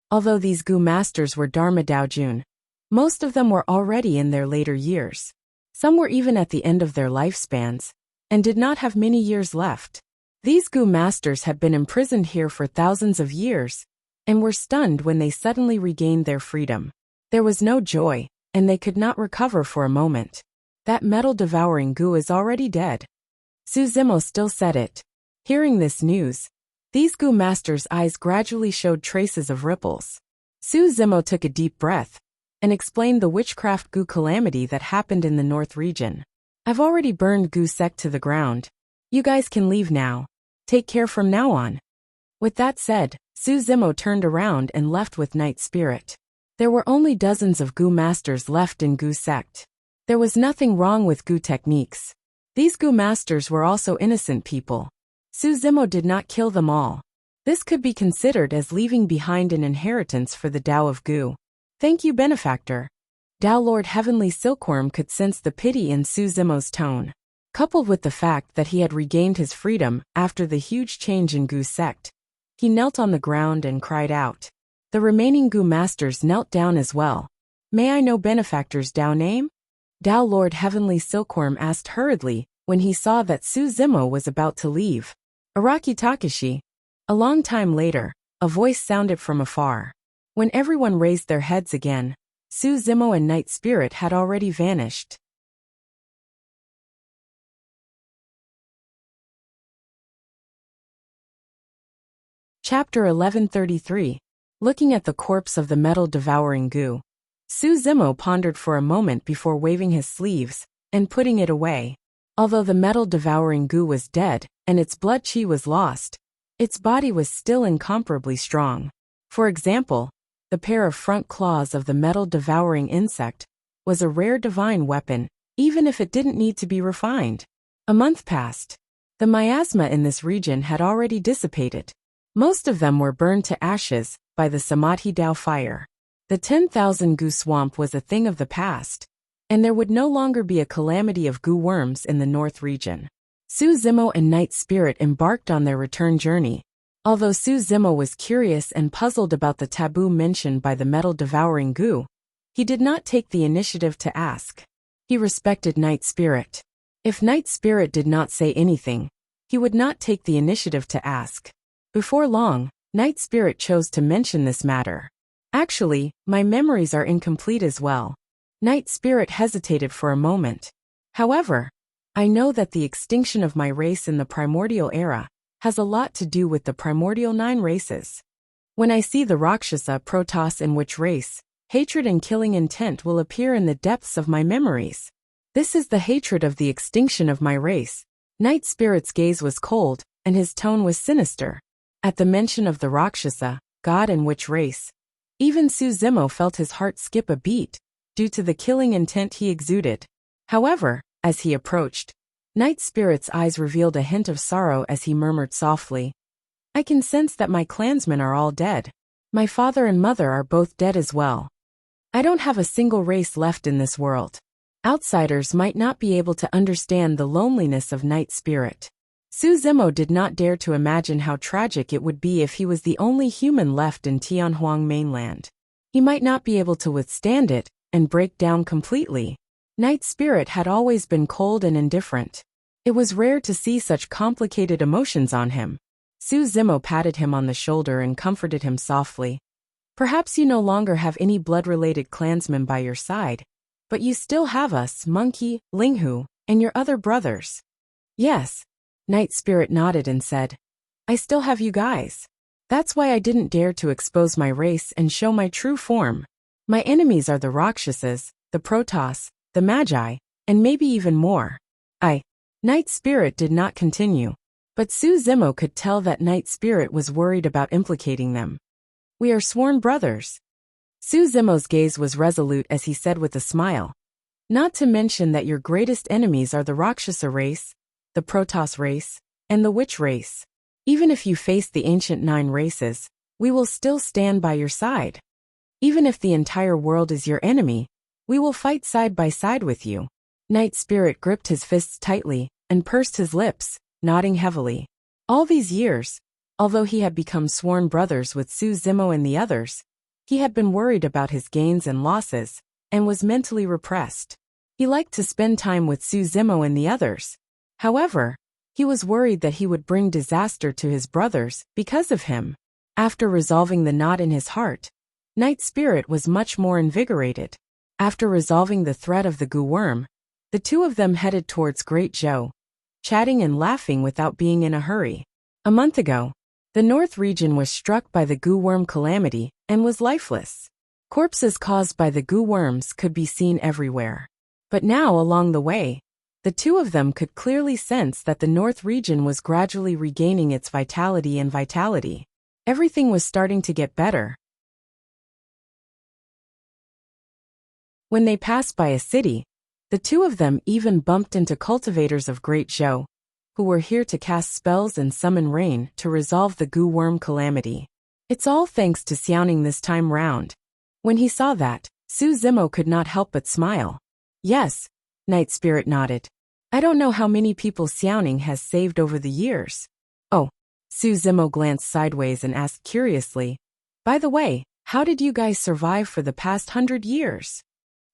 Speaker 1: Although these Gu masters were Dharma Daojun, most of them were already in their later years. Some were even at the end of their lifespans and did not have many years left. These Gu masters had been imprisoned here for thousands of years and were stunned when they suddenly regained their freedom. There was no joy, and they could not recover for a moment. That metal-devouring Gu is already dead. Su Zimo still said it. Hearing this news, These Gu masters' eyes gradually showed traces of ripples. Su Zimo took a deep breath and explained the witchcraft Gu calamity that happened in the north region. I've already burned Gu sect to the ground. You guys can leave now. Take care from now on. With that said, Su Zimo turned around and left with Night Spirit. There were only dozens of Gu masters left in Gu sect. There was nothing wrong with Gu techniques. These Gu masters were also innocent people. Su Zimo did not kill them all. This could be considered as leaving behind an inheritance for the Tao of Gu. Thank you, benefactor. Tao Lord Heavenly Silkworm could sense the pity in Su Zimo's tone. Coupled with the fact that he had regained his freedom after the huge change in Gu sect, he knelt on the ground and cried out. The remaining Gu masters knelt down as well. May I know benefactor's Tao name? Tao Lord Heavenly Silkworm asked hurriedly when he saw that Su Zimo was about to leave. Araki Takashi. A long time later, a voice sounded from afar. When everyone raised their heads again, Su Zimo and Night Spirit had already vanished. Chapter 1133. Looking at the corpse of the metal-devouring Gu, Su Zimo pondered for a moment before waving his sleeves and putting it away. Although the metal-devouring Gu was dead and its blood chi was lost, its body was still incomparably strong. For example, the pair of front claws of the metal-devouring insect was a rare divine weapon, even if it didn't need to be refined. A month passed. The miasma in this region had already dissipated. Most of them were burned to ashes by the Samadhi Dao fire. The 10,000 Gu swamp was a thing of the past, and there would no longer be a calamity of Gu worms in the north region. Su Zimo and Night Spirit embarked on their return journey. Although Su Zimo was curious and puzzled about the taboo mentioned by the metal-devouring Gu, he did not take the initiative to ask. He respected Night Spirit. If Night Spirit did not say anything, he would not take the initiative to ask. Before long, Night Spirit chose to mention this matter. Actually, my memories are incomplete as well. Night Spirit hesitated for a moment. However, I know that the extinction of my race in the primordial era has a lot to do with the primordial 9 races. When I see the Rakshasa Protoss in which race, hatred and killing intent will appear in the depths of my memories. This is the hatred of the extinction of my race. Night Spirit's gaze was cold, and his tone was sinister. At the mention of the Rakshasa, god and witch race, even Su Zimo felt his heart skip a beat, due to the killing intent he exuded. However, as he approached, Night Spirit's eyes revealed a hint of sorrow as he murmured softly, I can sense that my clansmen are all dead. My father and mother are both dead as well. I don't have a single race left in this world. Outsiders might not be able to understand the loneliness of Night Spirit. Su Zimo did not dare to imagine how tragic it would be if he was the only human left in Tianhuang mainland. He might not be able to withstand it and break down completely. Night Spirit had always been cold and indifferent. It was rare to see such complicated emotions on him. Su Zimo patted him on the shoulder and comforted him softly. Perhaps you no longer have any blood-related clansmen by your side, but you still have us, Monkey, Linghu, and your other brothers. Yes. Night Spirit nodded and said, I still have you guys. That's why I didn't dare to expose my race and show my true form. My enemies are the Rakshasas, the Protoss, the Magi, and maybe even more. Night Spirit did not continue, but Su Zimo could tell that Night Spirit was worried about implicating them. We are sworn brothers. Su Zimo's gaze was resolute as he said with a smile. Not to mention that your greatest enemies are the Rakshasa race, the Protoss race, and the Witch race. Even if you face the ancient 9 races, we will still stand by your side. Even if the entire world is your enemy, we will fight side by side with you. Night Spirit gripped his fists tightly and pursed his lips, nodding heavily. All these years, although he had become sworn brothers with Su Zimo and the others, he had been worried about his gains and losses, and was mentally repressed. He liked to spend time with Su Zimo and the others. However, he was worried that he would bring disaster to his brothers because of him. After resolving the knot in his heart, Night Spirit was much more invigorated. After resolving the threat of the Gu worm, the two of them headed towards Great Zhou, chatting and laughing without being in a hurry. A month ago, The North region was struck by the goo worm calamity and was lifeless. Corpses caused by the goo worms could be seen everywhere. But now along the way, the two of them could clearly sense that the North region was gradually regaining its vitality. Everything was starting to get better. When they passed by a city, the two of them even bumped into cultivators of Great Zhou, who were here to cast spells and summon rain to resolve the goo worm calamity. It's all thanks to Xiaoning this time round. When he saw that, Su Zimo could not help but smile. Yes, Night Spirit nodded. I don't know how many people Xiaoning has saved over the years. Oh, Su Zimo glanced sideways and asked curiously, by the way, how did you guys survive for the past 100 years?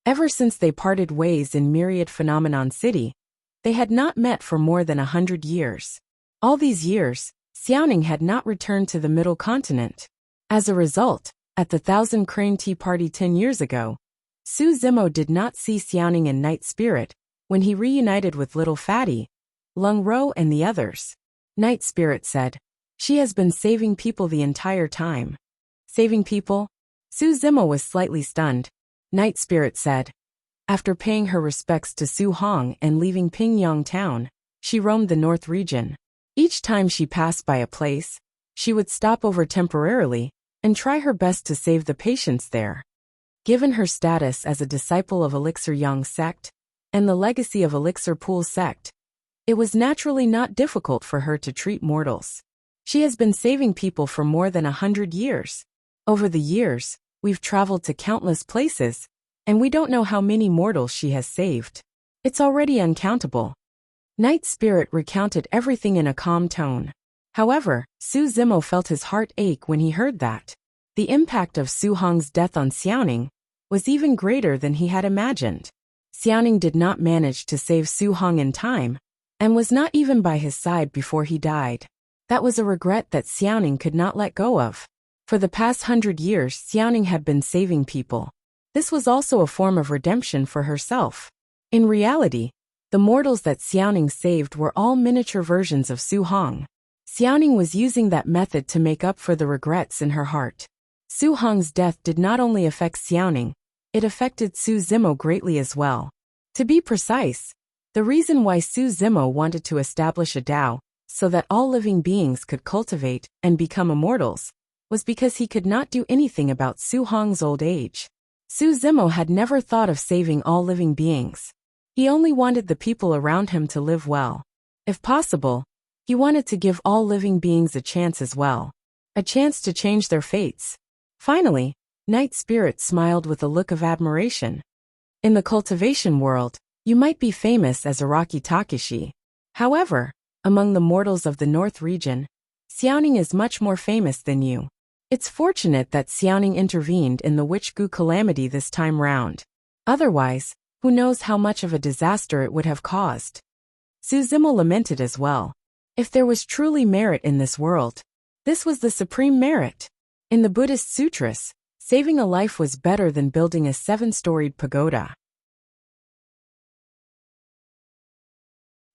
Speaker 1: Ever since they parted ways in Myriad Phenomenon City, they had not met for more than 100 years. All these years, Xiaoning had not returned to the Middle Continent. As a result, at the Thousand Crane Tea Party 10 years ago, Su Zimo did not see Xiaoning and Night Spirit when he reunited with Little Fatty, Lung Ro and the others. Night Spirit said, she has been saving people the entire time. Saving people? Su Zimo was slightly stunned. Night Spirit said, after paying her respects to Su Hong and leaving Pingyang Town, she roamed the North region. Each time she passed by a place, she would stop over temporarily and try her best to save the patients there. Given her status as a disciple of Elixir Yang sect and the legacy of Elixir Pool sect, it was naturally not difficult for her to treat mortals. She has been saving people for more than 100 years. Over the years, we've traveled to countless places, and we don't know how many mortals she has saved. It's already uncountable. Night Spirit recounted everything in a calm tone. However, Su Zimo felt his heart ache when he heard that. The impact of Su Hong's death on Xiaoning was even greater than he had imagined. Xiaoning did not manage to save Su Hong in time, and was not even by his side before he died. That was a regret that Xiaoning could not let go of. For the past 100 years, Xiaoning had been saving people. This was also a form of redemption for herself. In reality, the mortals that Xiaoning saved were all miniature versions of Su Hong. Xiaoning was using that method to make up for the regrets in her heart. Su Hong's death did not only affect Xiaoning, it affected Su Zimo greatly as well. To be precise, the reason why Su Zimo wanted to establish a Dao so that all living beings could cultivate and become immortals was because he could not do anything about Su Hong's old age. Su Zimo had never thought of saving all living beings. He only wanted the people around him to live well. If possible, he wanted to give all living beings a chance as well. A chance to change their fates. Finally, Night Spirit smiled with a look of admiration. In the cultivation world, you might be famous as Araki Takeshi. However, among the mortals of the North region, Xiaoning is much more famous than you. It's fortunate that Xiaoning intervened in the Witch Goo calamity this time round. Otherwise, who knows how much of a disaster it would have caused. Su Zimo lamented as well. If there was truly merit in this world, this was the supreme merit. In the Buddhist sutras, saving a life was better than building a 7-storied pagoda.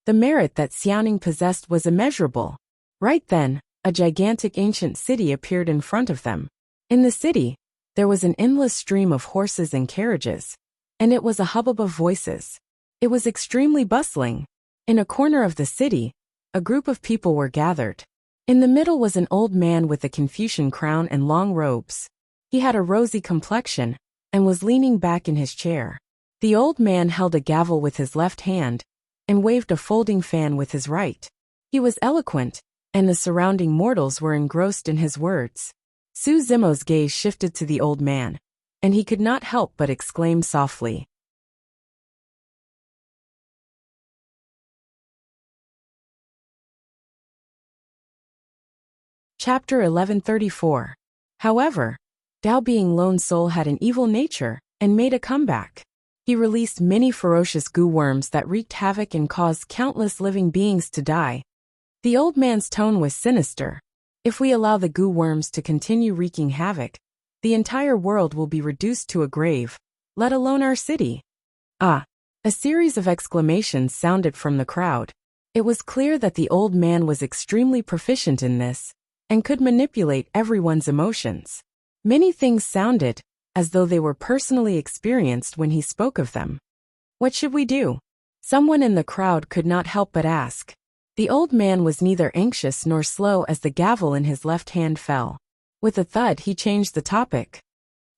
Speaker 1: The merit that Xiaoning possessed was immeasurable. Right then, a gigantic ancient city appeared in front of them. In the city, there was an endless stream of horses and carriages, and it was a hubbub of voices. It was extremely bustling. In a corner of the city, a group of people were gathered. In the middle was an old man with a Confucian crown and long robes. He had a rosy complexion and was leaning back in his chair. The old man held a gavel with his left hand and waved a folding fan with his right. He was eloquent, and the surrounding mortals were engrossed in his words. Su Zimo's gaze shifted to the old man, and he could not help but exclaim softly. Chapter 1134. However, Dao being lone soul had an evil nature and made a comeback. He released many ferocious goo worms that wreaked havoc and caused countless living beings to die. The old man's tone was sinister. If we allow the goo worms to continue wreaking havoc, the entire world will be reduced to a grave, let alone our city. Ah! A series of exclamations sounded from the crowd. It was clear that the old man was extremely proficient in this, and could manipulate everyone's emotions. Many things sounded as though they were personally experienced when he spoke of them. What should we do? Someone in the crowd could not help but ask. The old man was neither anxious nor slow as the gavel in his left hand fell. With a thud, he changed the topic.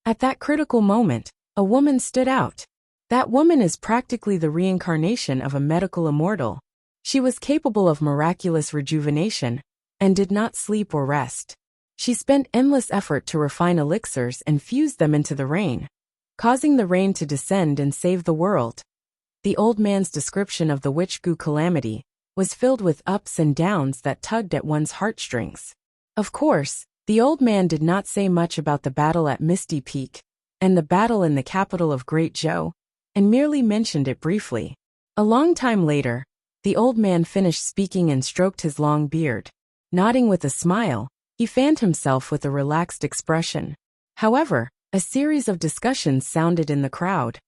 Speaker 1: At that critical moment, a woman stood out. That woman is practically the reincarnation of a medical immortal. She was capable of miraculous rejuvenation and did not sleep or rest. She spent endless effort to refine elixirs and fuse them into the rain, causing the rain to descend and save the world. The old man's description of the witch-goo calamity was filled with ups and downs that tugged at one's heartstrings. Of course, the old man did not say much about the battle at Misty Peak and the battle in the capital of Great Zhou, and merely mentioned it briefly. A long time later, the old man finished speaking and stroked his long beard. Nodding with a smile, he fanned himself with a relaxed expression. However, a series of discussions sounded in the crowd.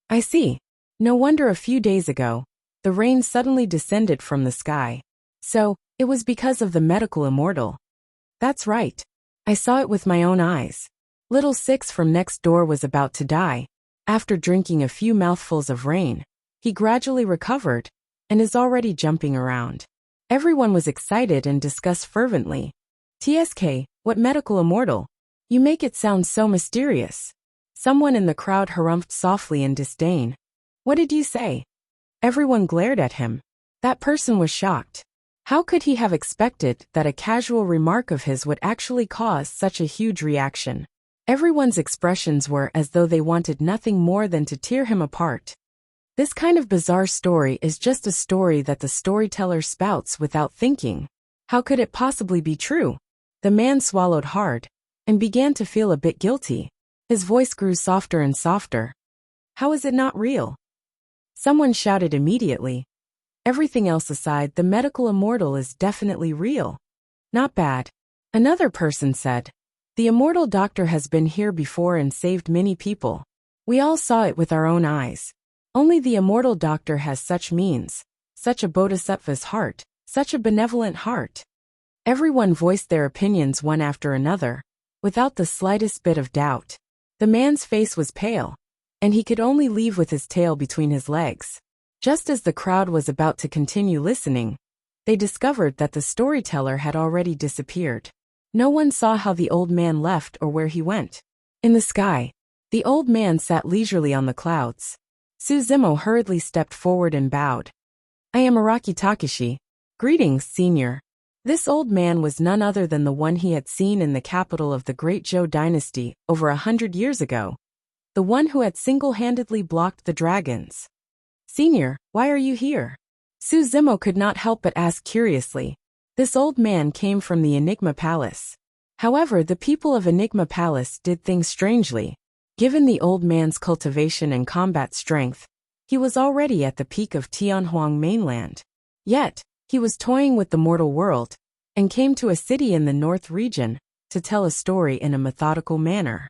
Speaker 1: I see. No wonder a few days ago, the rain suddenly descended from the sky. So, it was because of the medical immortal. That's right. I saw it with my own eyes. Little Six from next door was about to die. After drinking a few mouthfuls of rain, he gradually recovered and is already jumping around. Everyone was excited and discussed fervently. TSK, what medical immortal? You make it sound so mysterious. Someone in the crowd harumphed softly in disdain. What did you say? Everyone glared at him. That person was shocked. How could he have expected that a casual remark of his would actually cause such a huge reaction? Everyone's expressions were as though they wanted nothing more than to tear him apart. This kind of bizarre story is just a story that the storyteller spouts without thinking. How could it possibly be true? The man swallowed hard and began to feel a bit guilty. His voice grew softer and softer. How is it not real? Someone shouted immediately. Everything else aside, the medical immortal is definitely real. Not bad. Another person said. The immortal doctor has been here before and saved many people. We all saw it with our own eyes. Only the immortal doctor has such means, such a bodhisattva's heart, such a benevolent heart. Everyone voiced their opinions one after another, without the slightest bit of doubt. The man's face was pale, and he could only leave with his tail between his legs. Just as the crowd was about to continue listening, they discovered that the storyteller had already disappeared. No one saw how the old man left or where he went. In the sky, the old man sat leisurely on the clouds. Suzimo hurriedly stepped forward and bowed. I am Araki Takeshi. Greetings, senior. This old man was none other than the one he had seen in the capital of the Great Zhou dynasty over 100 years ago. The one who had single-handedly blocked the dragons. Senior, why are you here? Suzimo could not help but ask curiously. This old man came from the Enigma Palace. However, the people of Enigma Palace did things strangely. Given the old man's cultivation and combat strength, he was already at the peak of Tianhuang mainland. Yet, he was toying with the mortal world, and came to a city in the north region to tell a story in a methodical manner.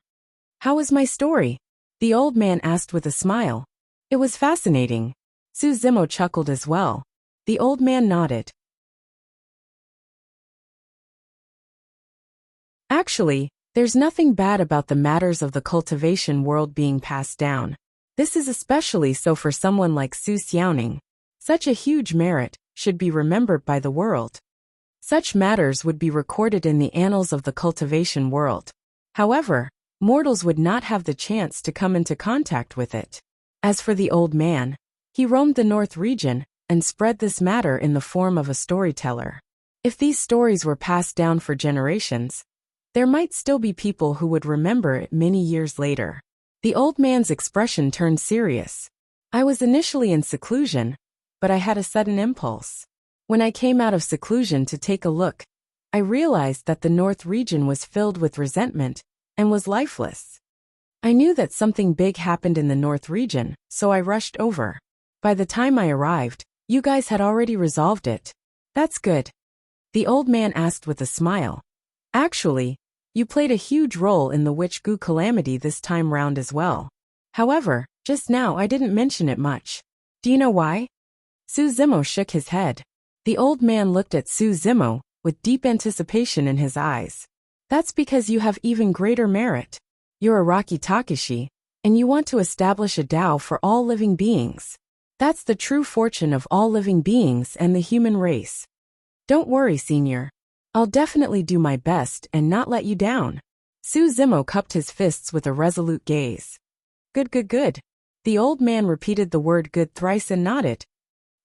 Speaker 1: How is my story? The old man asked with a smile. It was fascinating. Suzimo chuckled as well. The old man nodded. Actually, there's nothing bad about the matters of the cultivation world being passed down. This is especially so for someone like Su Xiaoning. Such a huge merit should be remembered by the world. Such matters would be recorded in the annals of the cultivation world. However, mortals would not have the chance to come into contact with it. As for the old man, he roamed the north region and spread this matter in the form of a storyteller. If these stories were passed down for generations, there might still be people who would remember it many years later. The old man's expression turned serious. I was initially in seclusion, but I had a sudden impulse. When I came out of seclusion to take a look, I realized that the north region was filled with resentment and was lifeless. I knew that something big happened in the north region, so I rushed over. By the time I arrived, you guys had already resolved it. That's good. The old man asked with a smile. Actually, you played a huge role in the witch-goo calamity this time round as well. However, just now I didn't mention it much. Do you know why? Suzimo shook his head. The old man looked at Suzimo with deep anticipation in his eyes. That's because you have even greater merit. You're a Rocky Takashi, and you want to establish a Tao for all living beings. That's the true fortune of all living beings and the human race. Don't worry, senior. I'll definitely do my best and not let you down. Suzimo cupped his fists with a resolute gaze. Good, good, good. The old man repeated the word good thrice and nodded.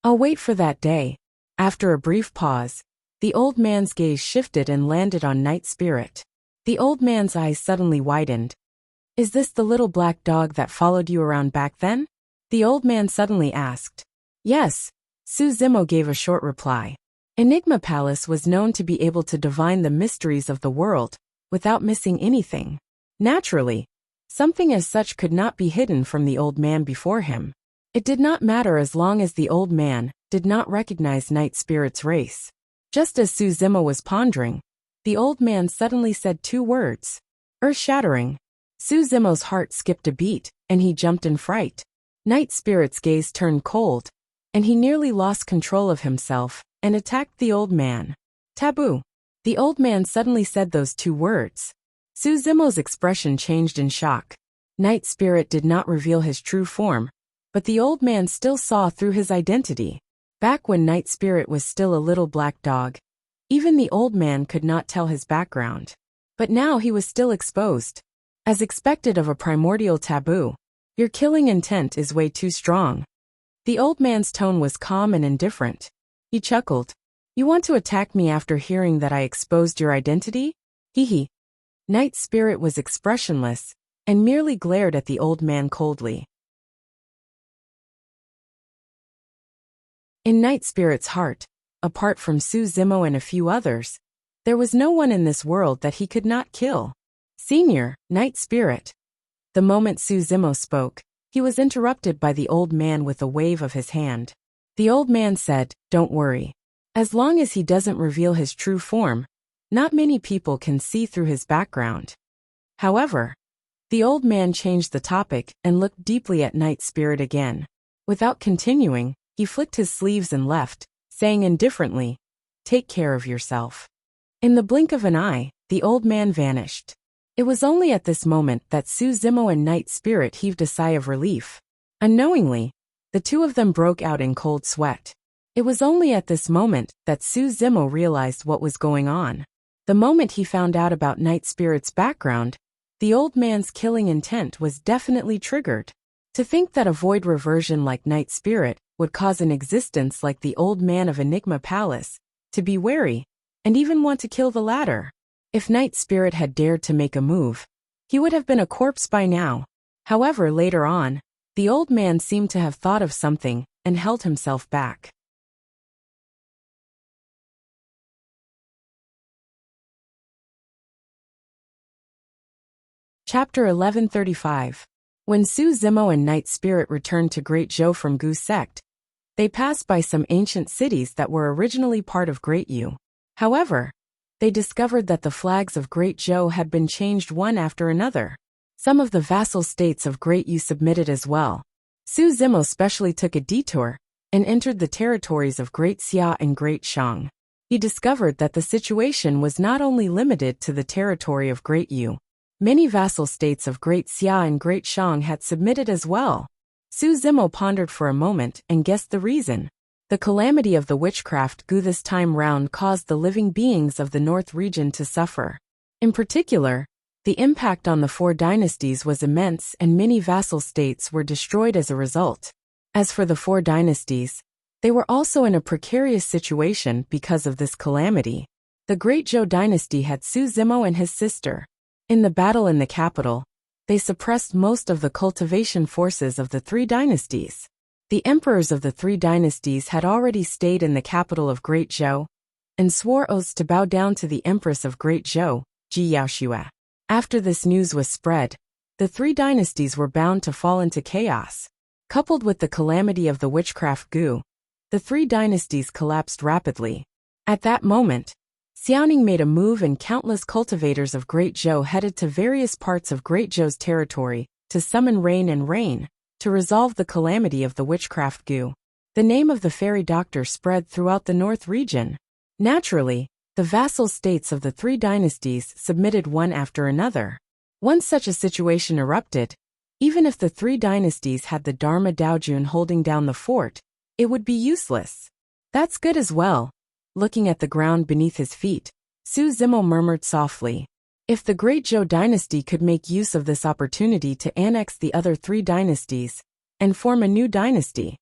Speaker 1: I'll wait for that day. After a brief pause, the old man's gaze shifted and landed on Night Spirit. The old man's eyes suddenly widened. Is this the little black dog that followed you around back then? The old man suddenly asked. Yes, Suzimo gave a short reply. Enigma Palace was known to be able to divine the mysteries of the world, without missing anything. Naturally, something as such could not be hidden from the old man before him. It did not matter as long as the old man did not recognize Night Spirit's race. Just as Suzimo was pondering, the old man suddenly said two words. Earth-shattering. Suzimo's heart skipped a beat, and he jumped in fright. Night Spirit's gaze turned cold, and he nearly lost control of himself and attacked the old man. Taboo. The old man suddenly said those two words. Suzimo's expression changed in shock. Night Spirit did not reveal his true form, but the old man still saw through his identity. Back when Night Spirit was still a little black dog, even the old man could not tell his background. But now he was still exposed. As expected of a primordial taboo, your killing intent is way too strong. The old man's tone was calm and indifferent. He chuckled. You want to attack me after hearing that I exposed your identity? Hee. Night Spirit was expressionless and merely glared at the old man coldly. In Night Spirit's heart, apart from Suzimo and a few others, there was no one in this world that he could not kill. Senior, Night Spirit. The moment Suzimo spoke, he was interrupted by the old man with a wave of his hand. The old man said, Don't worry. As long as he doesn't reveal his true form, not many people can see through his background. However, the old man changed the topic and looked deeply at Night Spirit again. Without continuing, he flicked his sleeves and left, saying indifferently, Take care of yourself. In the blink of an eye, the old man vanished. It was only at this moment that Suzimo and Night Spirit heaved a sigh of relief. Unknowingly, the two of them broke out in cold sweat. It was only at this moment that Suzimo realized what was going on. The moment he found out about Night Spirit's background, the old man's killing intent was definitely triggered. To think that a void reversion like Night Spirit would cause an existence like the old man of Enigma Palace to be wary and even want to kill the latter. If Night Spirit had dared to make a move, he would have been a corpse by now. However, later on, the old man seemed to have thought of something and held himself back. Chapter 1135. When Suzimo and Night Spirit returned to Great Zhou from Gu Sect, they passed by some ancient cities that were originally part of Great Yu. However, they discovered that the flags of Great Zhou had been changed one after another. Some of the vassal states of Great Yu submitted as well. Suzimo specially took a detour and entered the territories of Great Xia and Great Shang. He discovered that the situation was not only limited to the territory of Great Yu. Many vassal states of Great Xia and Great Shang had submitted as well. Suzimo pondered for a moment and guessed the reason. The calamity of the witchcraft Gu this time round caused the living beings of the North region to suffer. In particular, the impact on the four dynasties was immense and many vassal states were destroyed as a result. As for the four dynasties, they were also in a precarious situation because of this calamity. The Great Zhou dynasty had Suzimo and his sister. In the battle in the capital, they suppressed most of the cultivation forces of the three dynasties. The emperors of the three dynasties had already stayed in the capital of Great Zhou and swore oaths to bow down to the empress of Great Zhou, Ji Yaoxue. After this news was spread, the three dynasties were bound to fall into chaos. Coupled with the calamity of the witchcraft Gu, the three dynasties collapsed rapidly. At that moment, Xiaoning made a move and countless cultivators of Great Zhou headed to various parts of Great Zhou's territory to summon rain to resolve the calamity of the witchcraft Gu. The name of the fairy doctor spread throughout the North region. Naturally, the The vassal states of the three dynasties submitted one after another. Once such a situation erupted, even if the three dynasties had the Dharma Daojun holding down the fort, it would be useless. That's good as well. Looking at the ground beneath his feet, Su Zimo murmured softly. If the great Zhou dynasty could make use of this opportunity to annex the other three dynasties and form a new dynasty,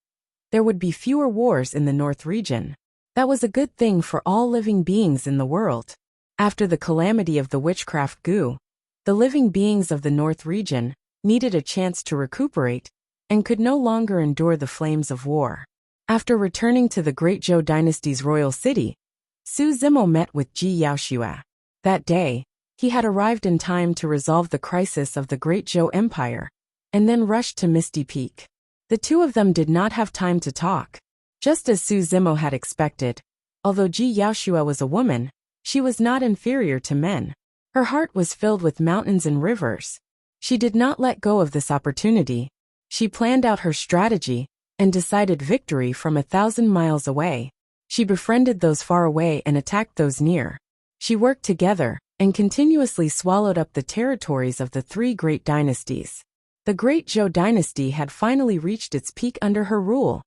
Speaker 1: there would be fewer wars in the North region. That was a good thing for all living beings in the world. After the calamity of the witchcraft goo, the living beings of the North region needed a chance to recuperate and could no longer endure the flames of war. After returning to the Great Zhou dynasty's royal city, Su Zimo met with Ji Yaoxue. That day, he had arrived in time to resolve the crisis of the Great Zhou Empire, and then rushed to Misty Peak. The two of them did not have time to talk. Just as Su Zimo had expected, although Ji Yaoxue was a woman, she was not inferior to men. Her heart was filled with mountains and rivers. She did not let go of this opportunity. She planned out her strategy and decided victory from 1,000 miles away. She befriended those far away and attacked those near. She worked together and continuously swallowed up the territories of the three great dynasties. The Great Zhou dynasty had finally reached its peak under her rule.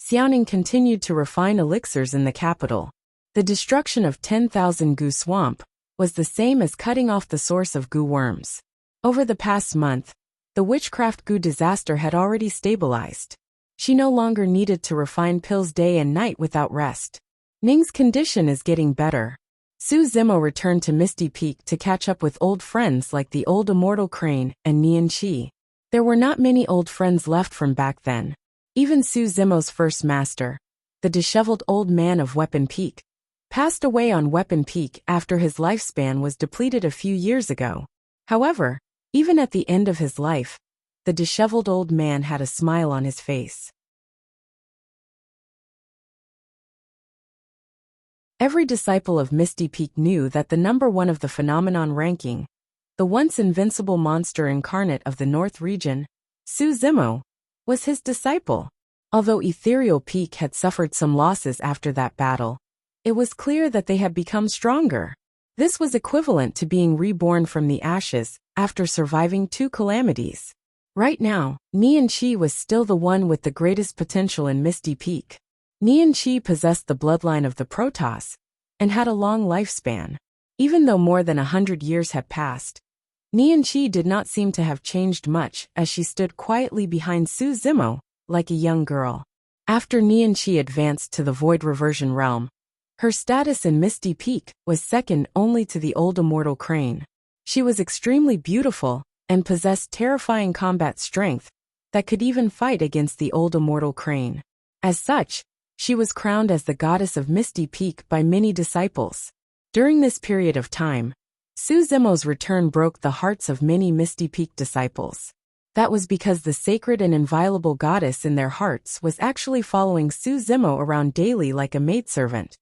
Speaker 1: Xiaoning continued to refine elixirs in the capital. The destruction of 10,000 goo swamp was the same as cutting off the source of goo worms. Over the past month, the witchcraft goo disaster had already stabilized. She no longer needed to refine pills day and night without rest. Ning's condition is getting better. Su Zimo returned to Misty Peak to catch up with old friends like the old immortal Crane and Nian Qi. There were not many old friends left from back then. Even Su Zimo's first master, the disheveled old man of Weapon Peak, passed away on Weapon Peak after his lifespan was depleted a few years ago. However, even at the end of his life, the disheveled old man had a smile on his face. Every disciple of Misty Peak knew that the number one of the phenomenon ranking, the once invincible monster incarnate of the North region, Su Zimo, was his disciple. Although Ethereal Peak had suffered some losses after that battle, it was clear that they had become stronger. This was equivalent to being reborn from the ashes after surviving two calamities. Right now, Nian Qi was still the one with the greatest potential in Misty Peak. Nian Qi possessed the bloodline of the Protoss and had a long lifespan. Even though more than 100 years had passed, Nian Qi did not seem to have changed much as she stood quietly behind Su Zimo, like a young girl. After Nian Qi advanced to the Void Reversion realm, her status in Misty Peak was second only to the old immortal Crane. She was extremely beautiful and possessed terrifying combat strength that could even fight against the old immortal Crane. As such, she was crowned as the goddess of Misty Peak by many disciples. During this period of time, Su Zimo's return broke the hearts of many Misty Peak disciples. That was because the sacred and inviolable goddess in their hearts was actually following Su Zimo around daily like a maidservant,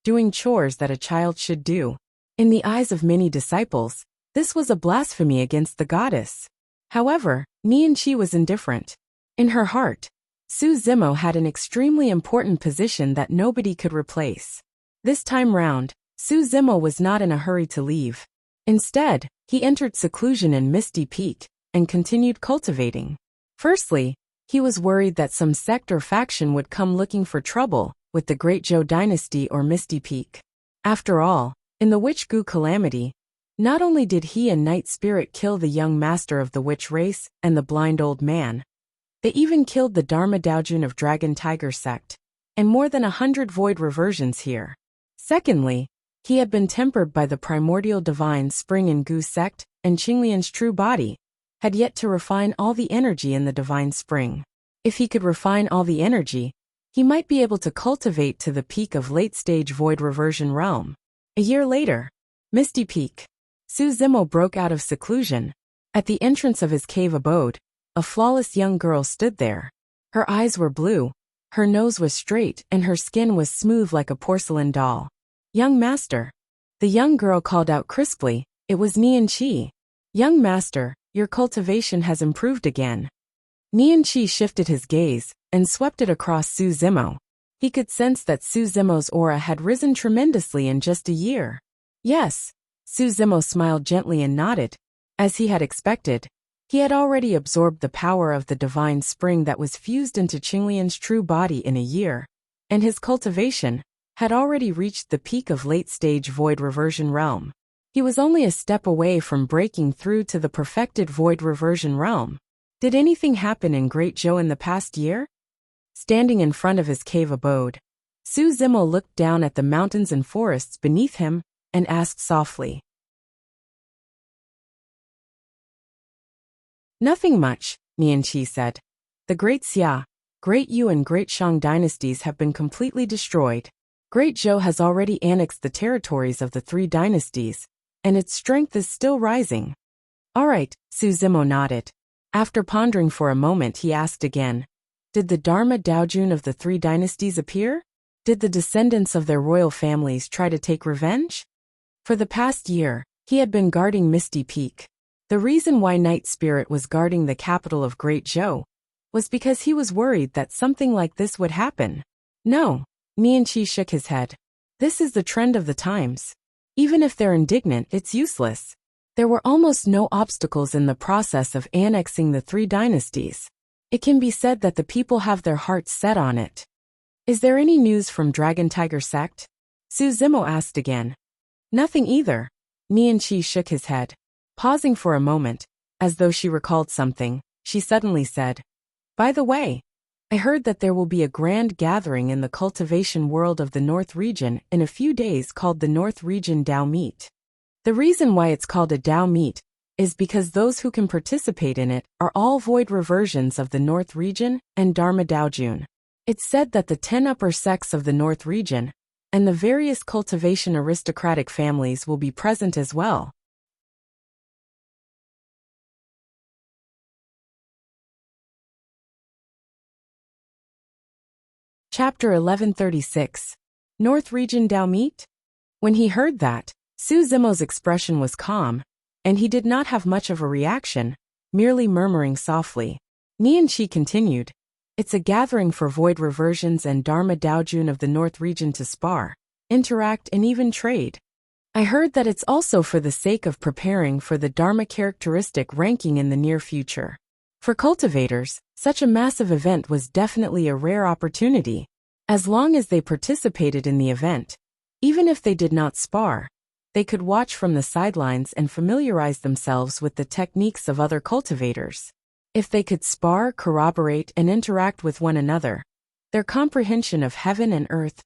Speaker 1: doing chores that a child should do. In the eyes of many disciples, this was a blasphemy against the goddess. However, Nian Qi was indifferent. In her heart, Su Zimo had an extremely important position that nobody could replace. This time round, Su Zimo was not in a hurry to leave. Instead, he entered seclusion in Misty Peak and continued cultivating. Firstly, he was worried that some sect or faction would come looking for trouble with the Great Zhou dynasty or Misty Peak. After all, in the Witch Goo calamity, not only did he and Night Spirit kill the young master of the witch race and the blind old man, they even killed the Dharma Daojun of Dragon Tiger sect, and more than 100 void reversions here. Secondly, he had been tempered by the primordial divine spring in Gu sect, and Qinglian's true body had yet to refine all the energy in the divine spring. If he could refine all the energy, he might be able to cultivate to the peak of late-stage void reversion realm. A year later, Misty Peak. Su Zimo broke out of seclusion. At the entrance of his cave abode, a flawless young girl stood there. Her eyes were blue, her nose was straight, and her skin was smooth like a porcelain doll. "Young master." The young girl called out crisply. It was Nian Qi. "Young master, your cultivation has improved again." Nian Qi shifted his gaze and swept it across Su Zimo. He could sense that Su Zimo's aura had risen tremendously in just a year. Yes, Su Zimo smiled gently and nodded. As he had expected, he had already absorbed the power of the divine spring that was fused into Qinglian's true body in a year, and his cultivation had already reached the peak of late-stage void reversion realm. He was only a step away from breaking through to the perfected void reversion realm. Did anything happen in Great Zhou in the past year? Standing in front of his cave abode, Su Zimo looked down at the mountains and forests beneath him and asked softly. Nothing much, Nianqi said. The Great Xia, Great Yu and Great Shang dynasties have been completely destroyed. Great Zhou has already annexed the territories of the three dynasties, and its strength is still rising. All right, Su Zimo nodded. After pondering for a moment, he asked again, did the Dharma Daojun of the three dynasties appear? Did the descendants of their royal families try to take revenge? For the past year, he had been guarding Misty Peak. The reason why Night Spirit was guarding the capital of Great Zhou was because he was worried that something like this would happen. No, Nianqi shook his head. This is the trend of the times. Even if they're indignant, it's useless. There were almost no obstacles in the process of annexing the three dynasties. It can be said that the people have their hearts set on it. Is there any news from Dragon Tiger sect? Su Zimo asked again. Nothing either. Nianqi shook his head. Pausing for a moment, as though she recalled something, she suddenly said, by the way, I heard that there will be a grand gathering in the cultivation world of the North Region in a few days called the North Region Dao Meet. The reason why it's called a Dao Meet is because those who can participate in it are all void reversions of the North Region and Dharma Daojun. It's said that the 10 upper sects of the North Region and the various cultivation aristocratic families will be present as well. Chapter 1136. North Region Dao Meet? When he heard that, Su Zimo's expression was calm, and he did not have much of a reaction, merely murmuring softly. Nianqi continued, it's a gathering for void reversions and Dharma Daojun of the North Region to spar, interact and even trade. I heard that it's also for the sake of preparing for the Dharma characteristic ranking in the near future. For cultivators, such a massive event was definitely a rare opportunity. As long as they participated in the event, even if they did not spar, they could watch from the sidelines and familiarize themselves with the techniques of other cultivators. If they could spar, corroborate, and interact with one another, their comprehension of heaven and earth,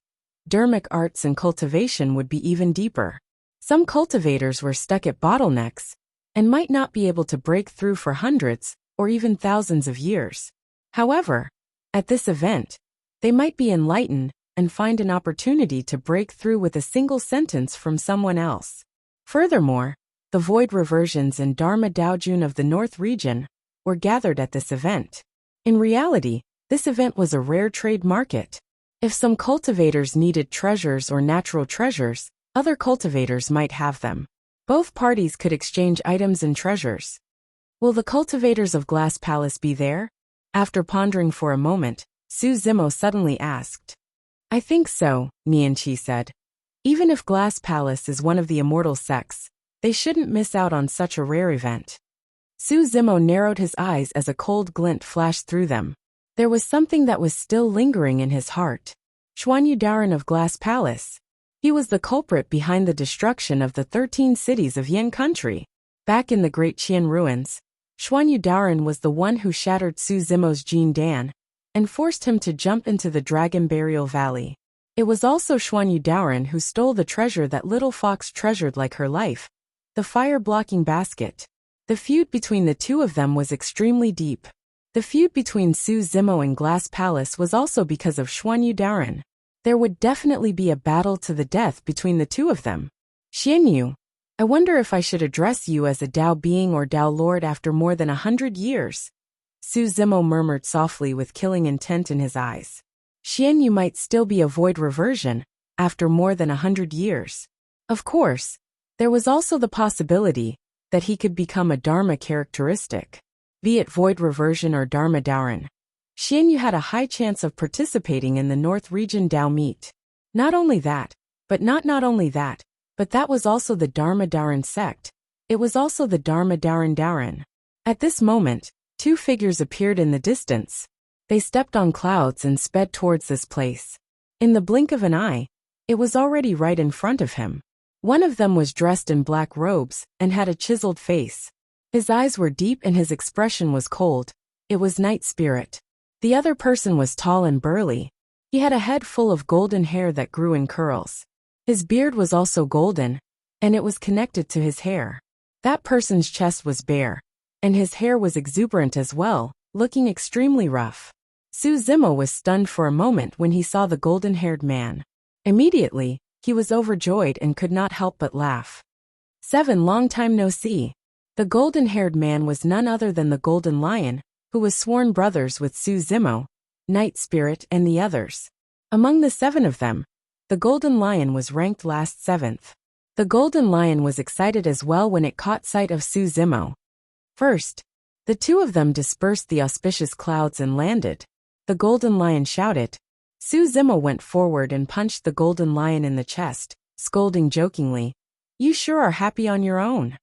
Speaker 1: dharmic arts and cultivation would be even deeper. Some cultivators were stuck at bottlenecks and might not be able to break through for hundreds or even thousands of years. However, at this event, they might be enlightened and find an opportunity to break through with a single sentence from someone else. Furthermore, the void reversions and Dharma Daojun of the North Region were gathered at this event. In reality, this event was a rare trade market. If some cultivators needed treasures or natural treasures, other cultivators might have them. Both parties could exchange items and treasures. Will the cultivators of Glass Palace be there? After pondering for a moment, Su Zimo suddenly asked. I think so, Nianqi said. Even if Glass Palace is one of the immortal sects, they shouldn't miss out on such a rare event. Su Zimo narrowed his eyes as a cold glint flashed through them. There was something that was still lingering in his heart. Xuanyu Daoren of Glass Palace. He was the culprit behind the destruction of the 13 cities of Yin country. Back in the Great Qian ruins, Xuanyu Daoren was the one who shattered Su Zimo's Jin Dan and forced him to jump into the Dragon Burial Valley. It was also Xuanyu Daoren who stole the treasure that Little Fox treasured like her life, the fire-blocking basket. The feud between the two of them was extremely deep. The feud between Su Zimo and Glass Palace was also because of Xuanyu Daoren. There would definitely be a battle to the death between the two of them. Xianyu, I wonder if I should address you as a Dao being or Dao Lord after more than 100 years. Su Zimo murmured softly with killing intent in his eyes. Xianyu might still be a void reversion after more than 100 years. Of course, there was also the possibility that he could become a Dharma characteristic, be it void reversion or Dharma Daoren. Xianyu had a high chance of participating in the North Region Dao meet. Not only that, but that was also the Dharma Daran sect. It was also the Dharma Daran Daran. At this moment, two figures appeared in the distance. They stepped on clouds and sped towards this place. In the blink of an eye, it was already right in front of him. One of them was dressed in black robes and had a chiseled face. His eyes were deep and his expression was cold. It was Night Spirit. The other person was tall and burly. He had a head full of golden hair that grew in curls. His beard was also golden, and it was connected to his hair. That person's chest was bare, and his hair was exuberant as well, looking extremely rough. Su Zimo was stunned for a moment when he saw the golden-haired man. Immediately, he was overjoyed and could not help but laugh. 7 Long time no see. The golden-haired man was none other than the Golden Lion, who was sworn brothers with Su Zimo, Night Spirit and the others. Among the 7 of them, the Golden Lion was ranked last 7th. The Golden Lion was excited as well when it caught sight of Su Zimo. First, the two of them dispersed the auspicious clouds and landed. The Golden Lion shouted. Su Zimo went forward and punched the Golden Lion in the chest, scolding jokingly, "You sure are happy on your own.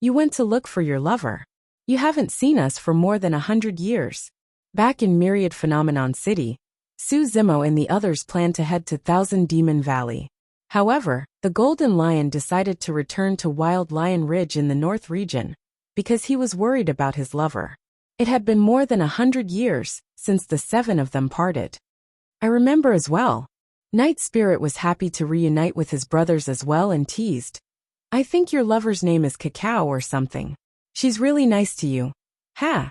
Speaker 1: You went to look for your lover. You haven't seen us for more than 100 years. Back in Myriad Phenomenon City, Su Zimo and the others planned to head to Thousand Demon Valley. However, the Golden Lion decided to return to Wild Lion Ridge in the North region, because he was worried about his lover. It had been more than 100 years since the 7 of them parted. I remember as well. Night Spirit was happy to reunite with his brothers as well and teased, "I think your lover's name is Cacao or something. She's really nice to you. Ha!"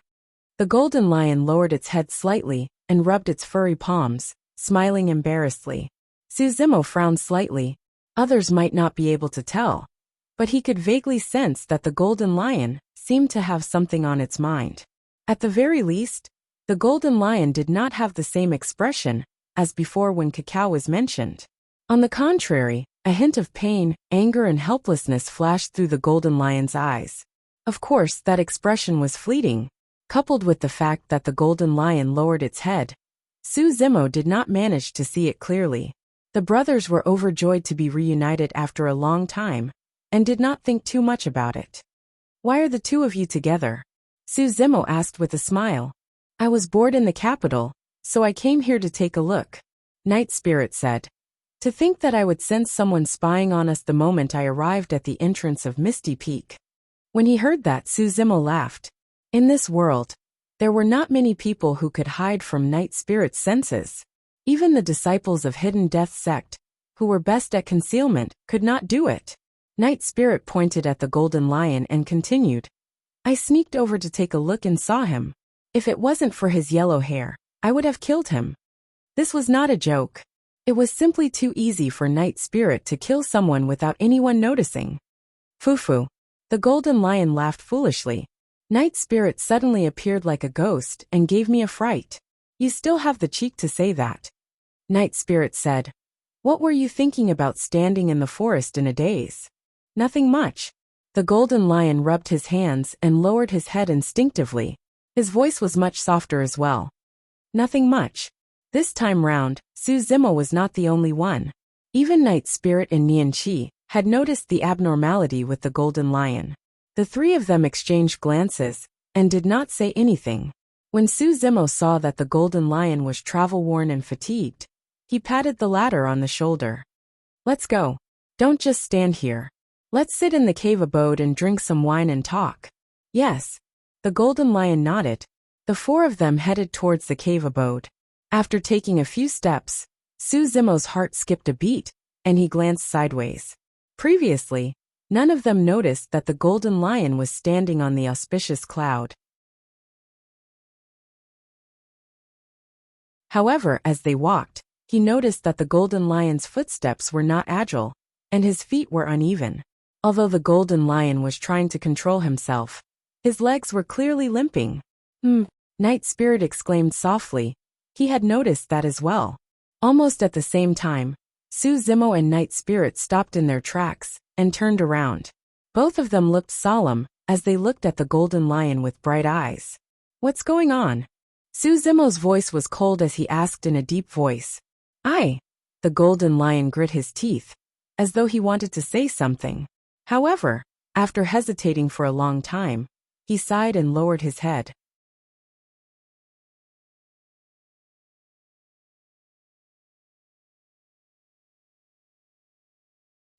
Speaker 1: The Golden Lion lowered its head slightly and rubbed its furry palms, smiling embarrassedly. Su Zimo frowned slightly. Others might not be able to tell, but he could vaguely sense that the Golden Lion seemed to have something on its mind. At the very least, the Golden Lion did not have the same expression as before when Cacao was mentioned. On the contrary, a hint of pain, anger and helplessness flashed through the Golden Lion's eyes. Of course, that expression was fleeting. Coupled with the fact that the Golden Lion lowered its head, Su Zimo did not manage to see it clearly. The brothers were overjoyed to be reunited after a long time, and did not think too much about it. "Why are the two of you together?" Su Zimo asked with a smile. "I was bored in the capital, so I came here to take a look," Night Spirit said. "To think that I would sense someone spying on us the moment I arrived at the entrance of Misty Peak." When he heard that, Su Zimo laughed. In this world, there were not many people who could hide from Night Spirit's senses. Even the disciples of Hidden Death Sect, who were best at concealment, could not do it. Night Spirit pointed at the Golden Lion and continued, "I sneaked over to take a look and saw him. If it wasn't for his yellow hair, I would have killed him." This was not a joke. It was simply too easy for Night Spirit to kill someone without anyone noticing. "Fufu." The Golden Lion laughed foolishly. "Night Spirit suddenly appeared like a ghost and gave me a fright. You still have the cheek to say that." Night Spirit said, "What were you thinking about standing in the forest in a daze?" "Nothing much." The Golden Lion rubbed his hands and lowered his head instinctively. His voice was much softer as well. "Nothing much." This time round, Su Zimo was not the only one. Even Night Spirit and Nian Qi had noticed the abnormality with the Golden Lion. The 3 of them exchanged glances and did not say anything. When Su Zimo saw that the Golden Lion was travel-worn and fatigued, he patted the latter on the shoulder. "Let's go. Don't just stand here. Let's sit in the cave abode and drink some wine and talk." "Yes." The Golden Lion nodded. The 4 of them headed towards the cave abode. After taking a few steps, Su Zimo's heart skipped a beat, and he glanced sideways. Previously, none of them noticed that the Golden Lion was standing on the auspicious cloud. However, as they walked, he noticed that the Golden Lion's footsteps were not agile, and his feet were uneven. Although the Golden Lion was trying to control himself, his legs were clearly limping. Night Spirit exclaimed softly. He had noticed that as well. Almost at the same time, Su Zimo and Night Spirit stopped in their tracks and turned around. Both of them looked solemn, as they looked at the golden lion with bright eyes. "What's going on?" Su Zimo's voice was cold as he asked in a deep voice. The golden lion grit his teeth, as though he wanted to say something. However, after hesitating for a long time, he sighed and lowered his head.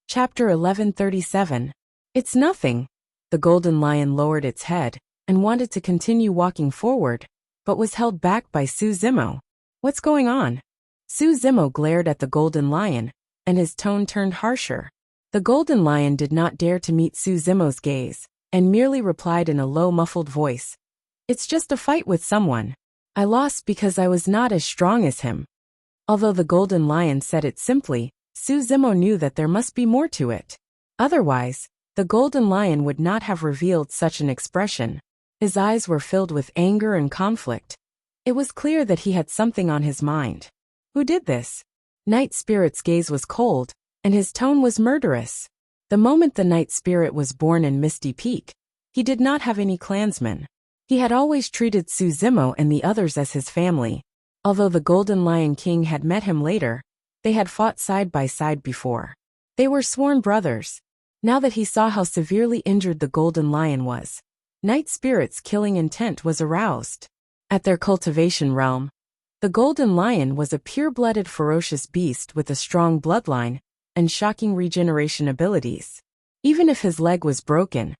Speaker 1: Chapter 1137. It's nothing. The golden lion lowered its head and wanted to continue walking forward, but was held back by Su Zimo. "What's going on?" Su Zimo glared at the golden lion, and his tone turned harsher. The golden lion did not dare to meet Su Zimo's gaze, and merely replied in a low, muffled voice. "It's just a fight with someone. I lost because I was not as strong as him." Although the golden lion said it simply, Su Zimo knew that there must be more to it. Otherwise, the golden lion would not have revealed such an expression. His eyes were filled with anger and conflict. It was clear that he had something on his mind. Who did this? Night Spirit's gaze was cold, and his tone was murderous. The moment the Night Spirit was born in Misty Peak, he did not have any clansmen. He had always treated Su Zimo and the others as his family. Although the Golden Lion King had met him later, they had fought side by side before. They were sworn brothers. Now that he saw how severely injured the Golden Lion was, Night Spirit's killing intent was aroused. At their cultivation realm, the Golden Lion was a pure-blooded ferocious beast with a strong bloodline and shocking regeneration abilities. Even if his leg was broken,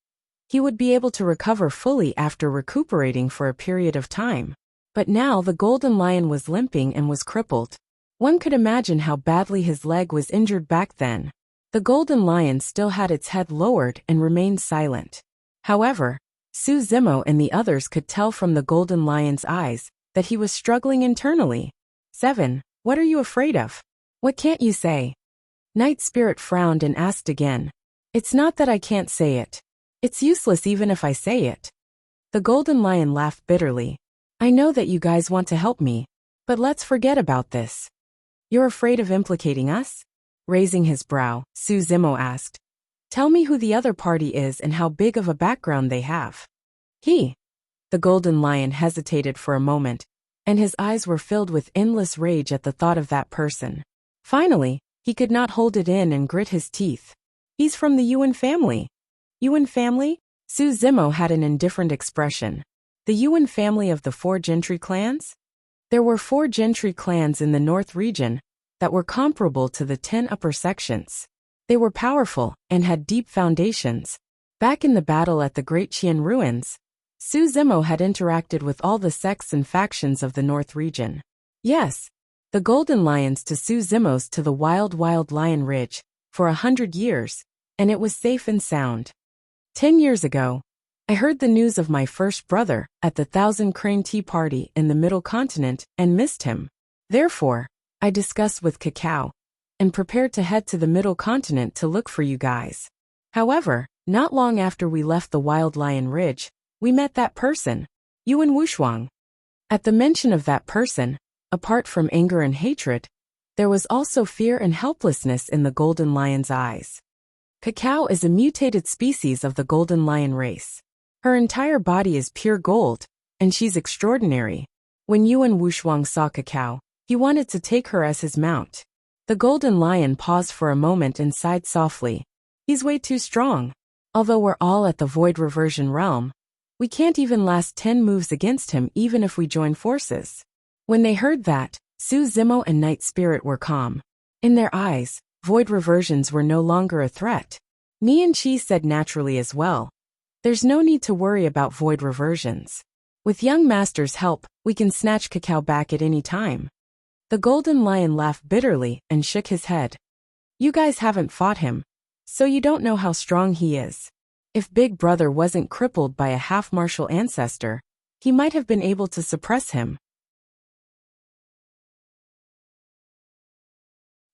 Speaker 1: he would be able to recover fully after recuperating for a period of time. But now the Golden Lion was limping and was crippled. One could imagine how badly his leg was injured back then. The Golden Lion still had its head lowered and remained silent. However, Su Zimo and the others could tell from the Golden Lion's eyes that he was struggling internally. "7. What are you afraid of? What can't you say?" Night Spirit frowned and asked again. "It's not that I can't say it. It's useless even if I say it." The Golden Lion laughed bitterly. "I know that you guys want to help me, but let's forget about this." "You're afraid of implicating us?" Raising his brow, Su Zimo asked. "Tell me who the other party is and how big of a background they have." The Golden Lion hesitated for a moment, and his eyes were filled with endless rage at the thought of that person. Finally, he could not hold it in and grit his teeth. "He's from the Yuan family." "Yuan family?" Su Zimo had an indifferent expression. "The Yuan family of the 4 gentry clans?" There were 4 gentry clans in the North region that were comparable to the 10 upper sections. They were powerful and had deep foundations. Back in the battle at the Great Qian Ruins, Su Zimo had interacted with all the sects and factions of the North region. Yes, the Golden Lions to Su Zimo's to the Wild Lion Ridge, for 100 years, and it was safe and sound. 10 years ago, I heard the news of my first brother at the Thousand Crane Tea Party in the Middle Continent and missed him. Therefore, I discussed with Cacao and prepared to head to the Middle Continent to look for you guys. However, not long after we left the Wild Lion Ridge, we met that person, Yuan Wushuang. At the mention of that person, apart from anger and hatred, there was also fear and helplessness in the Golden Lion's eyes. Cacao is a mutated species of the Golden Lion race. Her entire body is pure gold, and she's extraordinary. When Yuan Wushuang saw Cacao, he wanted to take her as his mount. The Golden Lion paused for a moment and sighed softly. "He's way too strong. Although we're all at the Void Reversion realm, we can't even last 10 moves against him even if we join forces." When they heard that, Su Zimo and Night Spirit were calm. In their eyes, void reversions were no longer a threat. Ni and Chi said naturally as well. "There's no need to worry about void reversions. With young master's help, we can snatch Cacao back at any time." The Golden Lion laughed bitterly and shook his head. "You guys haven't fought him, so you don't know how strong he is. If Big Brother wasn't crippled by a half-martial ancestor, he might have been able to suppress him.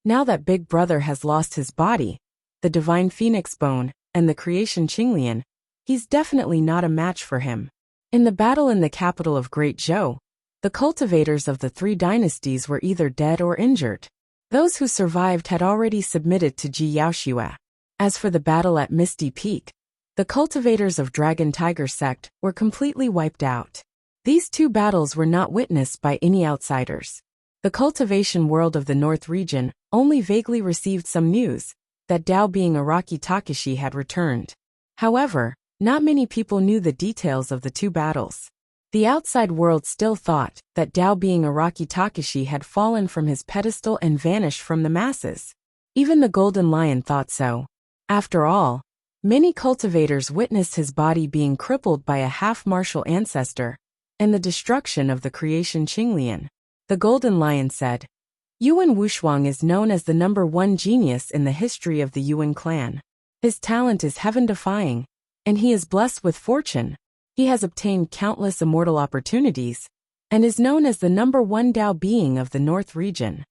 Speaker 1: Now that Big Brother has lost his body, the Divine Phoenix Bone, and the Creation Qinglian, he's definitely not a match for him." In the battle in the capital of Great Zhou, the cultivators of the 3 dynasties were either dead or injured. Those who survived had already submitted to Ji Yaoxue. As for the battle at Misty Peak, the cultivators of Dragon Tiger sect were completely wiped out. These two battles were not witnessed by any outsiders. The cultivation world of the North region only vaguely received some news that Dao being Araki Takashi had returned. However, not many people knew the details of the two battles. The outside world still thought that Dao being Araki Takashi had fallen from his pedestal and vanished from the masses. Even the Golden Lion thought so. After all, many cultivators witnessed his body being crippled by a half-martial ancestor and the destruction of the creation Qinglian. The Golden Lion said, Yuan Wushuang is known as the #1 genius in the history of the Yuan clan. His talent is heaven-defying, and he is blessed with fortune. He has obtained countless immortal opportunities, and is known as the #1 Dao being of the North region.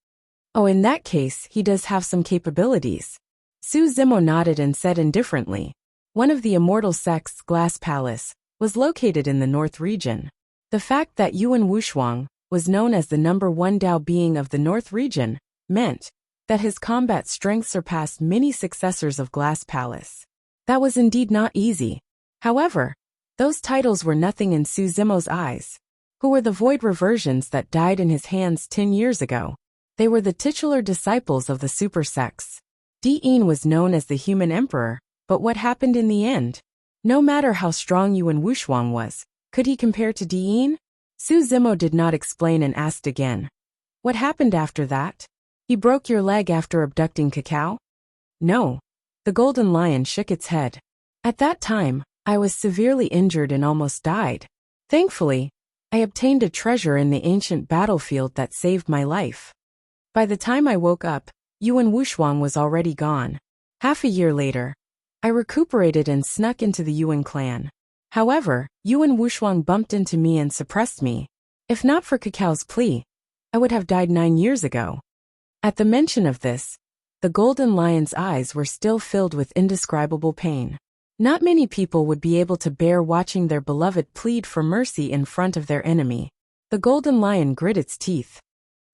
Speaker 1: Oh, in that case, he does have some capabilities. Su Zimo nodded and said indifferently, one of the immortal sect's glass palace was located in the North region. The fact that Yuan Wushuang was known as the #1 Dao being of the North region meant that his combat strength surpassed many successors of Glass Palace. That was indeed not easy. However, those titles were nothing in Su Zimo's eyes. Who were the void reversions that died in his hands 10 years ago? They were the titular disciples of the super sects. Di'in was known as the human emperor, but what happened in the end? No matter how strong Yuan Wushuang was, could he compare to Di'in? Su Zimo did not explain and asked again. What happened after that? He broke your leg after abducting Cacao? No. The Golden Lion shook its head. At that time, I was severely injured and almost died. Thankfully, I obtained a treasure in the ancient battlefield that saved my life. By the time I woke up, Yuan Wushuang was already gone. Half a year later, I recuperated and snuck into the Yuan clan. However, Yuan Wushuang bumped into me and suppressed me. If not for Cacao's plea, I would have died 9 years ago. At the mention of this, the Golden Lion's eyes were still filled with indescribable pain. Not many people would be able to bear watching their beloved plead for mercy in front of their enemy. The Golden Lion grit its teeth.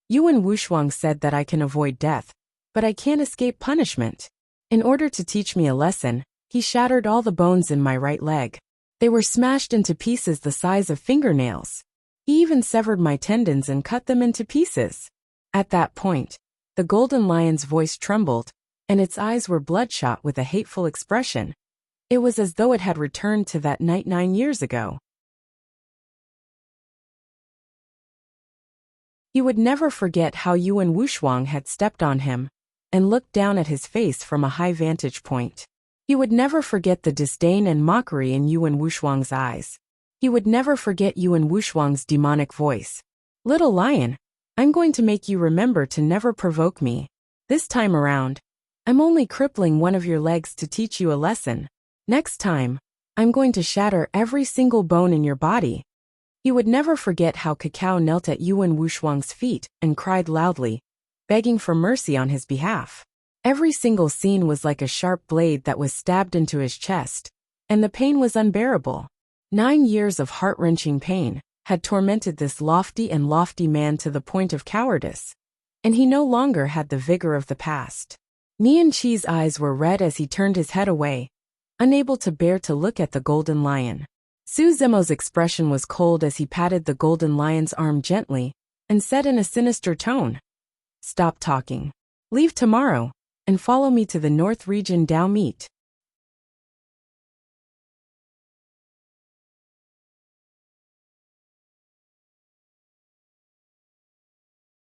Speaker 1: Yuan Wushuang said that I can avoid death, but I can't escape punishment. In order to teach me a lesson, he shattered all the bones in my right leg. They were smashed into pieces the size of fingernails. He even severed my tendons and cut them into pieces. At that point, the Golden Lion's voice trembled, and its eyes were bloodshot with a hateful expression. It was as though it had returned to that night 9 years ago. He would never forget how Yuan Wushuang had stepped on him and looked down at his face from a high vantage point. He would never forget the disdain and mockery in Yuan Wushuang's eyes. He would never forget Yuan Wushuang's demonic voice. Little lion, I'm going to make you remember to never provoke me. This time around, I'm only crippling one of your legs to teach you a lesson. Next time, I'm going to shatter every single bone in your body. He would never forget how Cacao knelt at Yuan Wushuang's feet and cried loudly, begging for mercy on his behalf. Every single scene was like a sharp blade that was stabbed into his chest, and the pain was unbearable. 9 years of heart-wrenching pain had tormented this lofty man to the point of cowardice, and he no longer had the vigor of the past. Nian Qi's eyes were red as he turned his head away, unable to bear to look at the Golden Lion. Su Zimo's expression was cold as he patted the Golden Lion's arm gently and said in a sinister tone, "Stop talking. Leave tomorrow and follow me to the North Region Dao meet."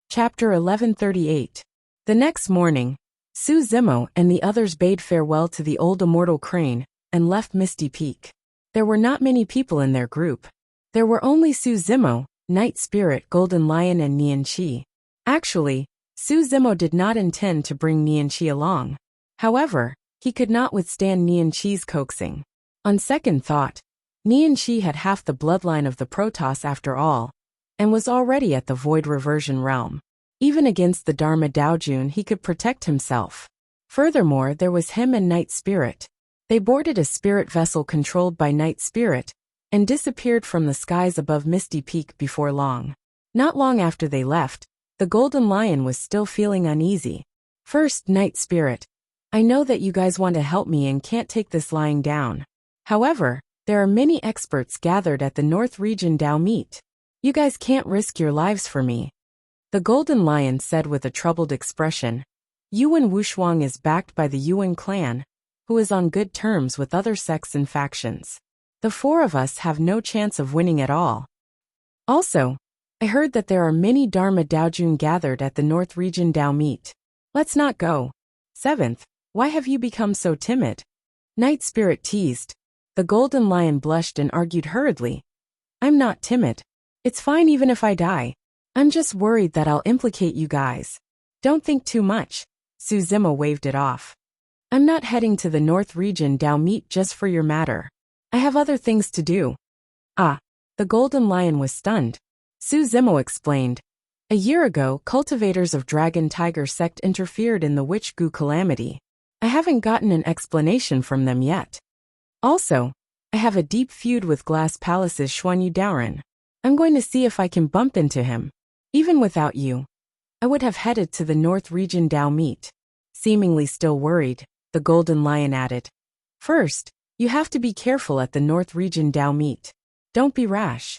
Speaker 1: Chapter 1138. The next morning, Su Zimo and the others bade farewell to the old immortal crane and left Misty Peak. There were not many people in their group. There were only Su Zimo, Night Spirit, Golden Lion, and Nian Qi. Actually, Su Zimo did not intend to bring Nian Qi along. However, he could not withstand Nian Qi's coaxing. On second thought, Nian Qi had half the bloodline of the Protoss after all, and was already at the Void Reversion realm. Even against the Dharma Daojun he could protect himself. Furthermore, there was him and Night Spirit. They boarded a spirit vessel controlled by Night Spirit and disappeared from the skies above Misty Peak before long. Not long after they left, the Golden Lion was still feeling uneasy. "First, Night Spirit, I know that you guys want to help me and can't take this lying down. However, there are many experts gathered at the North Region Dao meet. You guys can't risk your lives for me. The Golden Lion said with a troubled expression. Yuan Wushuang is backed by the Yuan clan, who is on good terms with other sects and factions. The four of us have no chance of winning at all. Also, I heard that there are many Dharma Daojun gathered at the North Region Dao meet. Let's not go. 7th, why have you become so timid? Night Spirit teased. The Golden Lion blushed and argued hurriedly. I'm not timid. It's fine even if I die. I'm just worried that I'll implicate you guys. Don't think too much. Su Zimo waved it off. I'm not heading to the North Region Dao meet just for your matter. I have other things to do. Ah, the Golden Lion was stunned. Su Zimo explained. A year ago, cultivators of Dragon Tiger sect interfered in the Witch Gu calamity. I haven't gotten an explanation from them yet. Also, I have a deep feud with Glass Palace's Xuanyu Daoren. I'm going to see if I can bump into him. Even without you, I would have headed to the North Region Dao meet. Seemingly still worried, the Golden Lion added. First, you have to be careful at the North Region Dao meet. Don't be rash.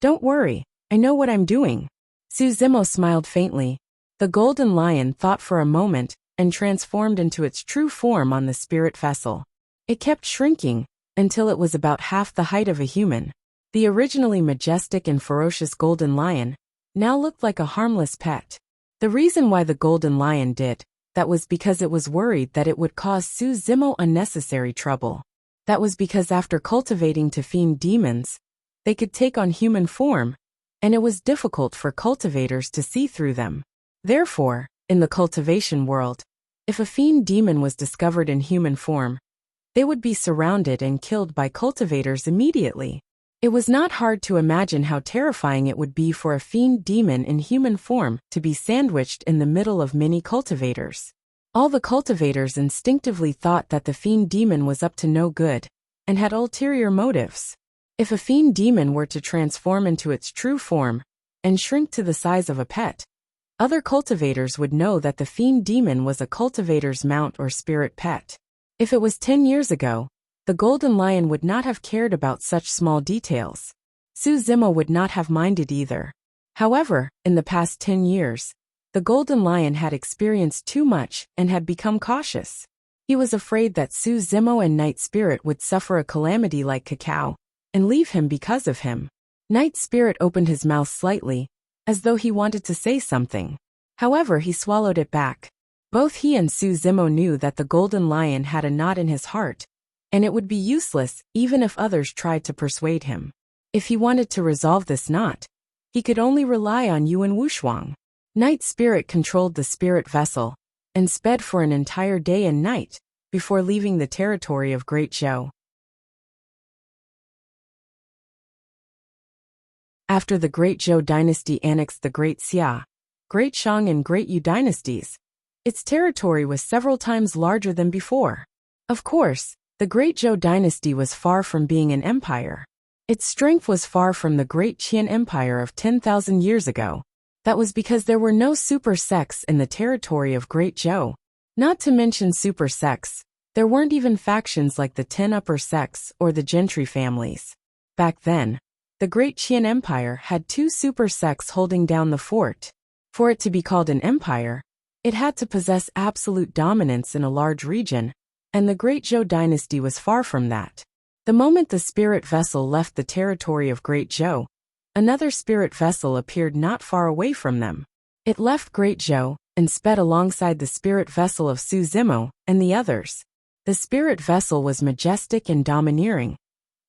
Speaker 1: Don't worry, I know what I'm doing. Su Zimo smiled faintly. The Golden Lion thought for a moment and transformed into its true form on the spirit vessel. It kept shrinking until it was about half the height of a human. The originally majestic and ferocious Golden Lion now looked like a harmless pet. The reason why the Golden Lion did that was because it was worried that it would cause Su Zimo unnecessary trouble. That was because after cultivating to fiend demons, they could take on human form, and it was difficult for cultivators to see through them. Therefore, in the cultivation world, if a fiend demon was discovered in human form, they would be surrounded and killed by cultivators immediately. It was not hard to imagine how terrifying it would be for a fiend demon in human form to be sandwiched in the middle of many cultivators. All the cultivators instinctively thought that the fiend demon was up to no good and had ulterior motives. If a fiend demon were to transform into its true form and shrink to the size of a pet, other cultivators would know that the fiend demon was a cultivator's mount or spirit pet. If it was 10 years ago, the Golden Lion would not have cared about such small details. Su Zimo would not have minded either. However, in the past 10 years, the Golden Lion had experienced too much and had become cautious. He was afraid that Su Zimo and Night Spirit would suffer a calamity like Cacao and leave him because of him. Night Spirit opened his mouth slightly, as though he wanted to say something. However, he swallowed it back. Both he and Su Zimo knew that the Golden Lion had a knot in his heart, and it would be useless even if others tried to persuade him. If he wanted to resolve this knot, he could only rely on Yuan Wushuang. Night Spirit controlled the spirit vessel and sped for an entire day and night before leaving the territory of Great Zhou. After the Great Zhou dynasty annexed the Great Xia, Great Shang and Great Yu dynasties, its territory was several times larger than before. Of course, the Great Zhou dynasty was far from being an empire. Its strength was far from the Great Qian Empire of 10,000 years ago. That was because there were no super sects in the territory of Great Zhou. Not to mention super sects, there weren't even factions like the 10 upper sects or the gentry families. Back then, the Great Qian Empire had 2 super sects holding down the fort. For it to be called an empire, it had to possess absolute dominance in a large region, and the Great Zhou dynasty was far from that. The moment the spirit vessel left the territory of Great Zhou, another spirit vessel appeared not far away from them. It left Great Zhou and sped alongside the spirit vessel of Su Zimo and the others. The spirit vessel was majestic and domineering.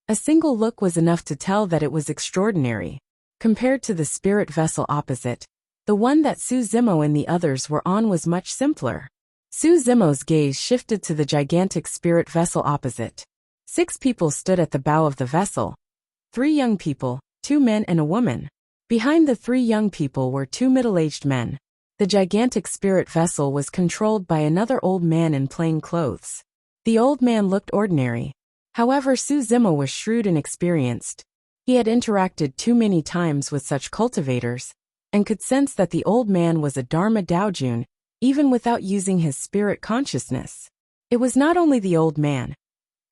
Speaker 1: A single look was enough to tell that it was extraordinary. Compared to the spirit vessel opposite, the one that Su Zimo and the others were on was much simpler. Su Zimo's gaze shifted to the gigantic spirit vessel opposite. 6 people stood at the bow of the vessel. 3 young people, 2 men and a woman. Behind the 3 young people were 2 middle-aged men. The gigantic spirit vessel was controlled by another old man in plain clothes. The old man looked ordinary. However, Su Zimo was shrewd and experienced. He had interacted too many times with such cultivators, and could sense that the old man was a Dharma Daojun, even without using his spirit consciousness. It was not only the old man.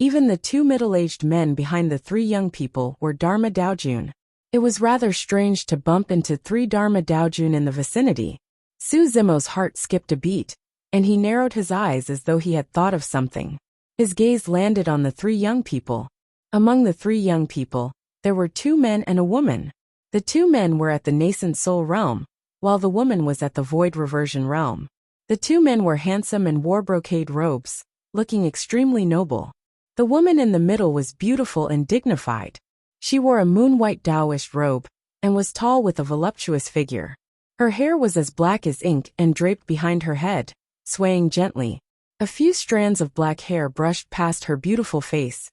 Speaker 1: Even the two middle-aged men behind the three young people were Dharma Daojun. It was rather strange to bump into three Dharma Daojun in the vicinity. Su Zimo's heart skipped a beat, and he narrowed his eyes as though he had thought of something. His gaze landed on the three young people. Among the three young people, there were two men and a woman. The two men were at the nascent soul realm, while the woman was at the void reversion realm. The two men were handsome and wore brocade robes, looking extremely noble. The woman in the middle was beautiful and dignified. She wore a moon-white Taoist robe, and was tall with a voluptuous figure. Her hair was as black as ink and draped behind her head, swaying gently. A few strands of black hair brushed past her beautiful face,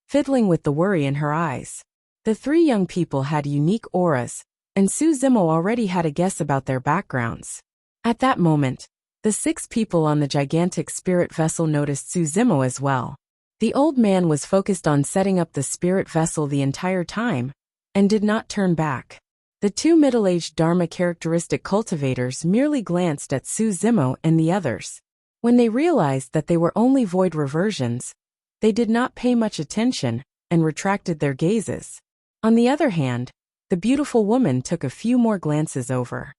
Speaker 1: fiddling with the worry in her eyes. The three young people had unique auras, and Su Zimo already had a guess about their backgrounds. At that moment, the 6 people on the gigantic spirit vessel noticed Su Zimo as well. The old man was focused on setting up the spirit vessel the entire time, and did not turn back. The 2 middle-aged Dharma characteristic cultivators merely glanced at Su Zimo and the others. When they realized that they were only void reversions, they did not pay much attention, and retracted their gazes. On the other hand, the beautiful woman took a few more glances over.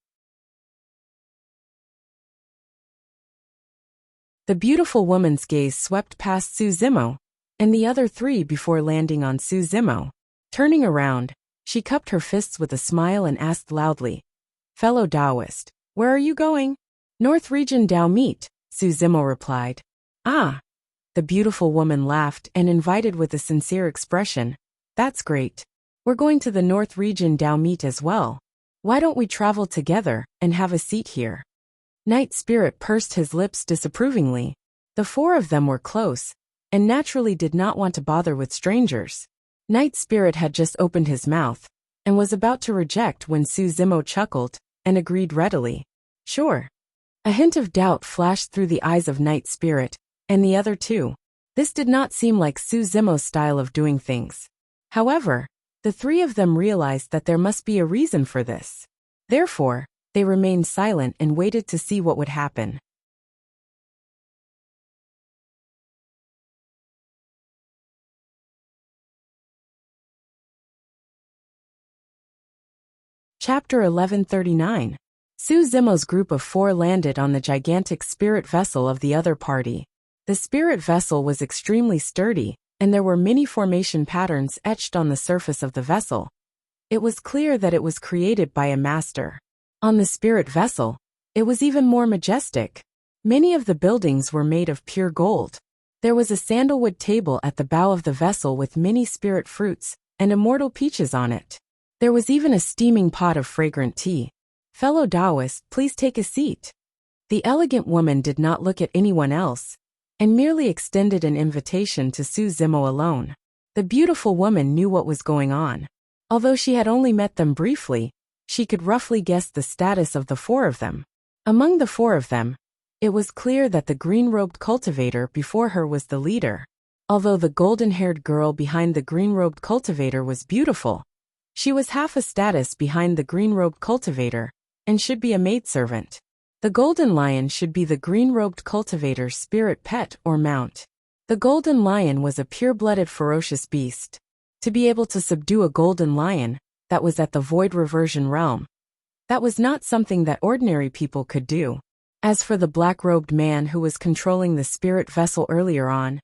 Speaker 1: The beautiful woman's gaze swept past Su Zimo and the other 3 before landing on Su Zimo. Turning around, she cupped her fists with a smile and asked loudly, "Fellow Taoist, where are you going?" "North Region Dao Meet," Su Zimo replied. "Ah." The beautiful woman laughed and invited with a sincere expression, "That's great. We're going to the North Region Dao Meet as well. Why don't we travel together and have a seat here?" Night Spirit pursed his lips disapprovingly. The 4 of them were close, and naturally did not want to bother with strangers. Night Spirit had just opened his mouth, and was about to reject when Su Zimo chuckled, and agreed readily. "Sure." A hint of doubt flashed through the eyes of Night Spirit, and the other 2. This did not seem like Su Zimo's style of doing things. However, the 3 of them realized that there must be a reason for this. Therefore, they remained silent and waited to see what would happen. Chapter 1139. Su Zimo's group of 4 landed on the gigantic spirit vessel of the other party. The spirit vessel was extremely sturdy, and there were many formation patterns etched on the surface of the vessel. It was clear that it was created by a master. On the spirit vessel, it was even more majestic. Many of the buildings were made of pure gold. There was a sandalwood table at the bow of the vessel with many spirit fruits and immortal peaches on it. There was even a steaming pot of fragrant tea. "Fellow Taoist, please take a seat." The elegant woman did not look at anyone else, and merely extended an invitation to Su Zimo alone. The beautiful woman knew what was going on. Although she had only met them briefly, she could roughly guess the status of the 4 of them. Among the 4 of them, it was clear that the green-robed cultivator before her was the leader. Although the golden-haired girl behind the green-robed cultivator was beautiful, she was half a status behind the green-robed cultivator, and should be a maidservant. The golden lion should be the green-robed cultivator's spirit pet or mount. The golden lion was a pure-blooded ferocious beast. To be able to subdue a golden lion that was at the void reversion realm, that was not something that ordinary people could do. As for the black-robed man who was controlling the spirit vessel earlier on,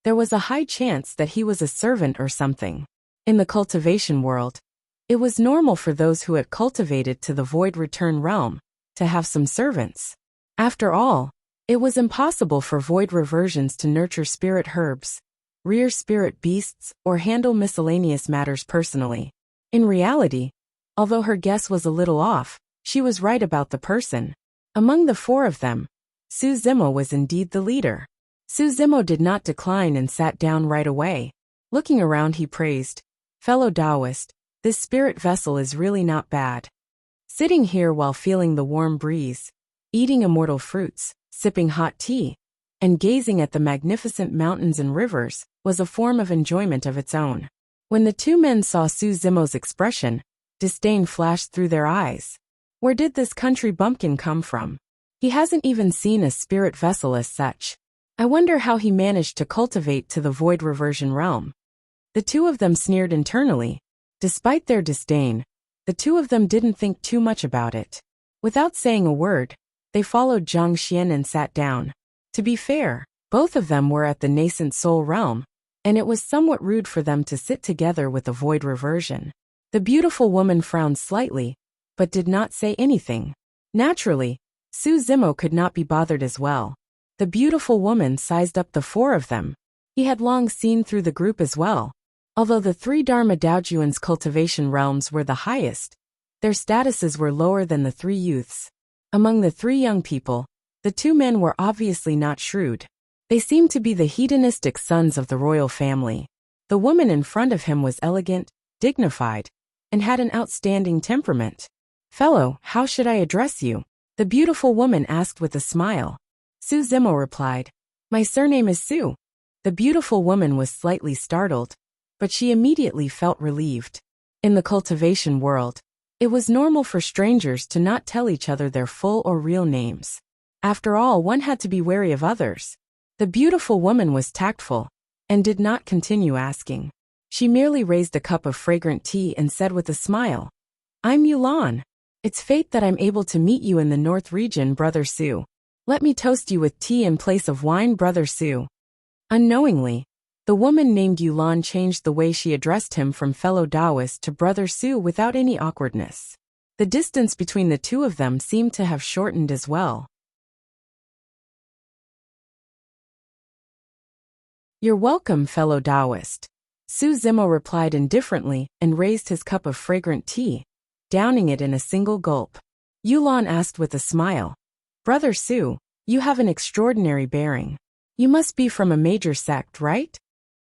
Speaker 1: there was a high chance that he was a servant or something. In the cultivation world, it was normal for those who had cultivated to the void return realm to have some servants. After all, it was impossible for void reversions to nurture spirit herbs, rear spirit beasts, or handle miscellaneous matters personally. In reality, although her guess was a little off, she was right about the person. Among the 4 of them, Su Zimo was indeed the leader. Su Zimo did not decline and sat down right away. Looking around, he praised, "Fellow Taoist, this spirit vessel is really not bad." Sitting here while feeling the warm breeze, eating immortal fruits, sipping hot tea, and gazing at the magnificent mountains and rivers was a form of enjoyment of its own. When the 2 men saw Su Zimo's expression, disdain flashed through their eyes. Where did this country bumpkin come from? He hasn't even seen a spirit vessel as such. I wonder how he managed to cultivate to the void reversion realm. The two of them sneered internally. Despite their disdain, the two of them didn't think too much about it. Without saying a word, they followed Zhang Xian and sat down. To be fair, both of them were at the nascent soul realm, and it was somewhat rude for them to sit together with the void reversion. The beautiful woman frowned slightly, but did not say anything. Naturally, Su Zimo could not be bothered as well. The beautiful woman sized up the four of them. He had long seen through the group as well. Although the three Dharma Daojuan's cultivation realms were the highest, their statuses were lower than the three youths. Among the three young people, the two men were obviously not shrewd. They seemed to be the hedonistic sons of the royal family. The woman in front of him was elegant, dignified, and had an outstanding temperament. "Fellow, how should I address you?" the beautiful woman asked with a smile. Su Zimo replied, "My surname is Su." The beautiful woman was slightly startled, but she immediately felt relieved. In the cultivation world, it was normal for strangers to not tell each other their full or real names. After all, one had to be wary of others. The beautiful woman was tactful, and did not continue asking. She merely raised a cup of fragrant tea and said with a smile, "I'm Yulan. It's fate that I'm able to meet you in the North region, Brother Su. Let me toast you with tea in place of wine, Brother Su." Unknowingly, the woman named Yulan changed the way she addressed him from fellow Taoist to Brother Su without any awkwardness. The distance between the two of them seemed to have shortened as well. "You're welcome, fellow Taoist," Su Zimo replied indifferently and raised his cup of fragrant tea, downing it in a single gulp. Yulan asked with a smile, "Brother Su, you have an extraordinary bearing. You must be from a major sect, right?"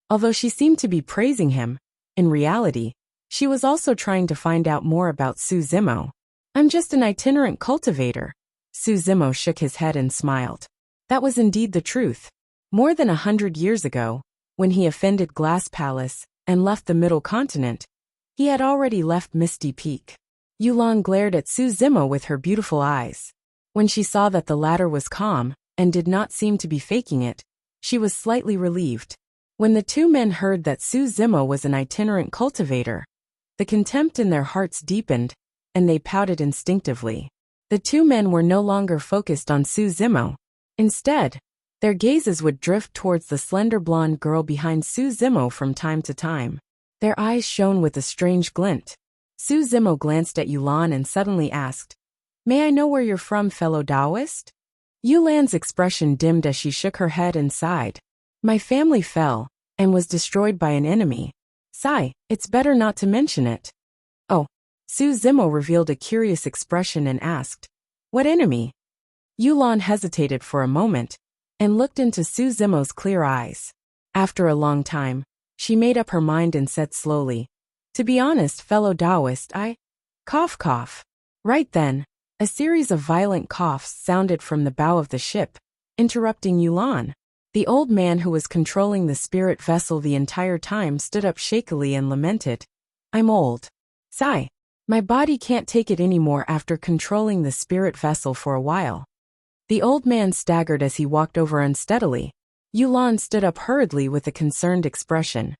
Speaker 1: Although she seemed to be praising him, in reality, she was also trying to find out more about Su Zimo. "I'm just an itinerant cultivator." Su Zimo shook his head and smiled. That was indeed the truth. More than 100 years ago, when he offended Glass Palace and left the Middle Continent, he had already left Misty Peak. Yulan glared at Su Zimo with her beautiful eyes. When she saw that the latter was calm and did not seem to be faking it, she was slightly relieved. When the two men heard that Su Zimo was an itinerant cultivator, the contempt in their hearts deepened, and they pouted instinctively. The two men were no longer focused on Su Zimo. Instead, their gazes would drift towards the slender blonde girl behind Su Zimo from time to time. Their eyes shone with a strange glint. Su Zimo glanced at Yulan and suddenly asked, "May I know where you're from, fellow Taoist?" Yulan's expression dimmed as she shook her head and sighed. "My family fell, and was destroyed by an enemy. Sigh, it's better not to mention it." "Oh." Su Zimo revealed a curious expression and asked, "What enemy?" Yulan hesitated for a moment, and looked into Su Zimo's clear eyes. After a long time, she made up her mind and said slowly, "To be honest, fellow Taoist, I..." Cough cough. Right then, a series of violent coughs sounded from the bow of the ship, interrupting Yulan. The old man who was controlling the spirit vessel the entire time stood up shakily and lamented, "I'm old. Sigh. My body can't take it anymore after controlling the spirit vessel for a while." The old man staggered as he walked over unsteadily. Yulan stood up hurriedly with a concerned expression.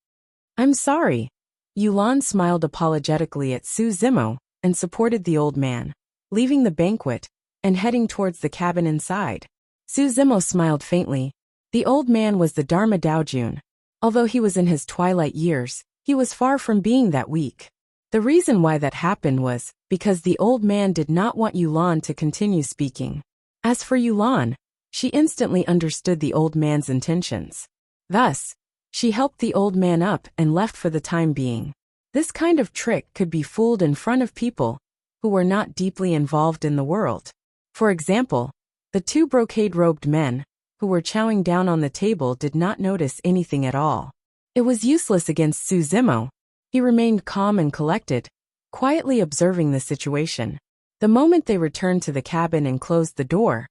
Speaker 1: "I'm sorry." Yulan smiled apologetically at Su Zimo and supported the old man, leaving the banquet and heading towards the cabin inside. Su Zimo smiled faintly. The old man was the Dharma Daojun. Although he was in his twilight years, he was far from being that weak. The reason why that happened was because the old man did not want Yulan to continue speaking. As for Yulan, she instantly understood the old man's intentions. Thus, she helped the old man up and left for the time being. This kind of trick could be fooled in front of people who were not deeply involved in the world. For example, the two brocade-robed men who were chowing down on the table did not notice anything at all. It was useless against Su Zimo. He remained calm and collected, quietly observing the situation. The moment they returned to the cabin and closed the door,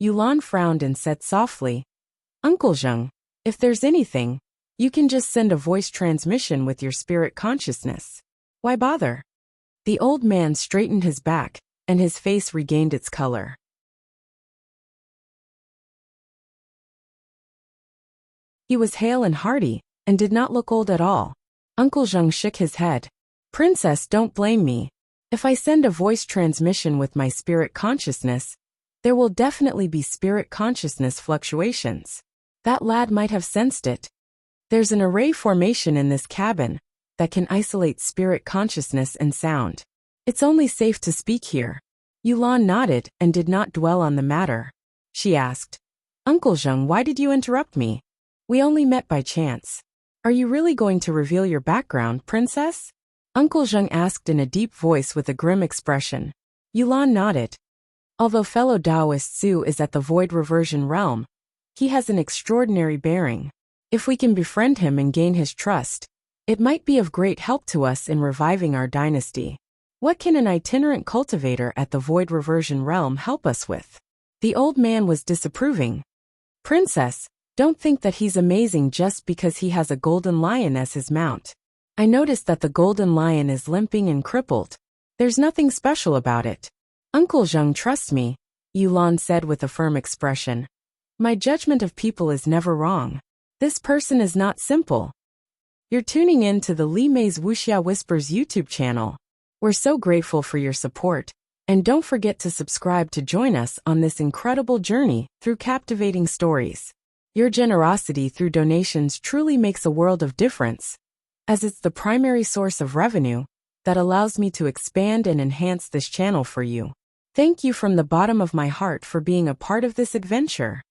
Speaker 1: Yulan frowned and said softly, "Uncle Zheng, if there's anything, you can just send a voice transmission with your spirit consciousness. Why bother?" The old man straightened his back, and his face regained its color. He was hale and hearty, and did not look old at all. Uncle Zheng shook his head. Princess, don't blame me. If I send a voice transmission with my spirit consciousness, there will definitely be spirit consciousness fluctuations. That lad might have sensed it. There's an array formation in this cabin that can isolate spirit consciousness and sound. It's only safe to speak here. Yulan nodded and did not dwell on the matter. She asked, Uncle Zheng, why did you interrupt me? We only met by chance. Are you really going to reveal your background, princess? Uncle Zheng asked in a deep voice with a grim expression. Yulan nodded. Although fellow Taoist Su is at the void reversion realm, he has an extraordinary bearing. If we can befriend him and gain his trust, it might be of great help to us in reviving our dynasty. What can an itinerant cultivator at the void reversion realm help us with? The old man was disapproving. Princess, don't think that he's amazing just because he has a golden lion as his mount. I noticed that the golden lion is limping and crippled. There's nothing special about it. Uncle Zheng, trust me, Yulan said with a firm expression. My judgment of people is never wrong. This person is not simple. You're tuning in to the Li Mei's Wuxia Whispers YouTube channel. We're so grateful for your support, and don't forget to subscribe to join us on this incredible journey through captivating stories. Your generosity through donations truly makes a world of difference, as it's the primary source of revenue that allows me to expand and enhance this channel for you. Thank you from the bottom of my heart for being a part of this adventure.